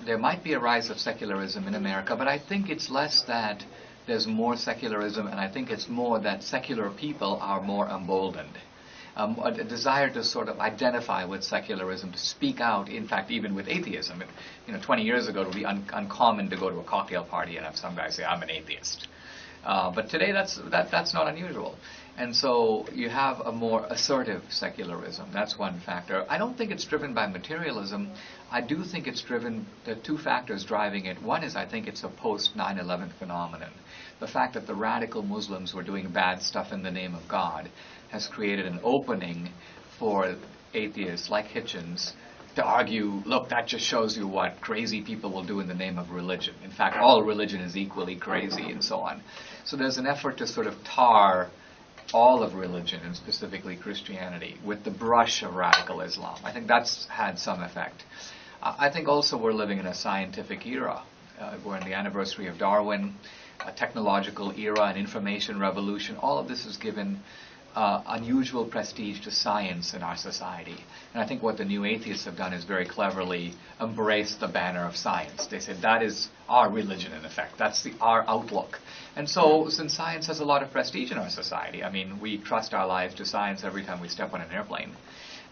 There might be a rise of secularism in America, but I think it's less that there's more secularism, and I think it's more that secular people are more emboldened. A desire to sort of identify with secularism, to speak out, in fact, even with atheism. 20 years ago, it would be uncommon to go to a cocktail party and have some guy say, I'm an atheist. But today, that's not unusual. And so you have a more assertive secularism. That's one factor. I don't think it's driven by materialism. I do think it's driven, there are two factors driving it. One is I think it's a post-9/11 phenomenon. The fact that the radical Muslims were doing bad stuff in the name of God has created an opening for atheists like Hitchens to argue, look, that just shows you what crazy people will do in the name of religion. In fact, all religion is equally crazy and so on. So there's an effort to sort of tar all of religion, and specifically Christianity, with the brush of radical Islam. I think that's had some effect. I think also we're living in a scientific era. We're in the anniversary of Darwin, a technological era, an information revolution. All of this has given unusual prestige to science in our society. And I think what the new atheists have done is very cleverly embrace the banner of science. They said that is our religion, in effect. That's our outlook. And so, since science has a lot of prestige in our society, I mean, we trust our lives to science every time we step on an airplane.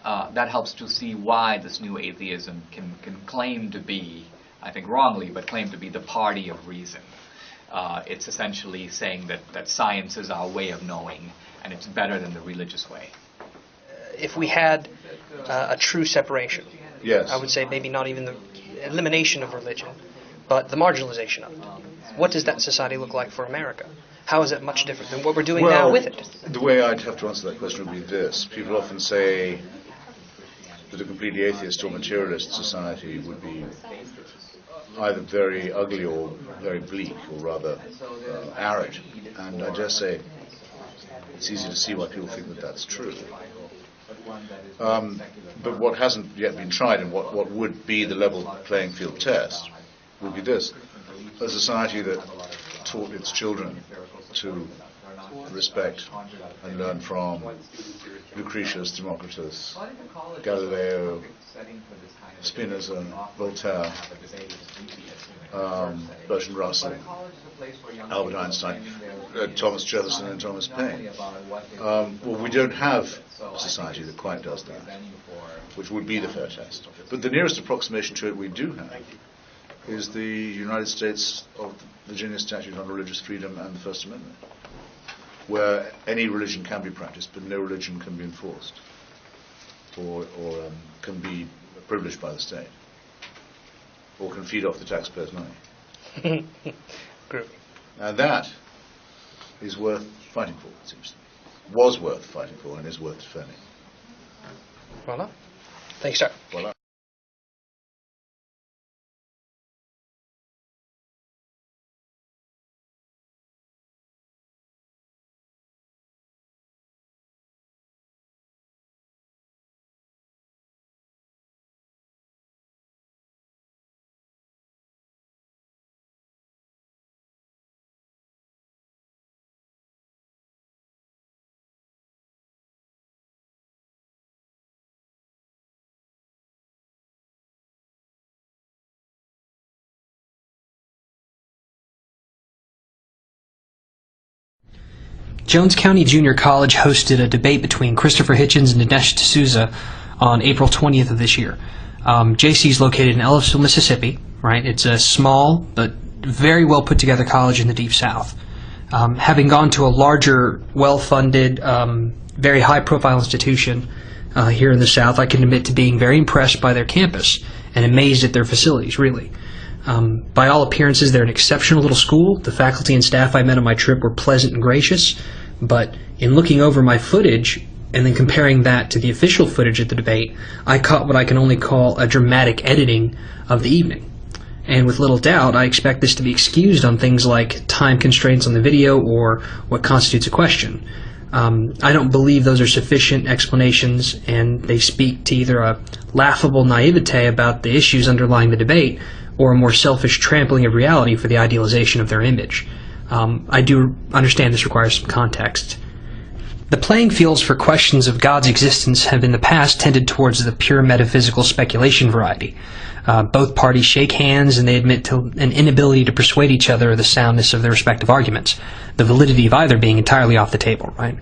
That helps to see why this new atheism can claim to be, I think wrongly, but claim to be the party of reason. It's essentially saying that science is our way of knowing, and it's better than the religious way. If we had a true separation, yes, I would say maybe not even the elimination of religion, but the marginalization of it. What does that society look like for America? How is it much different than what we're doing now with it? The way I'd have to answer that question would be this. People often say that a completely atheist or materialist society would be either very ugly or very bleak, or rather arid. And I dare say it's easy to see why people think that that's true. But what hasn't yet been tried, and what would be the level playing field test, would be this. A society that taught its children to respect and learn from Lucretius, Democritus, Galileo, Spinoza, Voltaire, Bertrand Russell, Albert Einstein, Thomas Jefferson and Thomas Paine. Well, we don't have a society that quite does that, which would be the fair test. But the nearest approximation to it we do have is the United States of Virginia Statute on Religious Freedom and the First Amendment, where any religion can be practiced, but no religion can be enforced or can be privileged by the state, or can feed off the taxpayers' money. And that is worth fighting for, it seems to me. Was worth fighting for and is worth defending. Voila. Thanks, sir. Voila. Jones County Junior College hosted a debate between Christopher Hitchens and Dinesh DSouza on April 20th of this year. JC is located in Ellisville, Mississippi, right? It's a small but very well put together college in the Deep South. Having gone to a larger, well-funded, very high-profile institution here in the South, I can admit to being very impressed by their campus and amazed at their facilities, really. By all appearances, they're an exceptional little school. The faculty and staff I met on my trip were pleasant and gracious, but in looking over my footage and then comparing that to the official footage at the debate, I caught what I can only call a dramatic editing of the evening. And with little doubt, I expect this to be excused on things like time constraints on the video or what constitutes a question. I don't believe those are sufficient explanations, and they speak to either a laughable naivete about the issues underlying the debate or a more selfish trampling of reality for the idealization of their image. I do understand this requires some context. The playing fields for questions of God's existence have in the past tended towards the pure metaphysical speculation variety. Both parties shake hands and they admit to an inability to persuade each other of the soundness of their respective arguments, the validity of either being entirely off the table, right?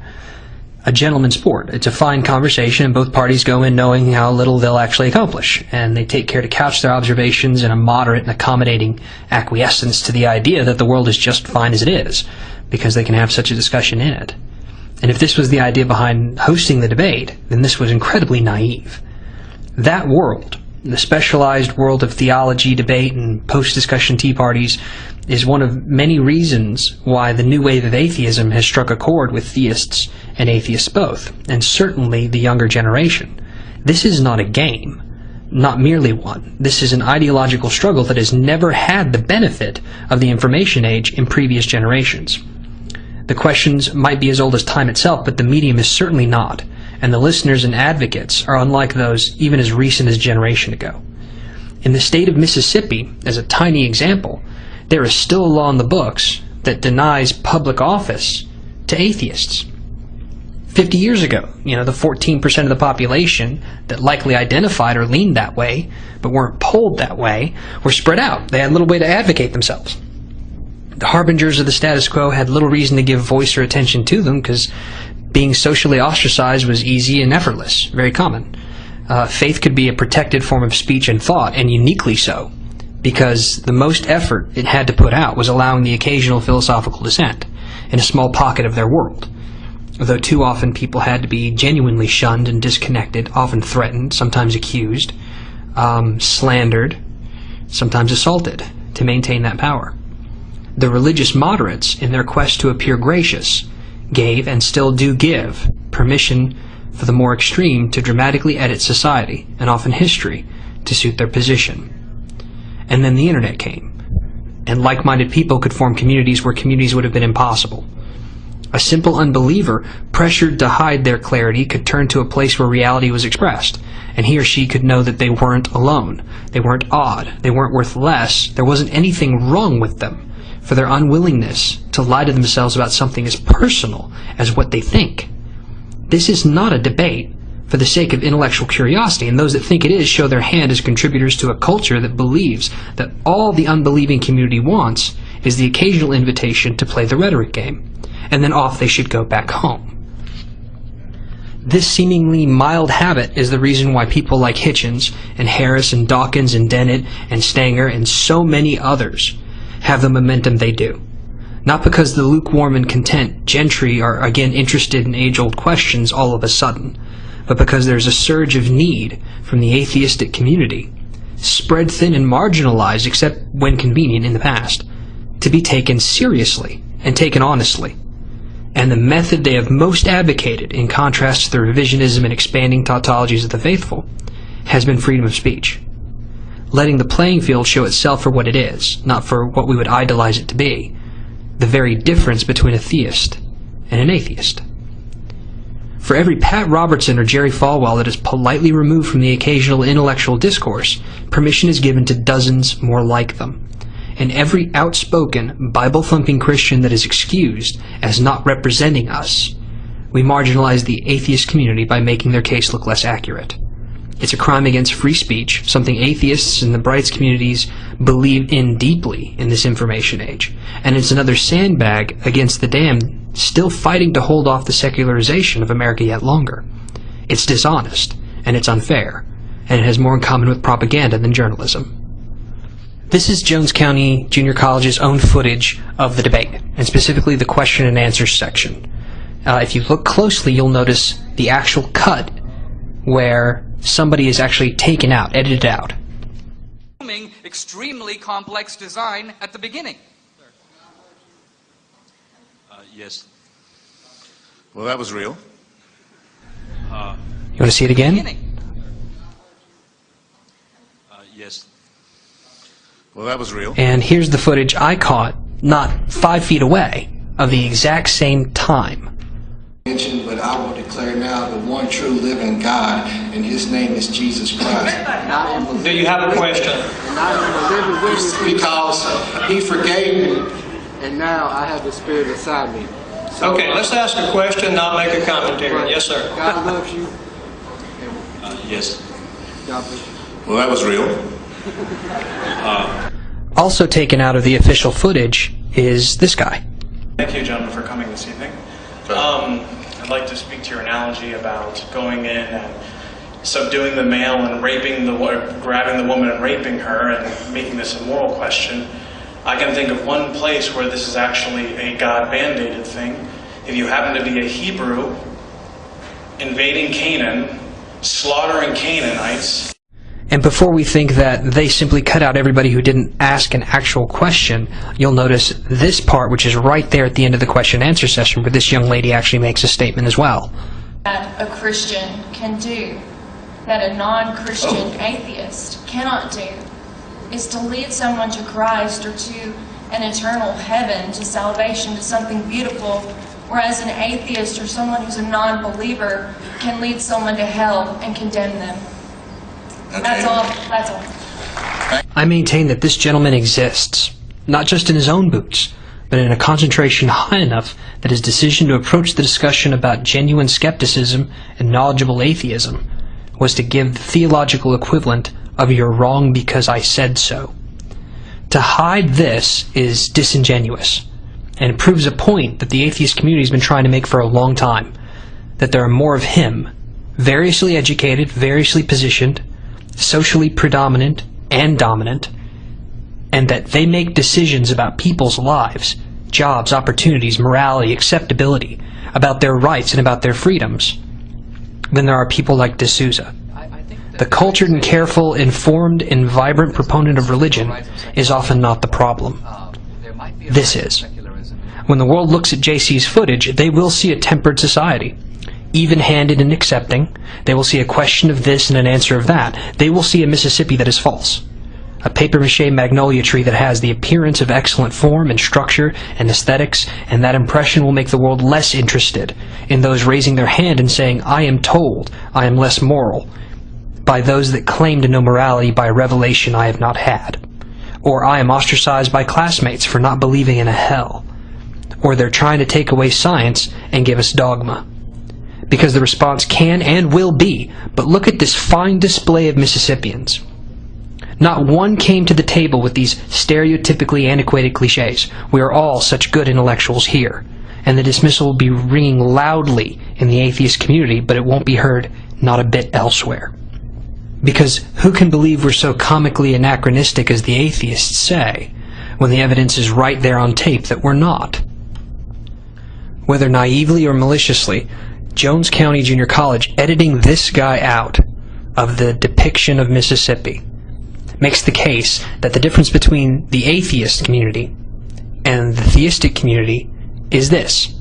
A gentleman's sport. It's a fine conversation, and both parties go in knowing how little they'll actually accomplish, and they take care to couch their observations in a moderate and accommodating acquiescence to the idea that the world is just fine as it is, because they can have such a discussion in it. And if this was the idea behind hosting the debate, then this was incredibly naive. That world, the specialized world of theology, debate, and post-discussion tea parties, is one of many reasons why the new wave of atheism has struck a chord with theists and atheists both, and certainly the younger generation. This is not a game, not merely one. This is an ideological struggle that has never had the benefit of the information age in previous generations. The questions might be as old as time itself, but the medium is certainly not, and the listeners and advocates are unlike those even as recent as a generation ago. In the state of Mississippi, as a tiny example, there is still a law in the books that denies public office to atheists. 50 years ago, the 14% of the population that likely identified or leaned that way, but weren't polled that way, were spread out. They had little way to advocate themselves. The harbingers of the status quo had little reason to give voice or attention to them because being socially ostracized was easy and effortless, very common. Faith could be a protected form of speech and thought, and uniquely so, because the most effort it had to put out was allowing the occasional philosophical dissent in a small pocket of their world. Though too often people had to be genuinely shunned and disconnected, often threatened, sometimes accused, slandered, sometimes assaulted to maintain that power. The religious moderates, in their quest to appear gracious, gave and still do give permission for the more extreme to dramatically edit society and often history to suit their position. And then the internet came, and like-minded people could form communities where communities would have been impossible. A simple unbeliever, pressured to hide their clarity, could turn to a place where reality was expressed, and he or she could know that they weren't alone, they weren't odd, they weren't worth less, there wasn't anything wrong with them for their unwillingness to lie to themselves about something as personal as what they think. This is not a debate for the sake of intellectual curiosity, and those that think it is show their hand as contributors to a culture that believes that all the unbelieving community wants is the occasional invitation to play the rhetoric game, and then off they should go back home. This seemingly mild habit is the reason why people like Hitchens and Harris and Dawkins and Dennett and Stanger and so many others have the momentum they do. Not because the lukewarm and content gentry are again interested in age-old questions all of a sudden, but because there's a surge of need from the atheistic community, spread thin and marginalized except when convenient in the past, to be taken seriously and taken honestly. And the method they have most advocated, in contrast to the revisionism and expanding tautologies of the faithful, has been freedom of speech. Letting the playing field show itself for what it is, not for what we would idolize it to be, the very difference between a theist and an atheist. For every Pat Robertson or Jerry Falwell that is politely removed from the occasional intellectual discourse, permission is given to dozens more like them. And every outspoken, Bible-thumping Christian that is excused as not representing us, we marginalize the atheist community by making their case look less accurate. It's a crime against free speech, something atheists and the Brights communities believe in deeply in this information age. And it's another sandbag against the damned still fighting to hold off the secularization of America yet longer. It's dishonest, and it's unfair, and it has more in common with propaganda than journalism. This is Jones County Junior College's own footage of the debate, and specifically the question and answer section. If you look closely, you'll notice the actual cut where somebody is actually taken out, edited out. Extremely complex design at the beginning. Yes. Well, that was real. You want to see it again? Yes. Well, that was real. And here's the footage I caught, not 5 feet away, of the exact same time. But I will declare now the one true living God, and his name is Jesus Christ. Do you have a question? Because he forgave me, and now I have the Spirit inside me. Okay, let's ask a question, not make a commentary. Yes, sir. God loves you. Yes. God bless you. Well, that was real. Also taken out of the official footage is this guy. Thank you, gentlemen, for coming this evening. I'd like to speak to your analogy about going in and subduing the male and grabbing the woman and raping her and making this a moral question. I can think of one place where this is actually a God-mandated thing. If you happen to be a Hebrew invading Canaan, slaughtering Canaanites. And before we think that they simply cut out everybody who didn't ask an actual question, you'll notice this part, which is right there at the end of the question-answer session, where this young lady actually makes a statement as well. That a Christian can do, that a non-Christian atheist cannot do, is to lead someone to Christ or to an eternal heaven, to salvation, to something beautiful, whereas an atheist or someone who's a non-believer can lead someone to hell and condemn them. Okay. That's all. That's all. I maintain that this gentleman exists, not just in his own boots, but in a concentration high enough that his decision to approach the discussion about genuine skepticism and knowledgeable atheism was to give the theological equivalent of "you're wrong because I said so." To hide this is disingenuous, and it proves a point that the atheist community has been trying to make for a long time, that there are more of him, variously educated, variously positioned, socially predominant and dominant, and that they make decisions about people's lives, jobs, opportunities, morality, acceptability, about their rights and about their freedoms, than there are people like DeSouza. The cultured and careful, informed and vibrant proponent of religion is often not the problem. This is. When the world looks at JC's footage, they will see a tempered society, even-handed and accepting. They will see a question of this and an answer of that. They will see a Mississippi that is false, a papier-mâché magnolia tree that has the appearance of excellent form and structure and aesthetics, and that impression will make the world less interested in those raising their hand and saying, "I am told I am less moral," by those that claim to know morality by revelation I have not had, or "I am ostracized by classmates for not believing in a hell," or "they're trying to take away science and give us dogma." Because the response can and will be, "But look at this fine display of Mississippians." Not one came to the table with these stereotypically antiquated cliches. "We are all such good intellectuals here." And the dismissal will be ringing loudly in the atheist community, but it won't be heard not a bit elsewhere. Because who can believe we're so comically anachronistic as the atheists say, when the evidence is right there on tape that we're not? Whether naively or maliciously, Jones County Junior College editing this guy out of the depiction of Mississippi makes the case that the difference between the atheist community and the theistic community is this.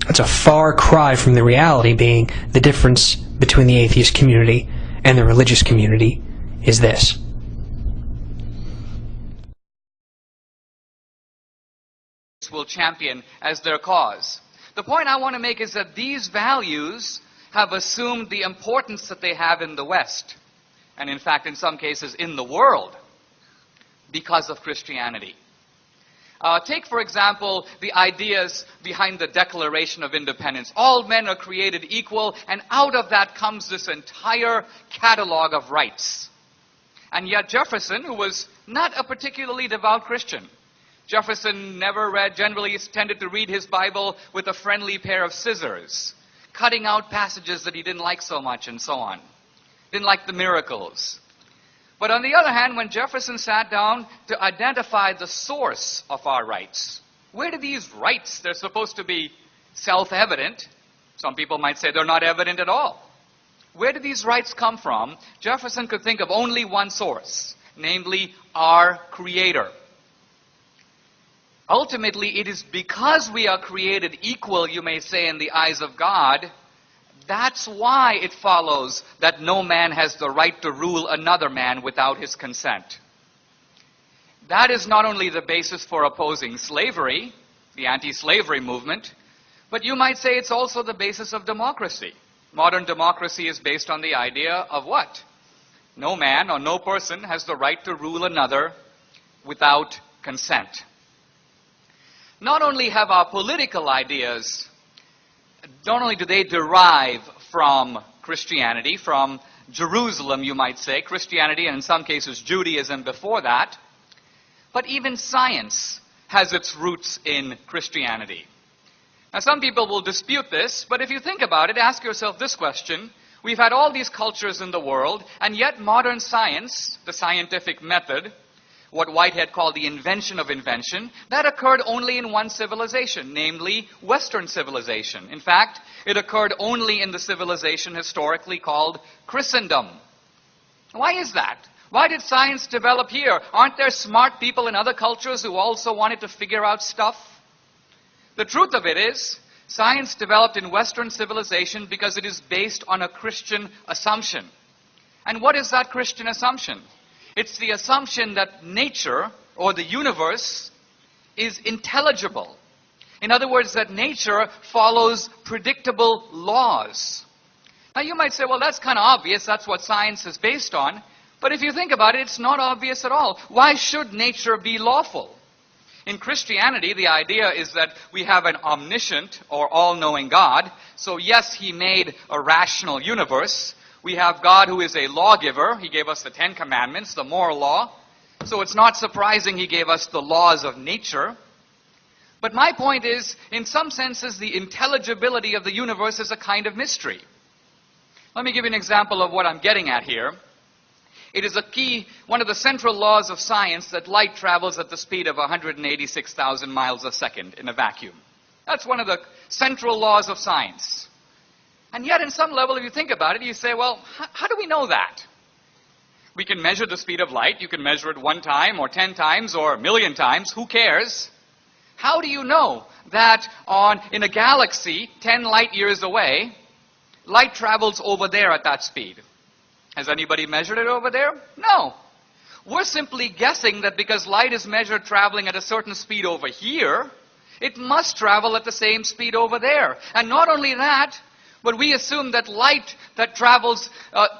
It's a far cry from the reality being the difference between the atheist community and the religious community is this. Will champion as their cause. The point I want to make is that these values have assumed the importance that they have in the West, and in fact, in some cases, in the world, because of Christianity. Take, for example, the ideas behind the Declaration of Independence. All men are created equal, and out of that comes this entire catalog of rights. And yet Jefferson, who was not a particularly devout Christian, Jefferson generally tended to read his Bible with a friendly pair of scissors, cutting out passages that he didn't like so much and so on. Didn't like the miracles. But on the other hand, when Jefferson sat down to identify the source of our rights, where do these rights, they're supposed to be self-evident. Some people might say they're not evident at all. Where do these rights come from? Jefferson could think of only one source, namely our Creator. Ultimately, it is because we are created equal, you may say, in the eyes of God. That's why it follows that no man has the right to rule another man without his consent. That is not only the basis for opposing slavery, the anti-slavery movement, but you might say it's also the basis of democracy. Modern democracy is based on the idea of what? No man or no person has the right to rule another without consent. not only have our political ideas, not only do they derive from Christianity, from Jerusalem, you might say, Christianity, and in some cases Judaism before that, but even science has its roots in Christianity. Now, some people will dispute this, but if you think about it, ask yourself this question. We've had all these cultures in the world, and yet modern science, the scientific method, what Whitehead called the invention of invention, that occurred only in one civilization, namely Western civilization. In fact, it occurred only in the civilization historically called Christendom. Why is that? Why did science develop here? Aren't there smart people in other cultures who also wanted to figure out stuff? The truth of it is, science developed in Western civilization because it is based on a Christian assumption. And what is that Christian assumption? It's the assumption that nature, or the universe, is intelligible. In other words, that nature follows predictable laws. Now you might say, well, that's kind of obvious. That's what science is based on. But if you think about it, it's not obvious at all. Why should nature be lawful? In Christianity, the idea is that we have an omniscient or all-knowing God. So yes, He made a rational universe. We have God who is a lawgiver. He gave us the Ten Commandments, the moral law. So it's not surprising He gave us the laws of nature. But my point is, in some senses, the intelligibility of the universe is a kind of mystery. Let me give you an example of what I'm getting at here. It is one of the central laws of science that light travels at the speed of 186,000 miles a second in a vacuum. That's one of the central laws of science. And yet, in some level, if you think about it, you say, well, how do we know that? We can measure the speed of light. You can measure it 1 time or 10 times or 1,000,000 times. Who cares? How do you know that in a galaxy 10 light years away, light travels over there at that speed? Has anybody measured it over there? No. We're simply guessing that because light is measured traveling at a certain speed over here, it must travel at the same speed over there. And not only that, but we assume that light that travels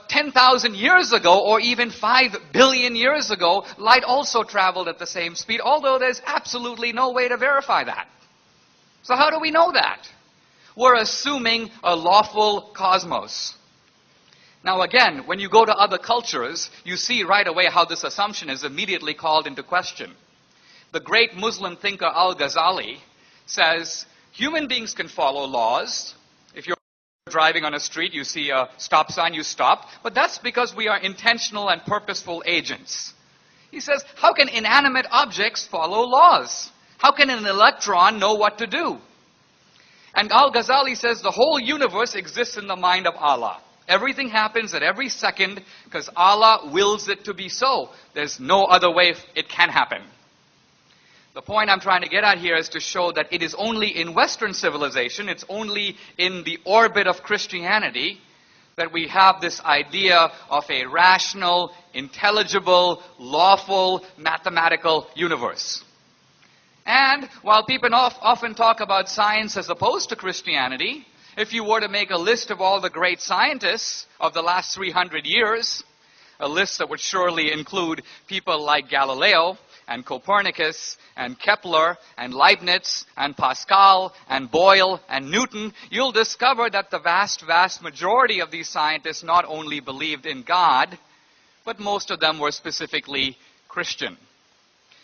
10,000 years ago or even 5 billion years ago, light also traveled at the same speed, although there's absolutely no way to verify that. So how do we know that? We're assuming a lawful cosmos. Now again, when you go to other cultures, you see right away how this assumption is immediately called into question. The great Muslim thinker Al-Ghazali says, human beings can follow laws. If you're driving on a street, you see a stop sign, you stop. But that's because we are intentional and purposeful agents. He says, how can inanimate objects follow laws? How can an electron know what to do? And Al-Ghazali says the whole universe exists in the mind of Allah. Everything happens at every second because Allah wills it to be so. There's no other way it can happen. The point I'm trying to get at here is to show that it is only in Western civilization, it's only in the orbit of Christianity that we have this idea of a rational, intelligible, lawful, mathematical universe. And while people often talk about science as opposed to Christianity, if you were to make a list of all the great scientists of the last 300 years, a list that would surely include people like Galileo and Copernicus and Kepler and Leibniz and Pascal and Boyle and Newton, you'll discover that the vast, vast majority of these scientists not only believed in God, but most of them were specifically Christian.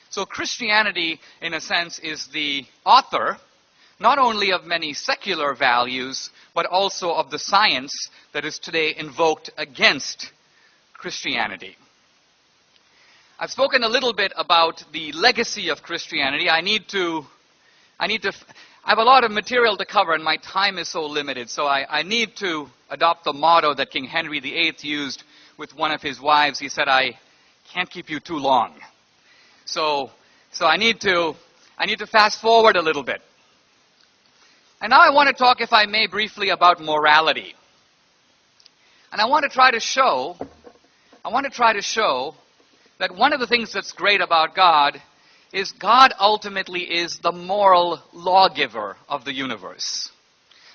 So Christianity, in a sense, is the author not only of many secular values, but also of the science that is today invoked against Christianity. I've spoken a little bit about the legacy of Christianity. I have a lot of material to cover, and my time is so limited, so I need to adopt the motto that King Henry VIII used with one of his wives. He said, I can't keep you too long. So I need to fast forward a little bit. And now I want to talk, if I may, briefly about morality. And I want to try to show that one of the things that's great about God is God ultimately is the moral lawgiver of the universe.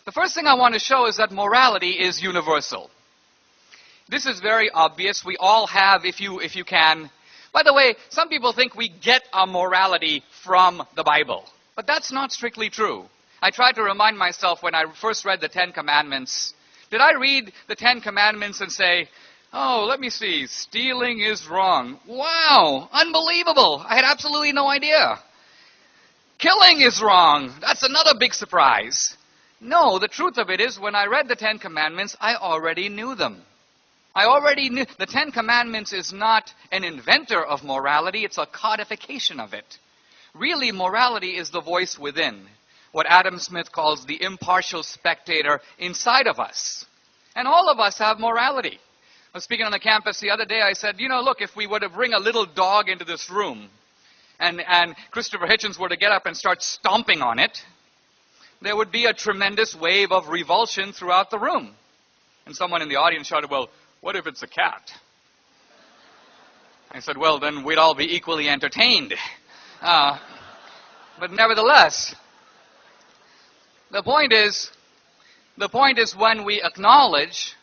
The first thing I want to show is that morality is universal. This is very obvious. We all have, if you can. By the way, some people think we get our morality from the Bible. But that's not strictly true. I tried to remind myself when I first read the Ten Commandments, did I read the Ten Commandments and say, oh, let me see, stealing is wrong. Wow, unbelievable. I had absolutely no idea. Killing is wrong. That's another big surprise. No, the truth of it is when I read the Ten Commandments, I already knew them. I already knew. The Ten Commandments is not an inventor of morality, it's a codification of it. Really, morality is the voice within, what Adam Smith calls the impartial spectator inside of us. And all of us have morality. I was speaking on the campus the other day, I said, you know, look, if we were to bring a little dog into this room, and Christopher Hitchens were to get up and start stomping on it, there would be a tremendous wave of revulsion throughout the room. And someone in the audience shouted, well, what if it's a cat? I said, well, then we'd all be equally entertained. But nevertheless, the point is when we acknowledge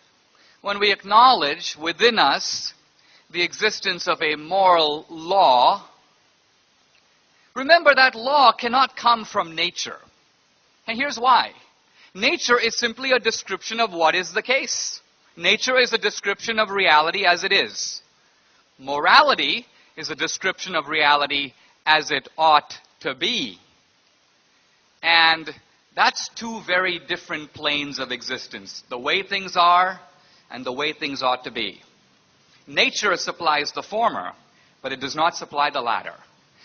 within us the existence of a moral law, remember that law cannot come from nature. And here's why. Nature is simply a description of what is the case. Nature is a description of reality as it is. Morality is a description of reality as it ought to be. And that's two very different planes of existence. The way things are and the way things ought to be. Nature supplies the former, but it does not supply the latter.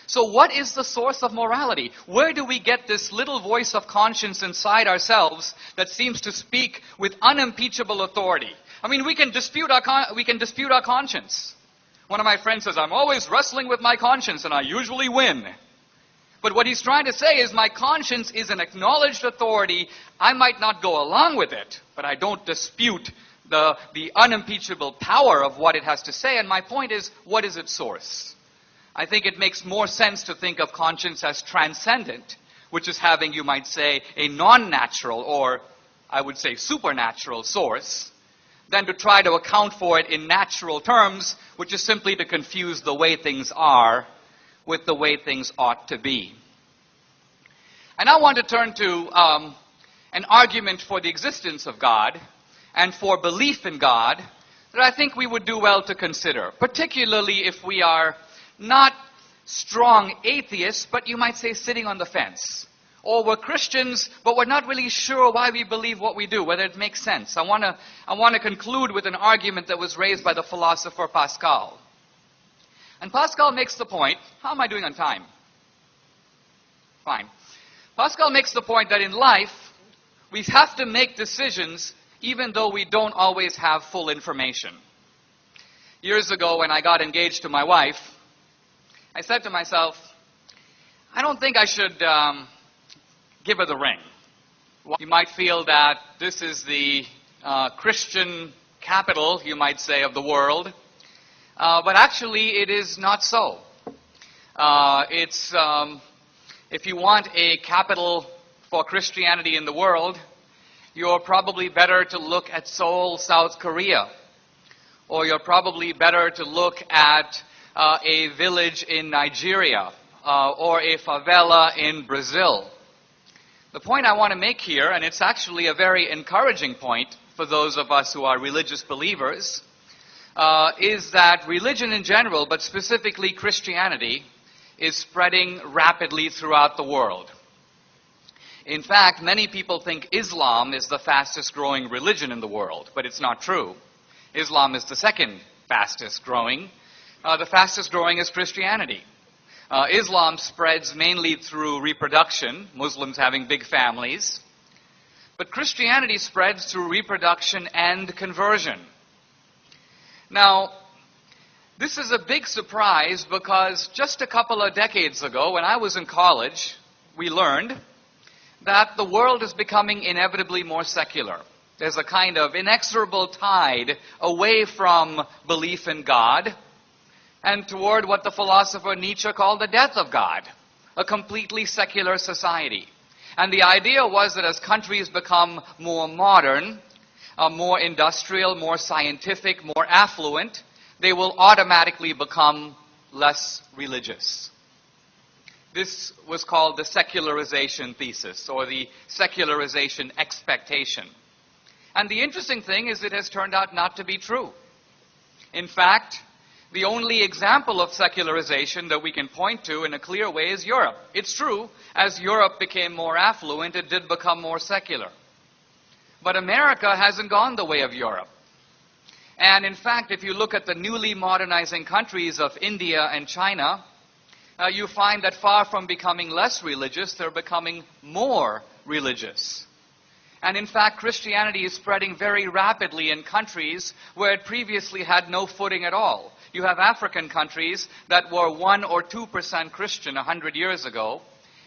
So what is the source of morality? Where do we get this little voice of conscience inside ourselves that seems to speak with unimpeachable authority? I mean, we can dispute our conscience. One of my friends says, I'm always wrestling with my conscience and I usually win. But what he's trying to say is my conscience is an acknowledged authority. I might not go along with it, but I don't dispute the unimpeachable power of what it has to say. And my point is, what is its source? I think it makes more sense to think of conscience as transcendent, which is having, you might say, a non-natural or, I would say, supernatural source, than to try to account for it in natural terms, which is simply to confuse the way things are with the way things ought to be. And I want to turn to an argument for the existence of God and for belief in God that I think we would do well to consider, particularly if we are not strong atheists, but you might say sitting on the fence. Or we're Christians, but we're not really sure why we believe what we do, whether it makes sense. I want to conclude with an argument that was raised by the philosopher Pascal. And Pascal makes the point, how am I doing on time? Fine. Pascal makes the point that in life, we have to make decisions even though we don't always have full information. Years ago, when I got engaged to my wife, I said to myself, I don't think I should give her the ring. You might feel that this is the Christian capital, you might say, of the world. But actually, it is not so. If you want a capital for Christianity in the world, you're probably better to look at Seoul, South Korea. Or you're probably better to look at a village in Nigeria or a favela in Brazil. The point I want to make here, and it's actually a very encouraging point for those of us who are religious believers, is that religion in general, but specifically Christianity, is spreading rapidly throughout the world. In fact, many people think Islam is the fastest growing religion in the world, but it's not true. Islam is the second fastest growing. The fastest growing is Christianity. Islam spreads mainly through reproduction, Muslims having big families. But Christianity spreads through reproduction and conversion. Now, this is a big surprise because just a couple of decades ago, when I was in college, we learned that the world is becoming inevitably more secular. There's a kind of inexorable tide away from belief in God and toward what the philosopher Nietzsche called the death of God, a completely secular society. And the idea was that as countries become more modern, more industrial, more scientific, more affluent, they will automatically become less religious. This was called the secularization thesis, or the secularization expectation. And the interesting thing is it has turned out not to be true. In fact, the only example of secularization that we can point to in a clear way is Europe. It's true, as Europe became more affluent, it did become more secular. But America hasn't gone the way of Europe. And in fact, if you look at the newly modernizing countries of India and China, you find that far from becoming less religious, they're becoming more religious. And in fact, Christianity is spreading very rapidly in countries where it previously had no footing at all. You have African countries that were 1 or 2% Christian 100 years ago,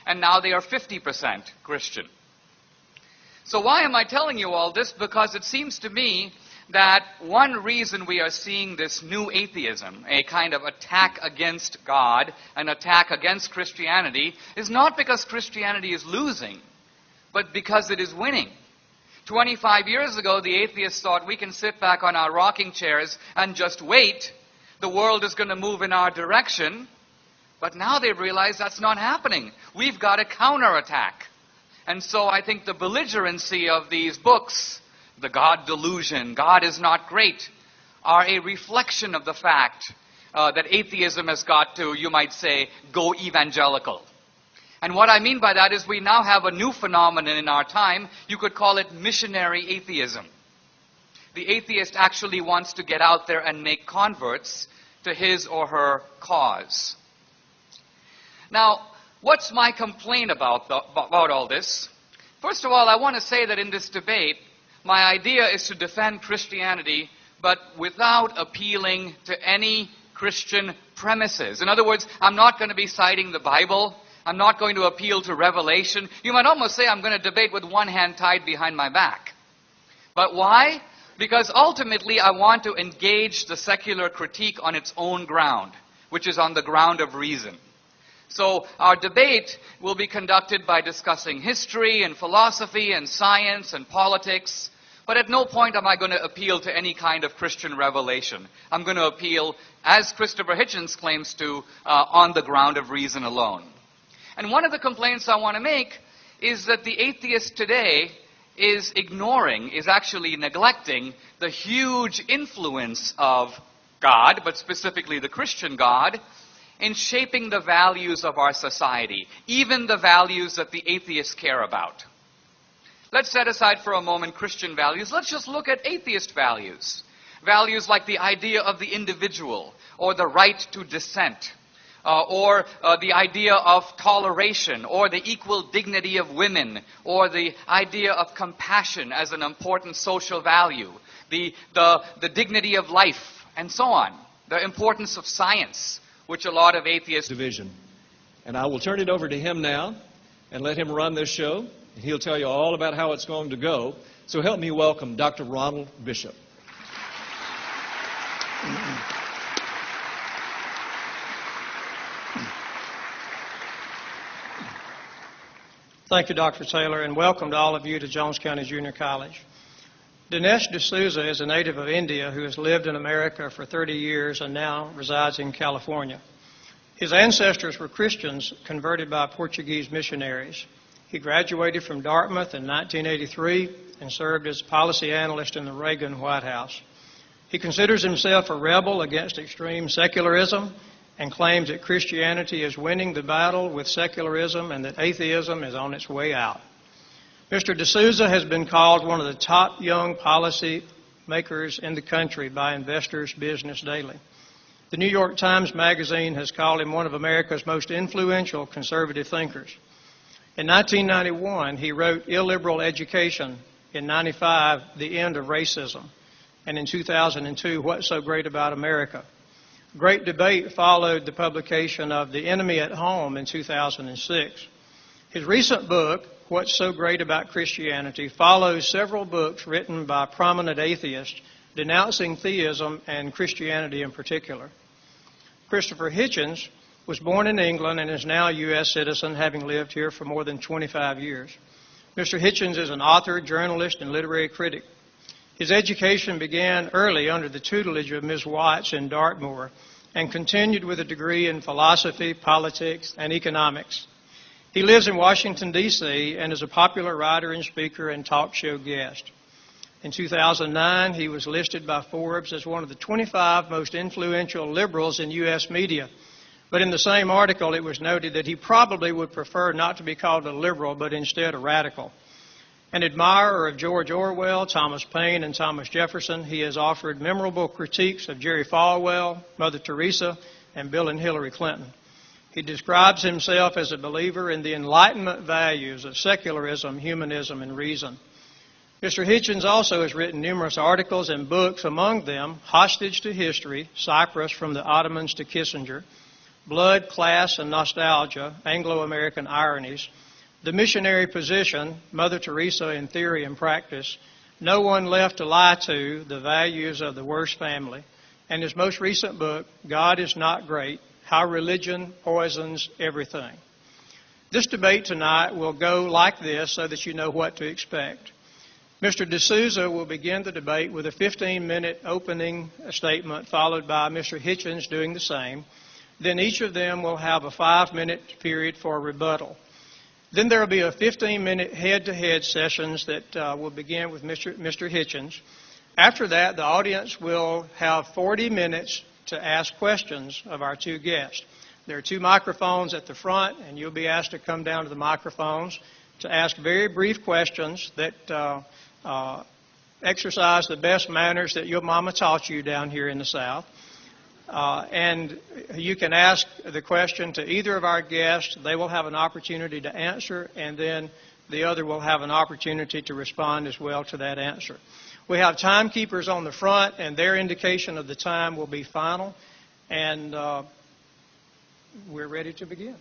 and now they are 50% Christian. So why am I telling you all this? Because it seems to me that one reason we are seeing this new atheism, a kind of attack against God, an attack against Christianity, is not because Christianity is losing, but because it is winning. 25 years ago, the atheists thought we can sit back on our rocking chairs and just wait. The world is going to move in our direction. But now they've realized that's not happening. We've got a counterattack. And so I think the belligerency of these books, the God delusion, God is not great, are a reflection of the fact that atheism has got to, you might say, go evangelical. And what I mean by that is we now have a new phenomenon in our time. You could call it missionary atheism. The atheist actually wants to get out there and make converts to his or her cause. Now, what's my complaint about all this? First of all, I want to say that in this debate, my idea is to defend Christianity, but without appealing to any Christian premises. In other words, I'm not going to be citing the Bible. I'm not going to appeal to Revelation. You might almost say I'm going to debate with one hand tied behind my back. But why? Because ultimately I want to engage the secular critique on its own ground, which is on the ground of reason. So our debate will be conducted by discussing history and philosophy and science and politics, but at no point am I going to appeal to any kind of Christian revelation. I'm going to appeal, as Christopher Hitchens claims to, on the ground of reason alone. And one of the complaints I want to make is that the atheist today is ignoring, is actually neglecting the huge influence of God, but specifically the Christian God, in shaping the values of our society, even the values that the atheists care about. Let's set aside for a moment Christian values. Let's just look at atheist values. Values like the idea of the individual, or the right to dissent, or the idea of toleration, or the equal dignity of women, or the idea of compassion as an important social value, the dignity of life, and so on. The importance of science, which a lot of atheists division. And I will turn it over to him now and let him run this show. And he'll tell you all about how it's going to go. So help me welcome Dr. Ronald Bishop. Thank you, Dr. Taylor, and welcome to all of you to Jones County Junior College. Dinesh D'Souza is a native of India who has lived in America for 30 years and now resides in California. His ancestors were Christians converted by Portuguese missionaries. He graduated from Dartmouth in 1983 and served as policy analyst in the Reagan White House. He considers himself a rebel against extreme secularism and claims that Christianity is winning the battle with secularism and that atheism is on its way out. Mr. D'Souza has been called one of the top young policy makers in the country by Investors Business Daily. The New York Times Magazine has called him one of America's most influential conservative thinkers. In 1991, he wrote Illiberal Education. In 1995, The End of Racism. And in 2002, What's So Great About America? Great debate followed the publication of The Enemy at Home in 2006. His recent book, What's So Great About Christianity, follows several books written by prominent atheists denouncing theism and Christianity in particular. Christopher Hitchens was born in England and is now a U.S. citizen, having lived here for more than 25 years. Mr. Hitchens is an author, journalist, and literary critic. His education began early under the tutelage of Ms. Watts in Dartmoor, and continued with a degree in philosophy, politics, and economics. He lives in Washington, D.C., and is a popular writer and speaker and talk show guest. In 2009, he was listed by Forbes as one of the 25 most influential liberals in U.S. media. But in the same article, it was noted that he probably would prefer not to be called a liberal, but instead a radical. An admirer of George Orwell, Thomas Paine, and Thomas Jefferson, he has offered memorable critiques of Jerry Falwell, Mother Teresa, and Bill and Hillary Clinton. He describes himself as a believer in the Enlightenment values of secularism, humanism, and reason. Mr. Hitchens also has written numerous articles and books, among them Hostage to History, Cyprus from the Ottomans to Kissinger, Blood, Class, and Nostalgia, Anglo-American Ironies, The Missionary Position, Mother Teresa in Theory and Practice, No One Left to Lie to, The Values of the Worst Family, and his most recent book, God is Not Great, How Religion Poisons Everything. This debate tonight will go like this so that you know what to expect. Mr. DeSouza will begin the debate with a 15-minute opening statement, followed by Mr. Hitchens doing the same. Then each of them will have a 5-minute period for rebuttal. Then there will be a 15-minute head-to-head sessions that will begin with Mr. Hitchens. After that, the audience will have 40 minutes to ask questions of our two guests. There are 2 microphones at the front, and you'll be asked to come down to the microphones to ask very brief questions that exercise the best manners that your mama taught you down here in the South. And you can ask the question to either of our guests. They will have an opportunity to answer, and then the other will have an opportunity to respond as well to that answer. We have timekeepers on the front, and their indication of the time will be final. And we're ready to begin.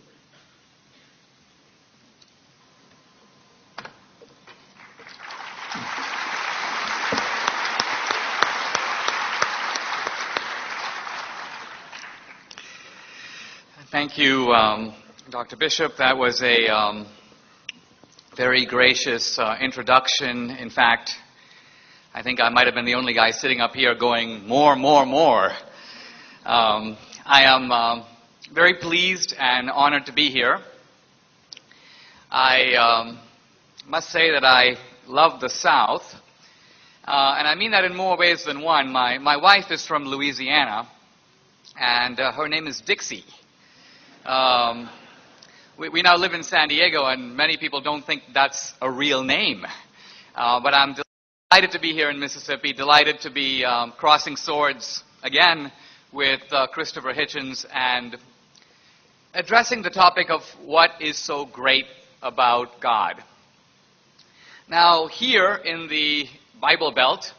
Thank you, Dr. Bishop. That was a very gracious introduction. In fact, I think I might have been the only guy sitting up here going, more, more, more. I am very pleased and honored to be here. I must say that I love the South, and I mean that in more ways than one. My wife is from Louisiana, and her name is Dixie. We now live in San Diego, and many people don't think that's a real name. But I'm delighted to be here in Mississippi, delighted to be crossing swords again with Christopher Hitchens and addressing the topic of what is so great about God. Now, here in the Bible Belt,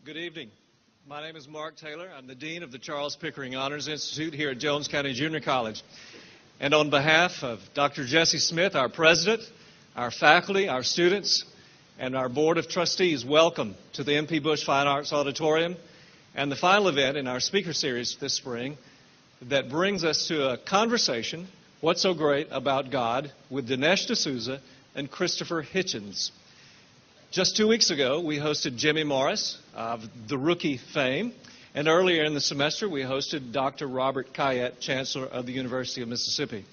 Good evening. My name is Mark Taylor. I'm the Dean of the Charles Pickering Honors Institute here at Jones County Junior College. And on behalf of Dr. Jesse Smith, our President, our faculty, our students, and our Board of Trustees welcome to the MP Bush Fine Arts Auditorium and the final event in our speaker series this spring that brings us to a conversation, What's So Great About God, with Dinesh DSouza and Christopher Hitchens. Just 2 weeks ago, we hosted Jimmy Morris of the Rookie fame, and earlier in the semester, we hosted Dr. Robert Kayette, Chancellor of the University of Mississippi.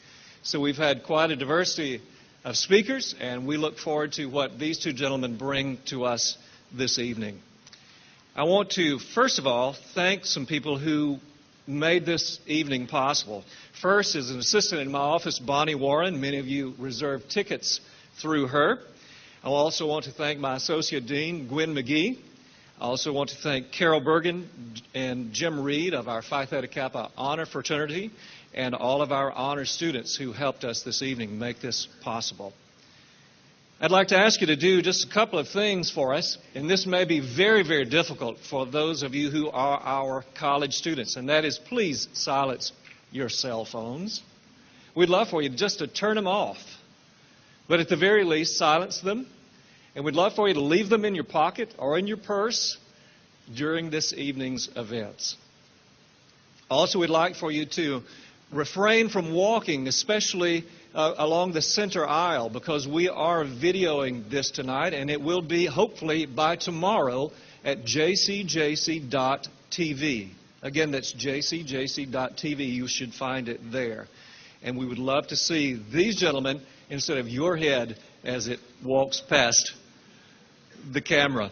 So we've had quite a diversity of speakers, and we look forward to what these two gentlemen bring to us this evening. I want to, first of all, thank some people who made this evening possible. First is an assistant in my office, Bonnie Warren. Many of you reserved tickets through her. I also want to thank my associate dean, Gwen McGee. I also want to thank Carol Bergen and Jim Reed of our Phi Theta Kappa Honor Fraternity and all of our honor students who helped us this evening make this possible. I'd like to ask you to do just a couple of things for us, and this may be very, very difficult for those of you who are our college students, and that is please silence your cell phones. We'd love for you just to turn them off, but at the very least silence them, and we'd love for you to leave them in your pocket or in your purse during this evening's events. Also, we'd like for you to refrain from walking, especially along the center aisle, because we are videoing this tonight, and it will be hopefully by tomorrow at jcjc.tv. Again, that's jcjc.tv. You should find it there. And we would love to see these gentlemen instead of your head as it walks past the camera.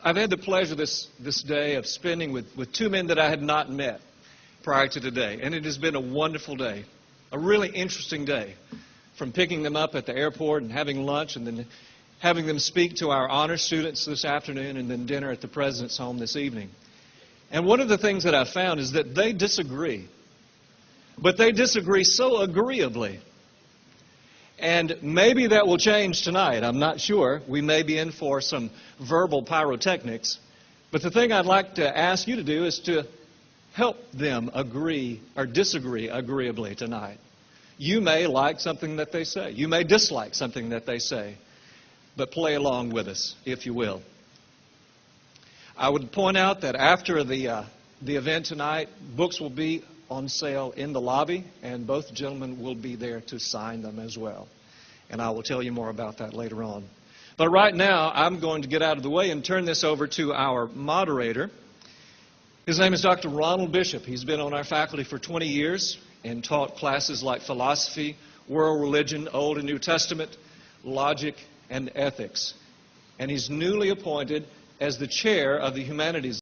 I've had the pleasure this day of spending with two men that I had not met prior to today, and it has been a wonderful day, a really interesting day, from picking them up at the airport and having lunch and then having them speak to our honor students this afternoon and then dinner at the President's home this evening. And one of the things that I've found is that they disagree, but they disagree so agreeably. And maybe that will change tonight. I'm not sure. We may be in for some verbal pyrotechnics. But the thing I'd like to ask you to do is to help them agree or disagree agreeably tonight. You may like something that they say. You may dislike something that they say. But play along with us, if you will. I would point out that after the event tonight, books will be on sale in the lobby, and both gentlemen will be there to sign them as well. And I will tell you more about that later on. But right now, I'm going to get out of the way and turn this over to our moderator. His name is Dr. Ronald Bishop. He's been on our faculty for 20 years and taught classes like philosophy, world religion, Old and New Testament, logic, and ethics. And he's newly appointed as the chair of the humanities